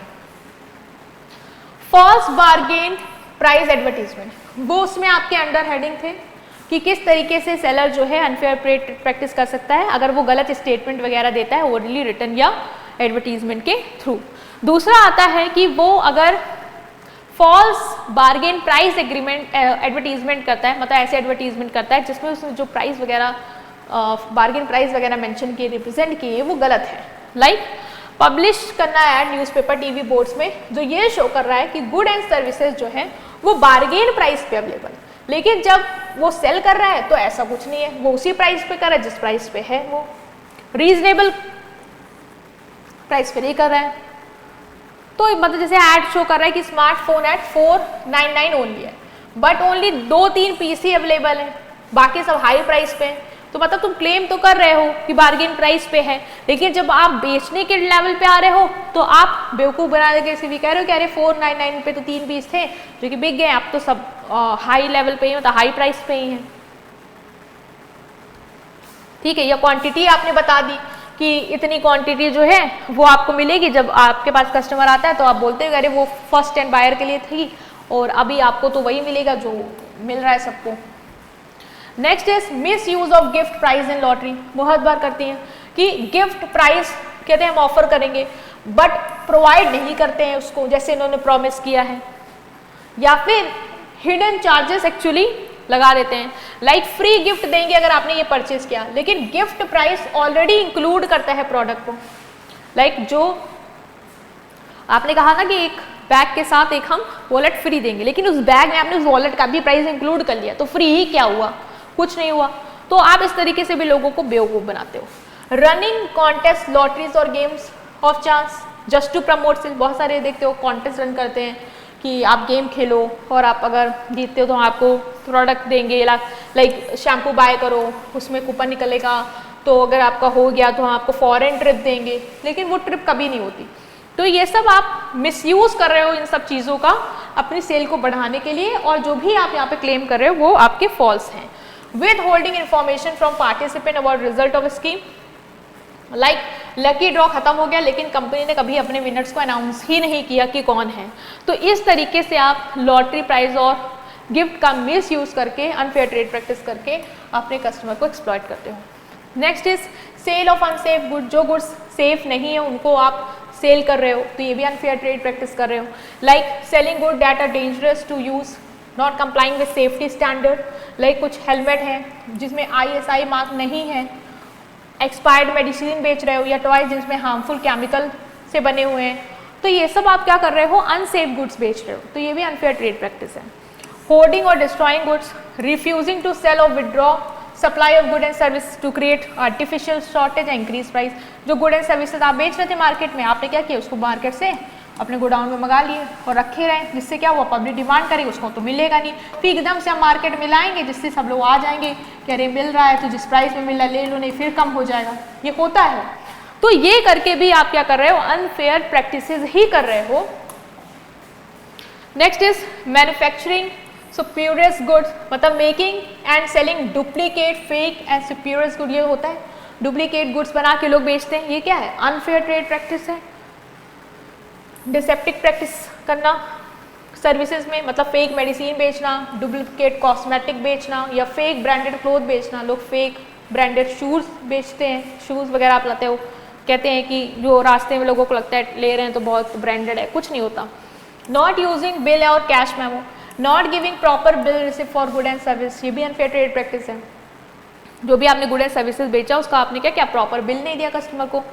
फॉल्स बार्गेन प्राइस एडवर्टीजमेंट, वो उसमें आपके अंडर हेडिंग थे कि किस तरीके से सेलर जो है अनफेयर प्रैक्टिस कर सकता है अगर वो गलत स्टेटमेंट वगैरह देता है ओरली, रिटर्न या एडवर्टीजमेंट के थ्रू। दूसरा आता है कि वो अगर false bargain price agreement advertisement करता है, मतलब ऐसे एडवर्टीजमेंट करता है जिसमें उसने जो प्राइस वगैरह बार्गेन प्राइस वगैरह मेंशन किए, रिप्रेजेंट किए, वो गलत है। लाइक पब्लिश करना ऐड न्यूज़पेपर, टीवी, बोर्ड्स में जो ये शो कर रहा है कि गुड एंड सर्विसेज जो है वो बार्गेन प्राइस पे अवेलेबल, लेकिन जब वो सेल कर रहा है तो ऐसा कुछ नहीं है, वो उसी प्राइस पे कर रहा है जिस प्राइस पे है, वो रीजनेबल प्राइस पे नहीं कर रहा है। तो मतलब जैसे ऐड शो कर रहा है कि स्मार्टफोन एट 499 ओनली है, बट ओनली 2-3 पीस ही अवेलेबल है, बाकी सब हाई प्राइस पे है। तो मतलब तुम क्लेम तो कर रहे हो कि बार्गेन प्राइस पे है, लेकिन जब आप बेचने के लेवल पे आ रहे हो तो आप बेवकूफ़ बना देके इसे भी कह रहे हो कि अरे 499 पे तो 3 पीस थे जो कि बिक गए, आप तो सब हाई लेवल पे ही हो, तो हाई प्राइस पे ही है। ठीक है, या क्वांटिटी आपने बता दी कि इतनी क्वांटिटी जो है वो आपको मिलेगी, जब आपके पास कस्टमर आता है तो आप बोलते हो अरे वो फर्स्ट टाइम बायर के लिए थी और अभी आपको तो वही मिलेगा जो मिल रहा है सबको। Next is miss use of gift price in lottery, बहुत बार करती हैं कि गिफ्ट प्राइस कहते हैं हम ऑफर करेंगे बट प्रोवाइड नहीं करते हैं उसको जैसे इन्होंने प्रॉमिस किया है, या फिर हिडन चार्जेस एक्चुअली लगा देते हैं, लाइक फ्री गिफ्ट देंगे अगर आपने ये परचेज किया, लेकिन गिफ्ट प्राइस ऑलरेडी इंक्लूड करता है प्रोडक्ट को। लाइक जो आपने कहा ना कि एक बैग के साथ एक हम वॉलेट फ्री देंगे, लेकिन उस बैग में आपने उस वॉलेट का भी प्राइस इंक्लूड कर लिया, तो फ्री ही क्या हुआ, कुछ नहीं हुआ। तो आप इस तरीके से भी लोगों को बेवकूफ बनाते हो। रनिंग कॉन्टेस्ट, लॉटरीज और games of chance just to promote sales, बहुत सारे देखते हो कॉन्टेस्ट रन करते हैं कि आप गेम खेलो और आप अगर जीतते हो तो आपको प्रोडक्ट देंगे, लाइक शैम्पू बाय करो उसमें कूपन निकलेगा, तो अगर आपका हो गया तो हम आपको फॉरेन ट्रिप देंगे, लेकिन वो ट्रिप कभी नहीं होती। तो ये सब आप मिसयूज कर रहे हो इन सब चीज़ों का अपनी सेल को बढ़ाने के लिए, और जो भी आप यहाँ पे क्लेम कर रहे हो वो आपके फॉल्स हैं। With holding information from participant about result of scheme, like lucky draw खत्म हो गया लेकिन कंपनी ने कभी अपने विनर्स को अनाउंस ही नहीं किया कि कौन है। तो इस तरीके से आप लॉटरी प्राइज और गिफ्ट का मिस यूज करके अनफेयर ट्रेड प्रैक्टिस करके अपने कस्टमर को एक्सप्लॉइट करते हो। Next is sale of unsafe good, जो गुड्स सेफ नहीं है उनको आप सेल कर रहे हो तो ये भी अनफेयर ट्रेड प्रैक्टिस कर रहे हो। Like selling good that are dangerous to use, not complying with safety standard, like कुछ हेलमेट है जिसमें ISI मार्क नहीं है, एक्सपायर्ड मेडिसिन बेच रहे हो, या टॉयज जिसमें हार्मफुल केमिकल से बने हुए हैं, तो ये सब आप क्या कर रहे हो, अनसेफ गुड्स बेच रहे हो, तो ये भी अनफेयर ट्रेड प्रैक्टिस है। होर्डिंग और destroying goods, refusing to sell और withdraw supply of good and service to create artificial shortage and increase price, जो गुड एंड सर्विसेज आप बेच रहे थे मार्केट में, आपने क्या किया, उसको मार्केट से अपने गोडाउन में मंगा लिए और रखे रहे, जिससे क्या हुआ, पब्लिक डिमांड करेगी, उसको तो मिलेगा नहीं, फिर एकदम से हम मार्केट में लाएंगे जिससे सब लोग आ जाएंगे कि अरे मिल रहा है तो जिस प्राइस में मिल रहा है ले लो, नहीं फिर कम हो जाएगा, ये होता है। तो ये करके भी आप क्या कर रहे हो, अनफेयर प्रैक्टिसेस ही कर रहे हो। Next is manufacturing spurious goods, मतलब making and selling duplicate, fake and spurious good, ये होता है, डुप्लीकेट गुड्स बना के लोग बेचते हैं, ये क्या है, अनफेयर ट्रेड प्रैक्टिस है। डिसेप्टिक प्रैक्टिस करना सर्विसेज में, मतलब फेक मेडिसिन बेचना, डुप्लीकेट कॉस्मेटिक बेचना या फेक ब्रांडेड क्लोथ बेचना, लोग फेक ब्रांडेड शूज़ बेचते हैं, शूज़ वगैरह आप लाते हो, कहते हैं कि जो रास्ते में लोगों को लगता है ले रहे हैं तो बहुत ब्रांडेड है, कुछ नहीं होता। नॉट यूजिंग बिल और cash memo, not giving proper bill receipt for good and service, ये भी अनफेयर ट्रेड प्रैक्टिस है। जो भी आपने गुड एंड सर्विसेज बेचा उसका आपने क्या प्रॉपर बिल नहीं दिया कस्टमर को।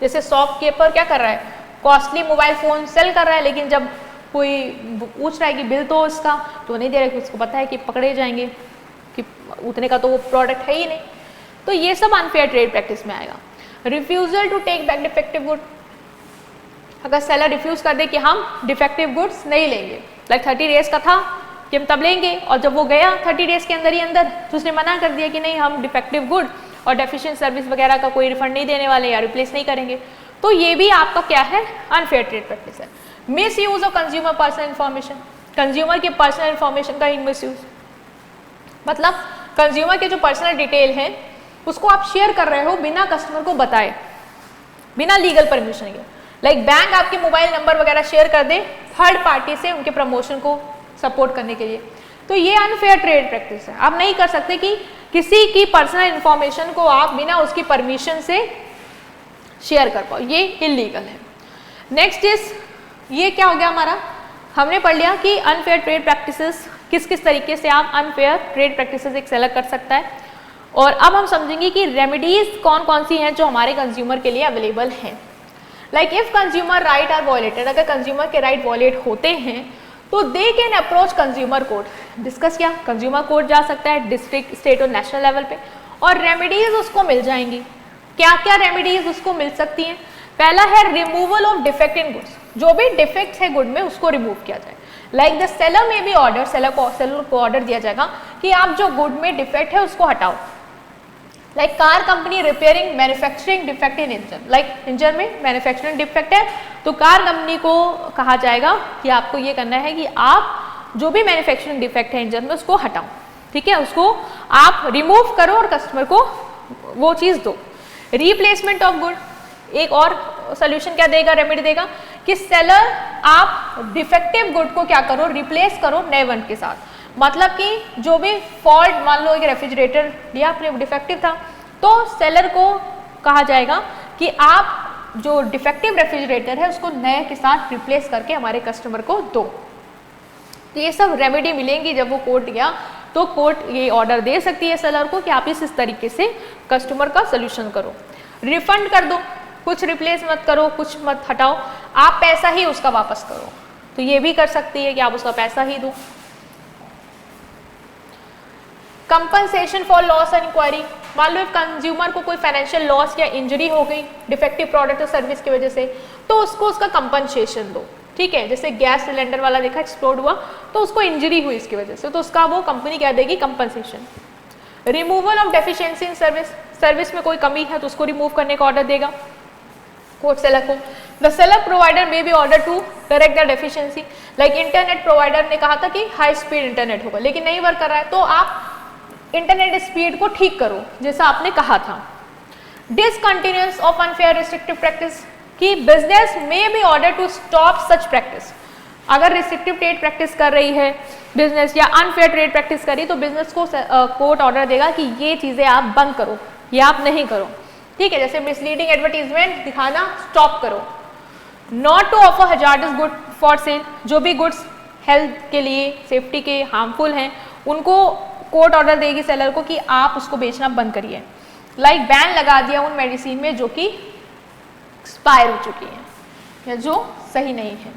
जैसे शॉपकीपर क्या कर रहा है, कॉस्टली मोबाइल फ़ोन सेल कर रहा है, लेकिन जब कोई पूछ रहा है कि बिल तो इसका, तो नहीं दे रहा, उसको पता है कि पकड़े जाएंगे कि उतने का तो वो प्रोडक्ट है ही नहीं। तो ये सब अनफेयर ट्रेड प्रैक्टिस में आएगा। Refusal to take back defective good, अगर सेलर रिफ्यूज कर दे कि हम डिफेक्टिव गुड्स नहीं लेंगे, लाइक 30 डेज का था कि हम तब लेंगे, और जब वो गया 30 डेज के अंदर ही अंदर तो उसने मना कर दिया कि नहीं हम डिफेक्टिव गुड और डेफिशिएंट सर्विस वगैरह का कोई रिफंड नहीं देने वाले या रिप्लेस नहीं करेंगे, तो ये भी आपका क्या है, अनफेयर ट्रेड प्रैक्टिस है। Miss use of consumer personal information, consumer के पर्सनल इन्फॉर्मेशन का ही मिस यूज, मतलब कंज्यूमर के जो पर्सनल डिटेल है उसको आप शेयर कर रहे हो बिना कस्टमर को बताए, बिना लीगल परमिशन के। लाइक बैंक आपके मोबाइल नंबर वगैरह शेयर कर दे थर्ड पार्टी से उनके प्रमोशन को सपोर्ट करने के लिए, तो ये अनफेयर ट्रेड प्रैक्टिस है। आप नहीं कर सकते कि किसी की पर्सनल इन्फॉर्मेशन को आप बिना उसकी परमिशन से शेयर कर पाओ, ये इलीगल है। नेक्स्ट इज, ये क्या हो गया हमारा, हमने पढ़ लिया कि अनफेयर ट्रेड प्रैक्टिसेस किस किस तरीके से आप अनफेयर ट्रेड प्रैक्टिसेस एक सेलर कर सकता है, और अब हम समझेंगे कि रेमेडीज कौन कौन सी हैं जो हमारे कंज्यूमर के लिए अवेलेबल हैं। Like if consumer right are violated, अगर कंज्यूमर के राइट वॉयलेट होते हैं तो they can approach consumer court, discuss किया, कंज्यूमर कोर्ट जा सकता है डिस्ट्रिक्ट, स्टेट और नेशनल लेवल पे, और रेमेडीज उसको मिल जाएंगी। क्या क्या रेमेडीज उसको मिल सकती हैं, पहला है removal of defect in goods, जो भी डिफेक्ट है गुड में उसको रिमूव किया जाए। लाइक द सेलर में भी ऑर्डर, सेलर को ऑर्डर दिया जाएगा कि आप जो गुड में डिफेक्ट है उसको हटाओ। Like car company repairing manufacturing defect in engine, like engine में मैन्युफैक्चरिंग डिफेक्ट है तो कार कंपनी को कहा जाएगा कि आपको ये करना है कि आप जो भी मैन्युफैक्चरिंग डिफेक्ट है इंजन में उसको हटाओ, ठीक है, उसको आप रिमूव करो और कस्टमर को वो चीज़ दो। रिप्लेसमेंट ऑफ गुड, एक और सोल्यूशन क्या देगा, रेमेडी देगा कि सेलर आप डिफेक्टिव गुड को क्या करो, रिप्लेस करो नए वन के साथ। मतलब कि जो भी फॉल्ट, मान लो एक रेफ्रिजरेटर लिया आपने डिफेक्टिव था, तो सेलर को कहा जाएगा कि आप जो डिफेक्टिव रेफ्रिजरेटर है उसको नए के साथ रिप्लेस करके हमारे कस्टमर को दो। तो ये सब रेमेडी मिलेंगी। जब वो कोर्ट गया तो कोर्ट ये ऑर्डर दे सकती है सेलर को कि आप इस तरीके से कस्टमर का सोल्यूशन करो, रिफंड कर दो, कुछ रिप्लेस मत करो, कुछ मत हटाओ, आप पैसा ही उसका वापस करो। तो ये भी कर सकती है कि आप उसका पैसा ही दो। Compensation for loss and inquiry, मान लो कंज्यूमर को कोई फाइनेंशियल लॉस या इंजरी हो गई डिफेक्टिव प्रोडक्ट और सर्विस की वजह से, तो उसको उसका कंपनसेशन दो, ठीक है। जैसे गैस सिलेंडर वाला देखा एक्सप्लोड हुआ तो उसको इंजरी हुई इसकी वजह से, तो उसका वो कंपनी क्या देगी, compensation. Removal of deficiency in service, service में कोई कमी है तो उसको रिमूव करने का ऑर्डर देगा कोर्ट सेलर को। The seller provider may be order to correct the deficiency, like internet provider ने कहा था कि हाई स्पीड इंटरनेट होगा लेकिन नहीं वर्क कर रहा है, तो आप इंटरनेट स्पीड को ठीक करो जैसा आपने कहा था। Discontinuance of unfair restrictive practice, कि बिजनेस में be order to stop such practice. अगर रिस्ट्रिक्टिव ट्रेड प्रैक्टिस कर रही है बिजनेस या अनफेयर ट्रेड प्रैक्टिस करी तो बिजनेस को कोर्ट ऑर्डर देगा कि ये चीज़ें आप बंद करो, ये आप नहीं करो, ठीक है। जैसे मिसलीडिंग एडवर्टीजमेंट दिखाना स्टॉप करो। Not to offer hazardous good for sale, जो भी गुड्स हेल्थ के लिए, सेफ्टी के हार्मफुल हैं उनको कोर्ट ऑर्डर देगी सेलर को कि आप उसको बेचना बंद करिए। लाइक बैन लगा दिया उन मेडिसिन में जो कि एक्सपायर हो चुकी हैं या जो सही नहीं है।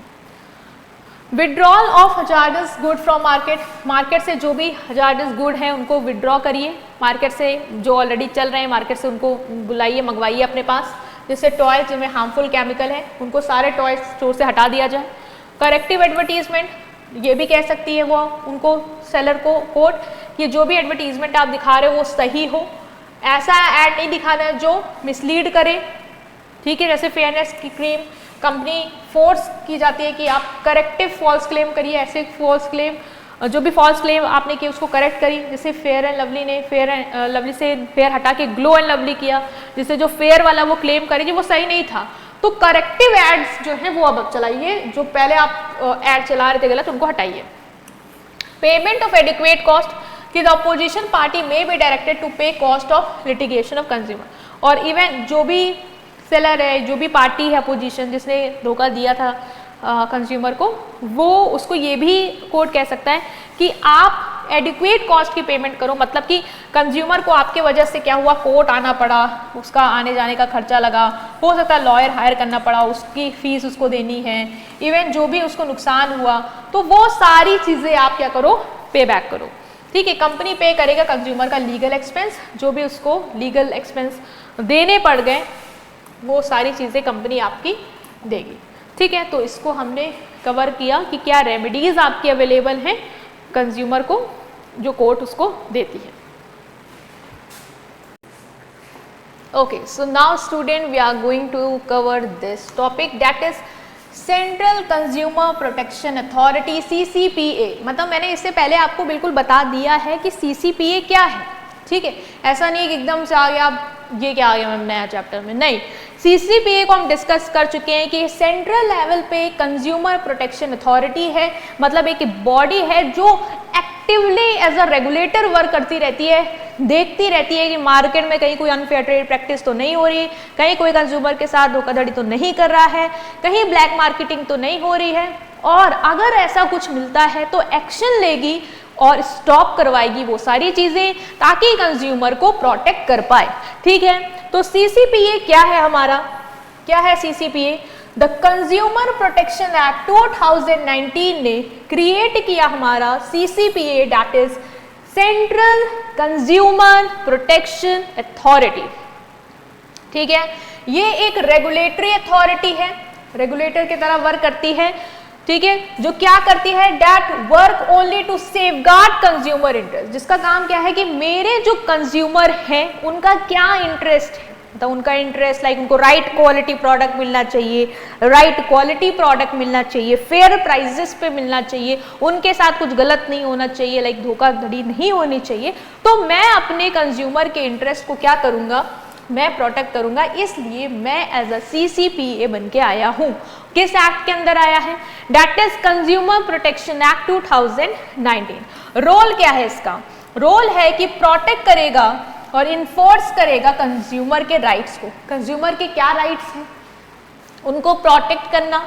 Withdrawal of hazardous good from market, market से जो भी हजार्डस गुड हैं उनको विड्रॉ करिए मार्केट से, जो ऑलरेडी चल रहे हैं मार्केट से उनको बुलाइए, मंगवाइए अपने पास। जैसे टॉय जिनमें हार्मफुल केमिकल है उनको सारे टॉय स्टोर से हटा दिया जाए। करेक्टिव एडवर्टीजमेंट, ये भी कह सकती है वो उनको सेलर को कोर्ट कि जो भी एडवर्टीजमेंट आप दिखा रहे हो वो सही हो, ऐसा ऐड नहीं दिखाना है जो मिसलीड करे। ठीक है, जैसे फेयरनेस की क्रीम कंपनी फोर्स की जाती है कि आप करेक्टिव फॉल्स क्लेम करिए, ऐसे फॉल्स क्लेम जो भी फॉल्स क्लेम आपने किए उसको करेक्ट करिए। जैसे फेयर एंड लवली ने फेयर एंड लवली से फेयर हटा के ग्लो एंड लवली किया, जिससे जो फेयर वाला वो क्लेम करेगी वो सही नहीं था। तो करेक्टिव एड्स जो है वो अब चलाइए, जो पहले आप एड चला रहे थे गलत उनको हटाइए। पेमेंट ऑफ एडिक्वेट कॉस्ट कि the opposition party may be directed to pay cost of litigation of consumer, और इवन जो भी सेलर है, जो भी पार्टी है अपोजिशन जिसने धोखा दिया था कंज्यूमर को, वो उसको ये भी कोर्ट कह सकता है कि आप एडिक्वेट कॉस्ट की पेमेंट करो। मतलब कि कंज्यूमर को आपके वजह से क्या हुआ, कोर्ट आना पड़ा, उसका आने जाने का खर्चा लगा, हो सकता है लॉयर हायर करना पड़ा, उसकी फीस उसको देनी है, इवन जो भी उसको नुकसान हुआ, तो वो सारी चीज़ें आप क्या करो, पे बैक करो। ठीक है, कंपनी पे करेगा कंज्यूमर का लीगल एक्सपेंस, जो भी उसको लीगल एक्सपेंस देने पड़ गए वो सारी चीज़ें कंपनी आपकी देगी। ठीक है, तो इसको हमने कवर किया कि क्या रेमेडीज आपकी अवेलेबल हैं कंज्यूमर को, जो कोर्ट उसको देती है। Okay, so now student we are going to cover this topic that is central consumer protection authority CCPA। मतलब मैंने इससे पहले आपको बिल्कुल बता दिया है कि CCPA क्या है। ठीक है, ऐसा नहीं कि एकदम से आ गया ये क्या आ गया मैम नया चैप्टर में, नहीं। CCPA को हम डिस्कस कर चुके हैं कि सेंट्रल लेवल पे कंज्यूमर प्रोटेक्शन अथॉरिटी है, मतलब एक बॉडी है जो actively as a regulator work करती रहती है, देखती रहती है कि मार्केट में कहीं कोई अनफेयर ट्रेड प्रैक्टिस तो नहीं हो रही, कहीं कोई कंज्यूमर के साथ धोखाधड़ी तो नहीं कर रहा है, कहीं ब्लैक मार्केटिंग तो नहीं हो रही है, और अगर ऐसा कुछ मिलता है तो एक्शन लेगी और स्टॉप करवाएगी वो सारी चीजें, ताकि कंज्यूमर को प्रोटेक्ट कर पाए। ठीक है, तो CCPA क्या है हमारा, क्या है CCPA? The consumer protection act 2019 ने क्रिएट किया हमारा CCPA, that is central consumer protection authority. ठीक है, ये एक रेगुलेटरी अथॉरिटी है, रेगुलेटर की तरह वर्क करती है। ठीक है, जो क्या करती है, that work only to safeguard consumer interest, जिसका काम क्या है कि मेरे जो कंज्यूमर हैं उनका क्या इंटरेस्ट है, मतलब उनका इंटरेस्ट लाइक उनको राइट क्वालिटी प्रोडक्ट मिलना चाहिए, राइट क्वालिटी प्रोडक्ट मिलना चाहिए, फेयर प्राइसेस पे मिलना चाहिए, उनके साथ कुछ गलत नहीं होना चाहिए, लाइक धोखाधड़ी नहीं होनी चाहिए। तो मैं अपने कंज्यूमर के इंटरेस्ट को क्या करूंगा, मैं प्रोटेक्ट करूंगा, इसलिए मैं एज अ CCPA बन के आया हूं। किस एक्ट के अंदर आया है, that is consumer protection act 2019। Role क्या है इसका, रोल है कि प्रोटेक्ट करेगा और इन्फोर्स करेगा कंज्यूमर के राइट्स को। कंज्यूमर के क्या राइट्स हैं, उनको प्रोटेक्ट करना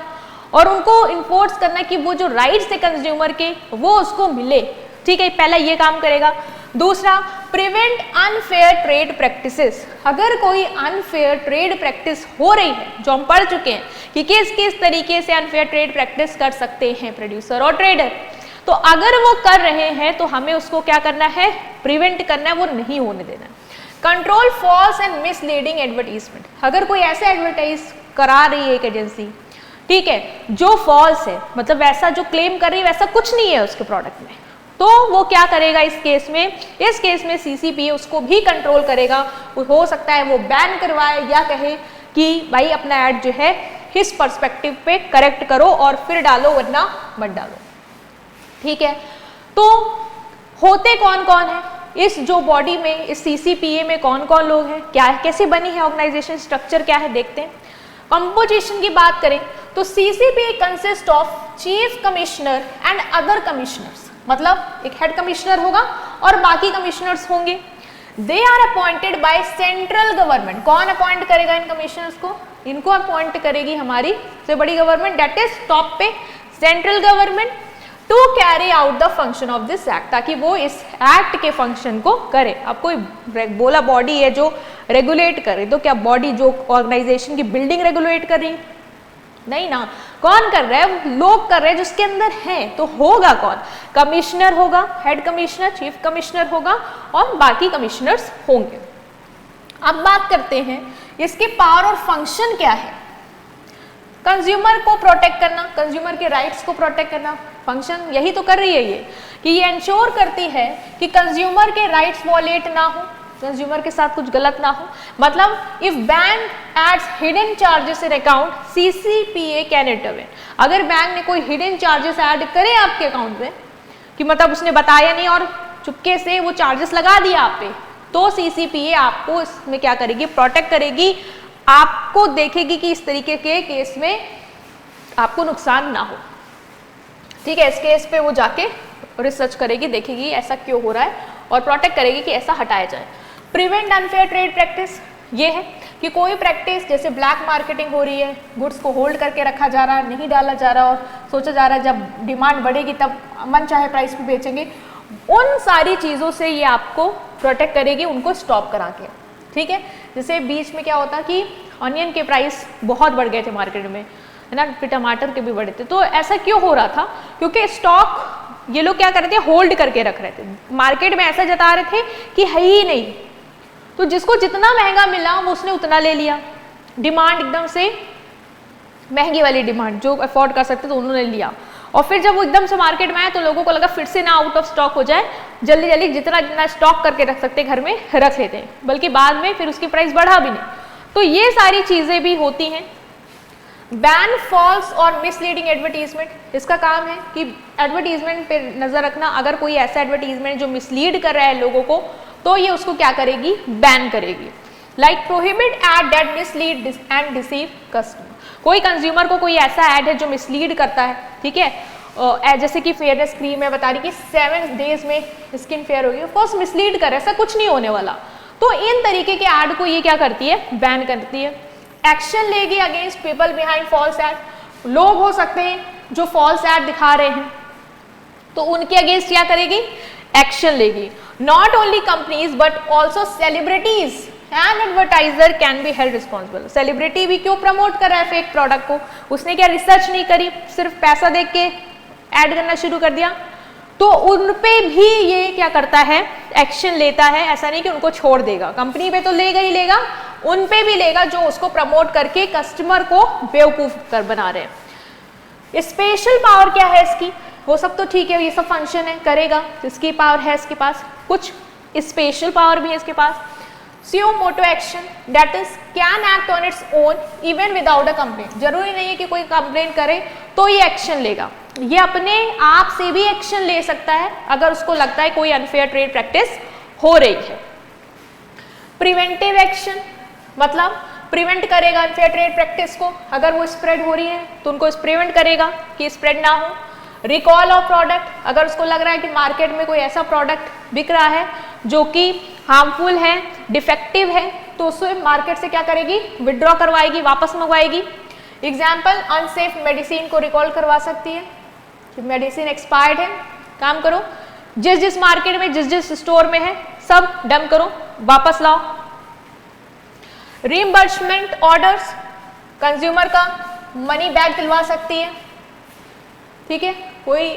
और उनको इन्फोर्स करना कि वो जो राइट्स है कंज्यूमर के वो उसको मिले। ठीक है, पहला ये काम करेगा। दूसरा, प्रिवेंट अनफेयर ट्रेड प्रैक्टिसेस। अगर कोई अनफेयर ट्रेड प्रैक्टिस हो रही है, जो हम पढ़ चुके हैं कि किस किस तरीके से अनफेयर ट्रेड प्रैक्टिस कर सकते हैं प्रोड्यूसर और ट्रेडर, तो अगर वो कर रहे हैं तो हमें उसको क्या करना है, प्रिवेंट करना है, वो नहीं होने देना है। Control false and misleading advertisement. अगर कोई ऐसा एडवर्टाइज करा रही है एक एजेंसी, ठीक है, जो फॉल्स है, मतलब वैसा जो क्लेम कर रही है वैसा कुछ नहीं है उसके प्रोडक्ट में, तो वो क्या करेगा इस केस में, इस केस में CCPA उसको भी कंट्रोल करेगा। हो सकता है वो बैन करवाए या कहे कि भाई अपना ऐड जो है इस पर्सपेक्टिव पे करेक्ट करो और फिर डालो, वरना मत डालो। ठीक है, तो होते कौन कौन है इस जो बॉडी में, इस CCPA में कौन कौन लोग हैं, क्या है, कैसे बनी है ऑर्गेनाइजेशन, स्ट्रक्चर क्या है, देखते हैं। कंपोजिशन की बात करें तो CCPA consist of chief commissioner and other commissioners, मतलब एक हेड कमिश्नर होगा और बाकी कमिश्नर्स होंगे। They are appointed by central government. कौन अपॉइंट करेगा इन कमिश्नर्स को, इनको अपॉइंट करेगी हमारी सबसे बड़ी गवर्नमेंट, दैट इज टॉप पे central government, to carry out the function of this act, ताकि वो इस एक्ट के फंक्शन को करे। अब कोई बोला बॉडी है जो रेगुलेट करे, तो क्या बॉडी जो ऑर्गेनाइजेशन की बिल्डिंग रेगुलेट कर रही, नहीं ना, कौन कर रहा है, लोग कर रहे हैं जिसके अंदर हैं, तो होगा कौन, कमिश्नर होगा, हेड कमिश्नर, चीफ कमिश्नर होगा और बाकी कमिश्नर्स होंगे। अब बात करते हैं इसके पावर और फंक्शन क्या है। कंज्यूमर को प्रोटेक्ट करना, कंज्यूमर के राइट्स को प्रोटेक्ट करना, फंक्शन यही तो कर रही है ये, कि ये इंश्योर करती है कि कंज्यूमर के राइट्स वॉलेट ना हो, कंज्यूमर के साथ कुछ गलत ना हो। मतलब if bank adds hidden charges in account CCPA can intervene. अगर बैंक ने कोई हिडन चार्जेस ऐड करे आपके अकाउंट में, कि मतलब उसने बताया नहीं और चुपके से वो चार्जेस लगा दिया आप पे, तो CCPA आपको इसमें क्या करेगी, प्रोटेक्ट करेगी, आपको देखेगी कि इस तरीके के केस में आपको नुकसान ना हो। ठीक है, इस केस पे वो जाके रिसर्च करेगी, देखेगी ऐसा क्यों हो रहा है और प्रोटेक्ट करेगी कि ऐसा हटाया जाए। प्रिवेंट अनफेयर ट्रेड प्रैक्टिस ये है कि कोई प्रैक्टिस जैसे ब्लैक मार्केटिंग हो रही है, गुड्स को होल्ड करके रखा जा रहा है, नहीं डाला जा रहा और सोचा जा रहा है जब डिमांड बढ़ेगी तब मन चाहे प्राइस पे बेचेंगे, उन सारी चीज़ों से ये आपको प्रोटेक्ट करेगी, उनको स्टॉप करा के। ठीक है, जैसे बीच में क्या होता कि ऑनियन के प्राइस बहुत बढ़ गए थे मार्केट में, है ना, फिर टमाटर के भी बढ़े थे। तो ऐसा क्यों हो रहा था, क्योंकि स्टॉक ये लोग क्या कर रहे थे, होल्ड करके रख रहे थे, मार्केट में ऐसा जता रहे थे कि है ही नहीं, तो जिसको जितना महंगा मिला वो उसने उतना ले लिया, डिमांड एकदम से महंगी वाली डिमांड जो अफोर्ड कर सकते तो उन्होंने लिया, और फिर जब वो एकदम से मार्केट में आया तो लोगों को लगा फिर से ना आउट ऑफ स्टॉक हो जाए, जल्दी जल्दी जितना जितना स्टॉक करके रख सकते घर में रख लेते हैं, बल्कि बाद में फिर उसकी प्राइस बढ़ा भी नहीं। तो ये सारी चीज़ें भी होती हैं। बैन फॉल्स और मिसलीडिंग एडवर्टीजमेंट, इसका काम है कि एडवर्टीजमेंट पे नजर रखना, अगर कोई ऐसा एडवर्टीजमेंट जो मिसलीड कर रहा है लोगों को तो ये उसको क्या करेगी, बैन करेगी। Like prohibit ad that mislead and deceive customer, कोई कंज्यूमर को कोई ऐसा ऐड है जो मिसलीड करता है, ठीक है, जैसे कि फेयरनेस क्रीम है बता रही कि 7 डेज में स्किन फेयर होगी, ऑफकोर्स मिसलीड कर, ऐसा कुछ नहीं होने वाला। तो इन तरीके के ऐड को ये क्या करती है, बैन करती है। एक्शन लेगी against people behind false ad, लोग हो सकते हैं जो फॉल्स ऐड दिखा रहे हैं तो उनके अगेंस्ट क्या करेगी, एक्शन लेगी। Not only companies but also celebrities and advertiser can be held responsible. Celebrity भी क्यों प्रमोट कर रहा है फेक प्रोडक्ट को, उसने क्या रिसर्च नहीं करी, सिर्फ पैसा देख के ऐड करना शुरू कर दिया, तो उन पे भी ये क्या करता है, एक्शन लेता है। ऐसा नहीं कि उनको छोड़ देगा, कंपनी पे तो लेगा ही लेगा, उन पे भी लेगा जो उसको प्रमोट करके कस्टमर को बेवकूफ कर बना रहे हैं। स्पेशल पावर क्या है इसकी, वो सब तो ठीक है, ये सब फंक्शन है करेगा, इसकी पावर है इसके पास, कुछ स्पेशल पावर भी है इसके पास। Suo moto action that is can act on its own even without a complaint, जरूरी नहीं है कि कोई कंप्लेन करे तो ये एक्शन लेगा, ये अपने आप से भी एक्शन ले सकता है अगर उसको लगता है कोई अनफेयर ट्रेड प्रैक्टिस हो रही है। प्रिवेंटिव एक्शन मतलब प्रिवेंट करेगा अनफेयर ट्रेड प्रैक्टिस को, अगर वो स्प्रेड हो रही है तो उनको प्रिवेंट करेगा कि स्प्रेड ना हो। रिकॉल ऑफ प्रोडक्ट, अगर उसको लग रहा है कि मार्केट में कोई ऐसा प्रोडक्ट बिक रहा है जो कि हार्मफुल है, डिफेक्टिव है, तो उसे मार्केट से क्या करेगी, विड्रॉ करवाएगी, वापस मंगवाएगी। एग्जाम्पल, अनसेफ मेडिसिन को रिकॉल करवा सकती है, मेडिसिन एक्सपायर्ड है, काम करो जिस जिस मार्केट में जिस जिस स्टोर में है सब डंप करो, वापस लाओ। रीइंबर्समेंट ऑर्डर्स, कंज्यूमर का मनी बैक दिलवा सकती है, ठीक है, कोई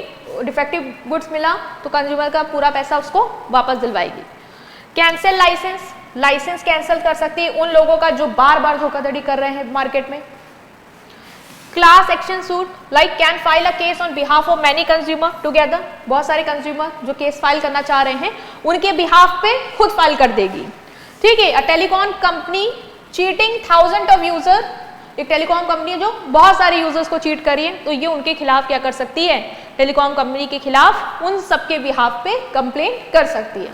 डिफेक्टिव गुड्स मिला तो कंज्यूमर का पूरा पैसा उसको वापस दिलवाएगी। कैंसिल लाइसेंस, लाइसेंस कैंसिल कर सकती है उन लोगों का जो बार बार धोखाधड़ी कर रहे हैं मार्केट में। Class action suit like can file a case on behalf of many consumer together, बहुत सारे कंज्यूमर जो केस फाइल करना चाह रहे हैं उनके बिहाफ पे खुद फाइल कर देगी, ठीक है। A telecom company cheating thousand of user, एक टेलीकॉम कंपनी है जो बहुत सारे यूजर्स को चीट करी है, तो ये उनके खिलाफ क्या कर सकती है, टेलीकॉम कंपनी के खिलाफ उन सबके बिहाफ पे कंप्लेन कर सकती है।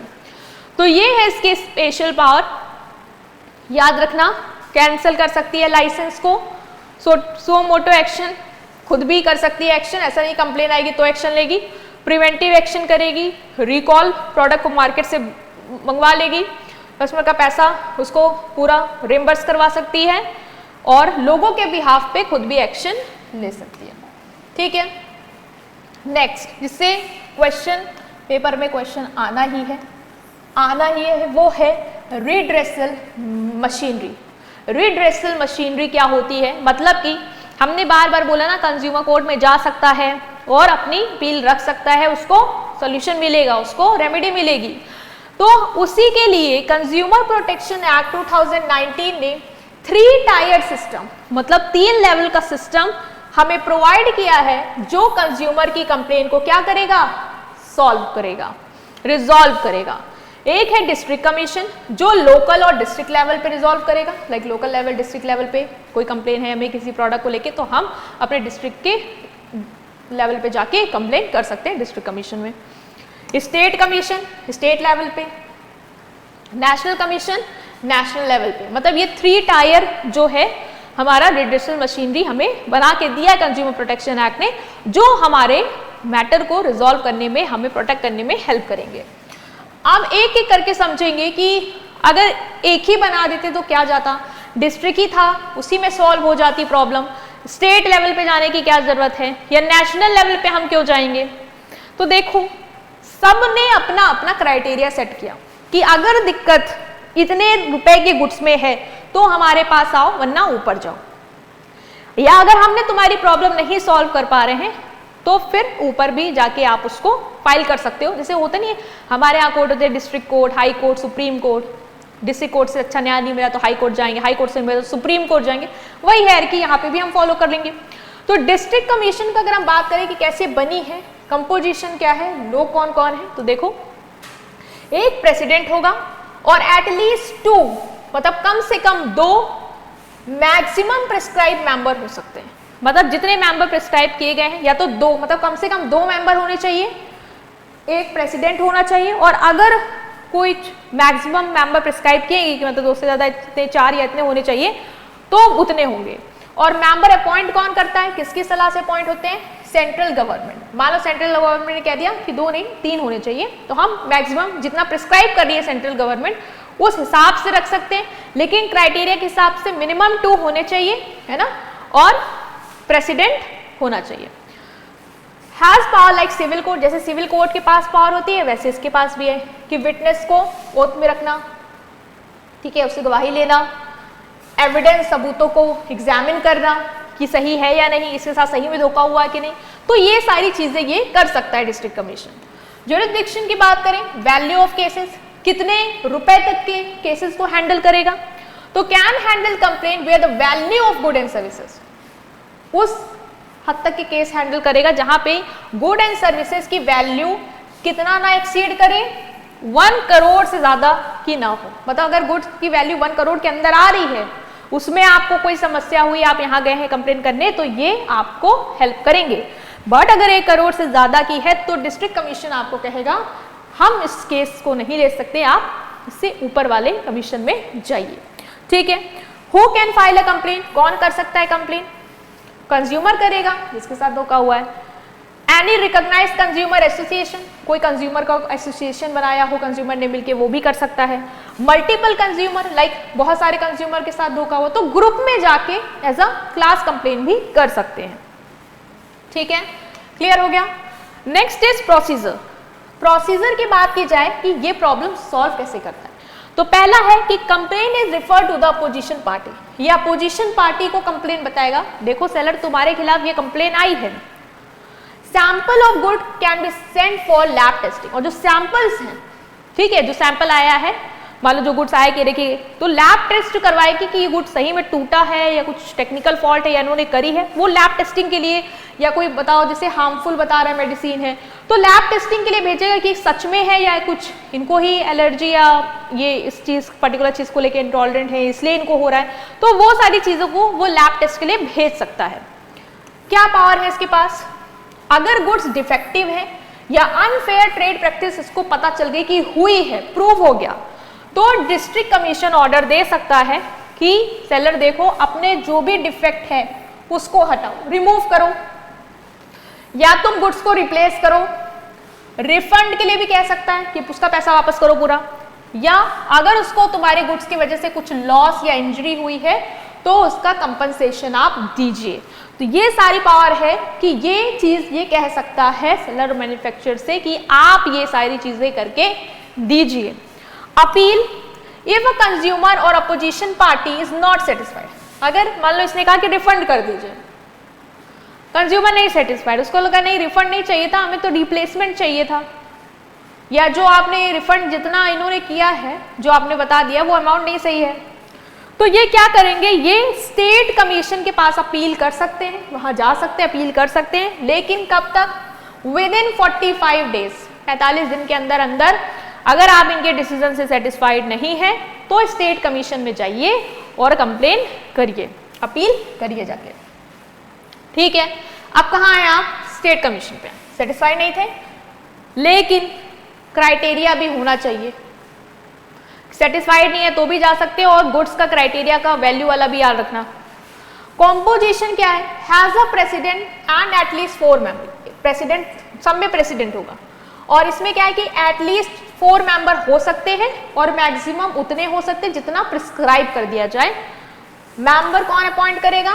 तो ये है इसके स्पेशल पावर, याद रखना, कैंसिल कर सकती है लाइसेंस को, सो मोटो एक्शन खुद भी कर सकती है एक्शन, ऐसा नहीं कंप्लेन आएगी तो एक्शन लेगी। प्रिवेंटिव एक्शन करेगी, रिकॉल प्रोडक्ट को मार्केट से मंगवा लेगी, कस्टमर का पैसा उसको पूरा रिम्बर्स करवा सकती है और लोगों के बिहाफ पे खुद भी एक्शन ले सकती है, ठीक है। नेक्स्ट, जिससे क्वेश्चन पेपर में क्वेश्चन आना ही है वो है रिड्रेसल मशीनरी। रिड्रेसल मशीनरी क्या होती है, मतलब कि हमने बार बार बोला ना, कंज्यूमर कोर्ट में जा सकता है और अपनी अपील रख सकता है, उसको सॉल्यूशन मिलेगा, उसको रेमेडी मिलेगी। तो उसी के लिए कंज्यूमर प्रोटेक्शन एक्ट 2019 ने 3 टायर सिस्टम, मतलब 3 लेवल का सिस्टम हमें प्रोवाइड किया है, जो कंज्यूमर की कंप्लेन को क्या करेगा, सॉल्व करेगा, रिजॉल्व करेगा। एक है डिस्ट्रिक्ट कमीशन, जो लोकल और डिस्ट्रिक्ट लेवल पे रिजॉल्व करेगा, like local level, district level पे कोई कंप्लेन है हमें किसी प्रोडक्ट को लेके, तो हम अपने डिस्ट्रिक्ट के लेवल पे जाके कंप्लेन कर सकते हैं डिस्ट्रिक्ट कमीशन में। स्टेट कमीशन स्टेट लेवल पे, नेशनल कमीशन नेशनल लेवल पे, मतलब ये 3 टायर जो है हमारा रिड्रेसल मशीनरी हमें बना के दिया है कंज्यूमर प्रोटेक्शन एक्ट ने, जो हमारे मैटर को रिजॉल्व करने में, हमें प्रोटेक्ट करने में हेल्प करेंगे। अब एक एक करके समझेंगे कि अगर एक ही बना देते तो क्या जाता, डिस्ट्रिक्ट ही था उसी में सॉल्व हो जाती प्रॉब्लम, स्टेट लेवल पे जाने की क्या जरूरत है, या नेशनल लेवल पे हम क्यों जाएंगे। तो देखो सबने अपना अपना क्राइटेरिया सेट किया कि अगर दिक्कत इतने रुपए के गुड्स में है तो हमारे पास आओ, वरना ऊपर जाओ, या अगर हमने तुम्हारी प्रॉब्लम नहीं सॉल्व कर पा रहे हैं तो फिर ऊपर भी जाके आप उसको फाइल कर सकते हो। जैसे होता नहीं है हमारे यहाँ कोर्ट होते हैं, district court, high court, supreme court. District court से अच्छा न्याय नहीं मिला तो हाई कोर्ट जाएंगे, हाई कोर्ट से मिला तो सुप्रीम कोर्ट जाएंगे, वही है कि यहाँ पे भी हम फॉलो कर लेंगे। तो डिस्ट्रिक्ट कमीशन का अगर हम बात करें कि कैसे बनी है, कंपोजिशन क्या है, लोग कौन कौन है, तो देखो एक प्रेसिडेंट होगा और एटलीस्ट 2, मतलब कम से कम 2 मैक्सिमम प्रिस्क्राइब मेंबर हो सकते हैं, मतलब जितने मेंबर प्रिस्क्राइब किए गए हैं या तो 2, मतलब कम से कम 2 मेंबर होने चाहिए, एक प्रेसिडेंट होना चाहिए, और अगर कोई मैक्सिमम मेंबर प्रिस्क्राइब किए कि मतलब 2 से ज्यादा इतने 4 या इतने होने चाहिए तो उतने होंगे। और मेंबर अपॉइंट कौन करता है, किसकी सलाह से अपॉइंट होते हैं, सेंट्रल गवर्नमेंट। मान लो सेंट्रल गवर्नमेंट ने कह दिया कि 2 नहीं 3 होने चाहिए, तो हम मैक्सिमम जितना प्रिस्क्राइब कर रही है सेंट्रल गवर्नमेंट उस हिसाब से रख सकते हैं, लेकिन क्राइटेरिया के हिसाब से मिनिमम 2 होने चाहिए, है ना, और प्रेसिडेंट होना चाहिए। Has power like civil court, जैसे सिविल कोर्ट के पास पावर होती है वैसे इसके पास भी है कि विटनेस को ओथ में रखना, ठीक है, उससे गवाही लेना, एविडेंस सबूतों को एग्जामिन करना कि सही है या नहीं, इसके साथ सही में धोखा हुआ है कि नहीं, तो ये सारी चीजें ये कर सकता है डिस्ट्रिक्ट कमीशन। ज्यूरिसडिक्शन की बात करें, वैल्यू ऑफ केसेस, कितने रुपए तक के केसेस को हैंडल करेगा, तो can handle complaint where the value of good and services, उस हद तक के केस हैंडल करेगा जहां पे गुड एंड सर्विसेज की वैल्यू कितना ना एक्सीड करे, 1 करोड़ से ज्यादा की ना हो। मतलब अगर गुड्स की वैल्यू 1 करोड़ के अंदर आ रही है, उसमें आपको कोई समस्या हुई, आप यहाँ गए हैं कंप्लेन करने, तो ये आपको हेल्प करेंगे। बट अगर 1 करोड़ से ज्यादा की है तो डिस्ट्रिक्ट कमीशन आपको कहेगा हम इस केस को नहीं ले सकते, आप इससे ऊपर वाले कमीशन में जाइए, ठीक है। Who can file a complain, कौन कर सकता है कंप्लेन, कंज्यूमर करेगा जिसके साथ धोखा हुआ है। एनी रिकॉग्नाइज्ड कंज्यूमर एसोसिएशन, कोई कंज्यूमर का एसोसिएशन बनाया हो कंज्यूमर ने मिलके, वो भी कर सकता है। मल्टीपल कंज्यूमर, लाइक बहुत सारे कंज्यूमर के साथ धोखा हो तो ग्रुप में जाके एज अ क्लास कंप्लेन भी कर सकते हैं, ठीक है, क्लियर हो गया। Next is procedure. प्रोसीजर की बात की जाए कि ये प्रॉब्लम सॉल्व कैसे करता है, तो पहला है कि complain is refer to the opposition party, ये अपोजिशन पार्टी को कंप्लेन बताएगा, देखो सेलर तुम्हारे खिलाफ ये कंप्लेन आई है, sample of good can be sent for lab testing, और जो सैंपल्स हैं, ठीक है, जो सैंपल आया है, मान लो जो गुड्स आए कि देखिए, तो लैब टेस्ट करवाएगी कि ये गुड सही में टूटा है या कुछ टेक्निकल फॉल्ट है या इन्होंने करी है, वो लैब टेस्टिंग के लिए, या कोई बताओ जैसे हार्मफुल बता रहा है मेडिसिन है तो लैब टेस्टिंग के लिए भेजेगा कि सच में है या कुछ इनको ही एलर्जी या ये इस चीज पर्टिकुलर चीज को लेकर इंटॉलरेंट है इसलिए इनको हो रहा है, तो वो सारी चीजों को वो लैब टेस्ट के लिए भेज सकता है। क्या पावर है इसके पास, अगर गुड्स डिफेक्टिव है या अनफेयर ट्रेड प्रैक्टिस इसको पता चल गई कि हुई है, प्रूव हो गया, तो डिस्ट्रिक्ट कमीशन ऑर्डर दे सकता है कि सेलर देखो अपने जो भी डिफेक्ट है उसको हटाओ, रिमूव करो, या तुम गुड्स को रिप्लेस करो, रिफंड के लिए भी कह सकता है कि उसका पैसा वापस करो पूरा, या अगर उसको तुम्हारे गुड्स की वजह से कुछ लॉस या इंजरी हुई है तो उसका कंपनसेशन आप दीजिए। तो ये सारी पावर है कि ये चीज ये कह सकता है सेलर मैन्युफैक्चरर से कि आप ये सारी चीजें करके दीजिए। अपील, इफ अ कंज्यूमर और opposition party is not satisfied, अगर मान लो इसने कहा कि रिफंड कर दीजिए, कंज्यूमर नहीं सेटिस्फाइड, उसको लगा नहीं रिफंड नहीं चाहिए था, हमें तो रिप्लेसमेंट चाहिए था, या जो आपने रिफंड जितना इन्होंने किया है, जो आपने बता दिया वो अमाउंट नहीं सही है, तो ये क्या करेंगे, ये स्टेट कमीशन के पास अपील कर सकते हैं, वहां जा सकते हैं, अपील कर सकते हैं, लेकिन कब तक, विद इन 45 डेज, 45 दिन के अंदर अंदर अगर आप इनके डिसीजन से सेटिस्फाइड नहीं है तो स्टेट कमीशन में जाइए और कंप्लेन करिए, अपील करिए जाके। ठीक है, अब कहाँ आए आप, स्टेट कमीशन पे, सेटिस्फाइड नहीं थे, लेकिन क्राइटेरिया भी होना चाहिए, सेटिस्फाइड नहीं है तो भी जा सकते हो, और गुड्स का क्राइटेरिया का वैल्यू वाला भी याद रखना। कॉम्पोजिशन क्या है, has a president and at least 4 member, president सब में प्रेसिडेंट होगा, और इसमें क्या है कि एटलीस्ट 4 मेंबर हो सकते हैं और मैक्सिमम उतने हो सकते हैं जितना प्रिस्क्राइब कर दिया जाए। मेंबर कौन अपॉइंट करेगा,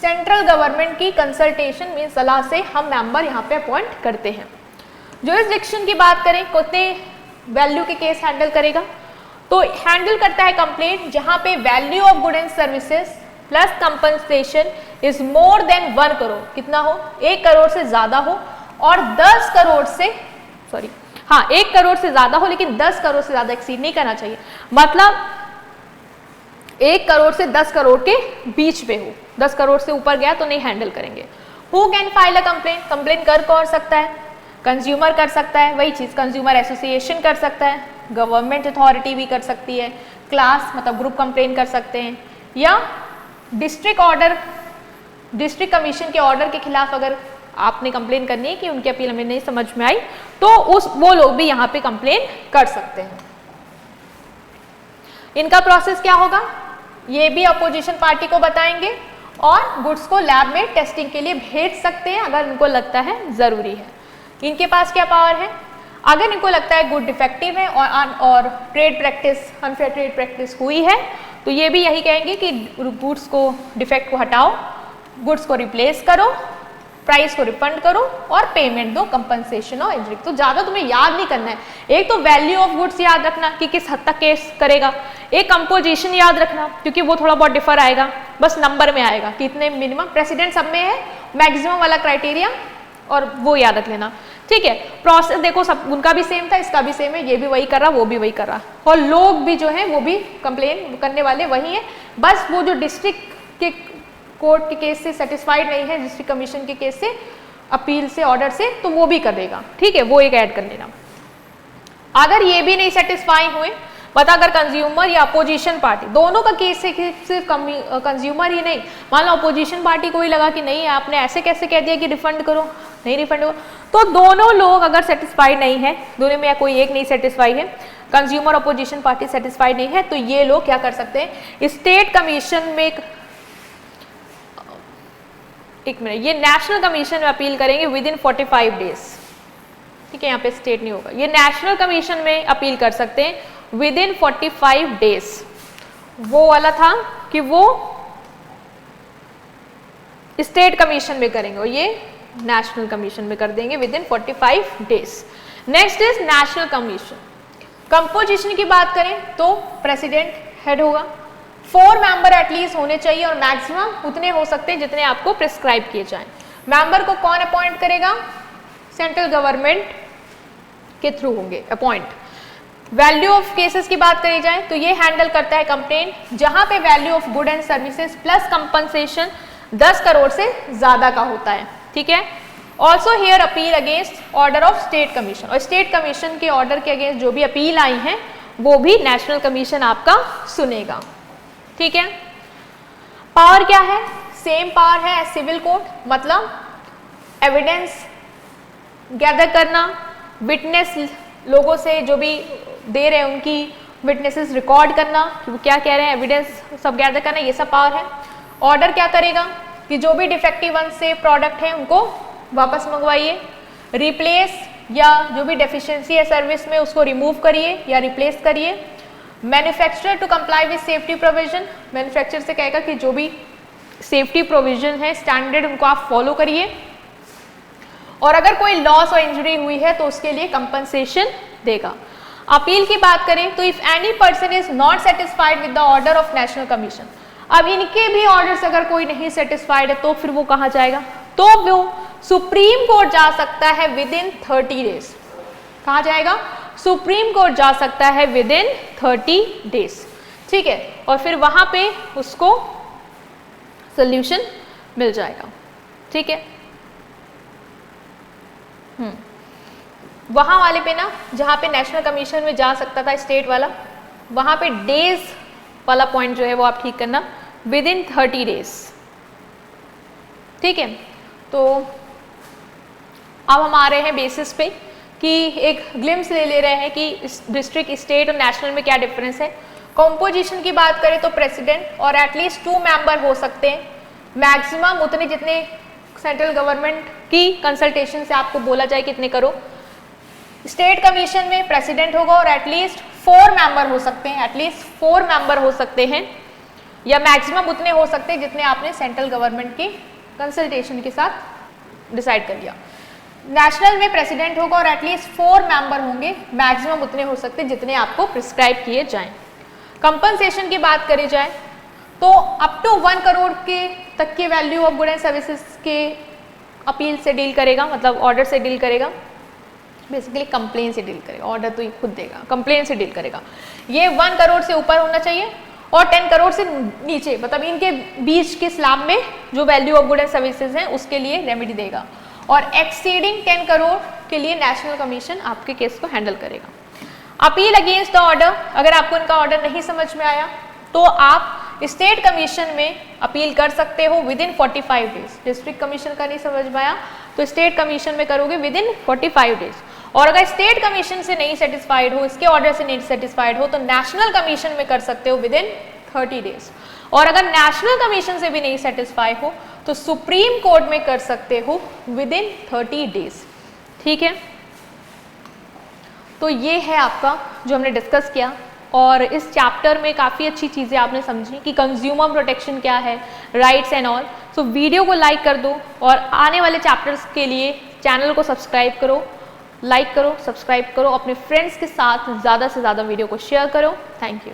सेंट्रल गवर्नमेंट की कंसल्टेशन में सलाह से हम मेंबर यहाँ पे अपॉइंट करते हैं। जुरिस्डिक्शन की बात करें, कितने वैल्यू के केस हैंडल करेगा, तो हैंडल करता है कंप्लेंट जहां पे value of good and services plus compensation is more than 1 crore, कितना हो, 1 करोड़ से ज्यादा हो, और 10 करोड़ से, सॉरी हाँ 1 करोड़ से ज्यादा हो, लेकिन 10 करोड़ से ज्यादा एक्सीड नहीं करना चाहिए, मतलब 1 करोड़ से 10 करोड़ के बीच में हो, 10 करोड़ से ऊपर गया तो नहीं हैंडल करेंगे। Who can file a complaint, complaint कर कौन सकता है, कंज्यूमर कर सकता है, वही चीज कंज्यूमर एसोसिएशन कर सकता है, गवर्नमेंट अथॉरिटी भी कर सकती है, क्लास मतलब ग्रुप कंप्लेन कर सकते हैं, या डिस्ट्रिक्ट ऑर्डर, डिस्ट्रिक्ट कमीशन के ऑर्डर के खिलाफ अगर आपने कंप्लेन करनी है कि उनकी अपील हमें नहीं समझ में आई तो वो लोग भी यहाँ पे कंप्लेन कर सकते हैं। इनका प्रोसेस क्या होगा, ये भी अपोजिशन पार्टी को बताएंगे और गुड्स को लैब में टेस्टिंग के लिए भेज सकते हैं अगर उनको लगता है जरूरी है। इनके पास क्या पावर है, अगर इनको लगता है गुड डिफेक्टिव है और trade practice, unfair trade practice हुई है, तो ये भी यही कहेंगे कि गुड्स को, डिफेक्ट को हटाओ, गुड्स को रिप्लेस करो, प्राइस को रिफंड करो और पेमेंट दो, कंपनसेशन और इंजरी। तो ज्यादा तुम्हें याद नहीं करना है, एक तो वैल्यू ऑफ गुड्स याद रखना कि किस हद तक केस करेगा, एक कंपोजिशन याद रखना क्योंकि वो थोड़ा बहुत डिफर आएगा, बस नंबर में आएगा कि इतने मिनिमम, प्रेसिडेंट सब में है, मैक्सिमम वाला क्राइटेरिया, और वो याद रख लेना। ठीक है, प्रोसेस देखो सब उनका भी सेम था, इसका भी सेम है, ये भी वही कर रहा, वो भी वही कर रहा, और लोग भी जो है वो भी कंप्लेन करने वाले वही है, बस वो जो डिस्ट्रिक्ट के कोर्ट के केस से सेटिस्फाइड नहीं है, डिस्ट्रिक्ट कमीशन के केस से, अपील से, ऑर्डर से, तो वो भी कर देगा। ठीक है, वो एक ऐड कर लेना। अगर ये भी नहीं सेटिस्फाई हुए, पता अगर कंज्यूमर या अपोजिशन पार्टी दोनों का केस है कि सिर्फ कंज्यूमर ही नहीं, मान लो अपोजिशन पार्टी को ही लगा कि नहीं आपने ऐसे कैसे कह दिया कि रिफंड करो, नहीं रिफंड हो, तो दोनों लोग अगर सेटिस्फाइड नहीं है, दोनों में या कोई एक नहीं सेटिस्फाइड है, कंज्यूमर अपोजिशन पार्टी सेटिस्फाइड नहीं है, तो ये लोग क्या कर सकते हैं, स्टेट कमीशन में एक मिनट, ये नेशनल कमीशन में अपील करेंगे विद इन 45 डेज। ठीक है, यहाँ पे स्टेट नहीं होगा, ये नेशनल कमीशन में अपील कर सकते हैं विद इन 45 डेज। वो वाला था कि वो स्टेट कमीशन में करेंगे और ये नेशनल कमीशन में कर देंगे with in 45 days. Next is national commission. Composition की बात करें तो प्रेसिडेंट हेड होगा, 4 मेंबर एटलीस्ट होने चाहिए और मैक्सिमम उतने हो सकते हैं जितने आपको प्रिस्क्राइब किए जाएं। मेंबर को कौन अपॉइंट करेगा, सेंट्रल गवर्नमेंट के थ्रू होंगे अपॉइंट। वैल्यू ऑफ केसेस की बात करी जाए तो ये हैंडल करता है कंप्लेन जहां पे value of good and services plus compensation 10 crore से ज्यादा का होता है। ठीक है, also here appeal against order of state commission, और स्टेट कमीशन के ऑर्डर के अगेंस्ट जो भी अपील आई हैं वो भी नेशनल कमीशन आपका सुनेगा। ठीक है, पावर क्या है, सेम पावर है एज सिविल कोर्ट, मतलब एविडेंस गैदर करना, विटनेस लोगों से जो भी दे रहे हैं उनकी विटनेसेस रिकॉर्ड करना कि वो क्या कह रहे हैं, एविडेंस सब गैदर करना, ये सब पावर है। ऑर्डर क्या करेगा कि जो भी डिफेक्टिव वन से प्रोडक्ट है उनको वापस मंगवाइए, रिप्लेस या जो भी डेफिशिएंसी है सर्विस में उसको रिमूव करिए या रिप्लेस करिए। Manufacturer to comply with safety provision, manufacturer से कहेगा कि जो भी सेफ्टी प्रोविजन है स्टैंडर्ड उनको आप फॉलो करिए, और अगर कोई लॉस और इंजरी हुई है तो उसके लिए कंपनसेशन देगा। अपील की बात करें तो if any person is not satisfied with the order of national commission, अब इनके भी ऑर्डर से अगर कोई नहीं सेटिस्फाइड है तो फिर वो कहाँ जाएगा, तो वो सुप्रीम कोर्ट जा सकता है विद इन 30 डेज। कहाँ जाएगा? सुप्रीम कोर्ट जा सकता है विद इन 30 डेज, ठीक है, और फिर वहां पे उसको सोल्यूशन मिल जाएगा, ठीक है। वहां वाले पे ना, जहां पे नेशनल कमीशन में जा सकता था स्टेट वाला, वहां पे डेज वाला पॉइंट जो है वो आप ठीक करना, विद इन 30 डेज, ठीक है। तो अब हम आ रहे हैं बेसिस पे कि एक ग्लिम्स ले रहे हैं कि डिस्ट्रिक्ट, स्टेट और नेशनल में क्या डिफरेंस है। कॉम्पोजिशन की बात करें तो प्रेसिडेंट और एटलीस्ट 2 मेंबर हो सकते हैं, मैक्सिमम उतने जितने सेंट्रल गवर्नमेंट की कंसल्टेशन से आपको बोला जाए कितने करो। स्टेट कमीशन में प्रेसिडेंट होगा और एटलीस्ट 4 मेंबर हो सकते हैं, एटलीस्ट 4 मेंबर हो सकते हैं, या मैक्सिमम उतने हो सकते हैं जितने आपने सेंट्रल गवर्नमेंट की कंसल्टेशन के साथ डिसाइड कर लिया। नेशनल में प्रेसिडेंट होगा और एटलीस्ट 4 मेंबर होंगे, मैक्सिमम उतने हो सकते हैं जितने आपको प्रिस्क्राइब किए जाएं। कंपनसेशन की बात करी जाए तो अप टू 1 करोड़ के तक की value of good and services के अपील से डील करेगा, मतलब ऑर्डर से डील करेगा, बेसिकली कंप्लेन से डील करेगा, ऑर्डर तो ये खुद देगा, कंप्लेन से डील करेगा। ये 1 करोड़ से ऊपर होना चाहिए और 10 करोड़ से नीचे, मतलब इनके बीच के स्लैब में जो value of good and services हैं उसके लिए रेमेडी देगा, और एक्सीडिंग 10 करोड़ के लिए नेशनल कमीशन आपके केस को हैंडल करेगा। अपील अगेंस्ट द ऑर्डर, अगर आपको इनका ऑर्डर नहीं समझ में आया तो आप स्टेट कमीशन में अपील कर सकते हो with in 45 days. District commission का नहीं समझ में आया तो स्टेट कमीशन में करोगे विद इन 45 डेज, और अगर स्टेट कमीशन से नहीं सेटिस्फाइड हो, इसके ऑर्डर से नहीं सेटिस्फाइड हो, तो नेशनल कमीशन में कर सकते हो विद इन 30 डेज, और अगर नेशनल कमीशन से भी नहीं सेटिस्फाई हो तो सुप्रीम कोर्ट में कर सकते हो विद इन 30 डेज, ठीक है। तो ये है आपका जो हमने डिस्कस किया, और इस चैप्टर में काफ़ी अच्छी चीज़ें आपने समझी कि कंज्यूमर प्रोटेक्शन क्या है, rights and all. So video को लाइक कर दो और आने वाले चैप्टर्स के लिए चैनल को सब्सक्राइब करो, लाइक करो, सब्सक्राइब करो, अपने फ्रेंड्स के साथ ज़्यादा से ज़्यादा वीडियो को शेयर करो। Thank you.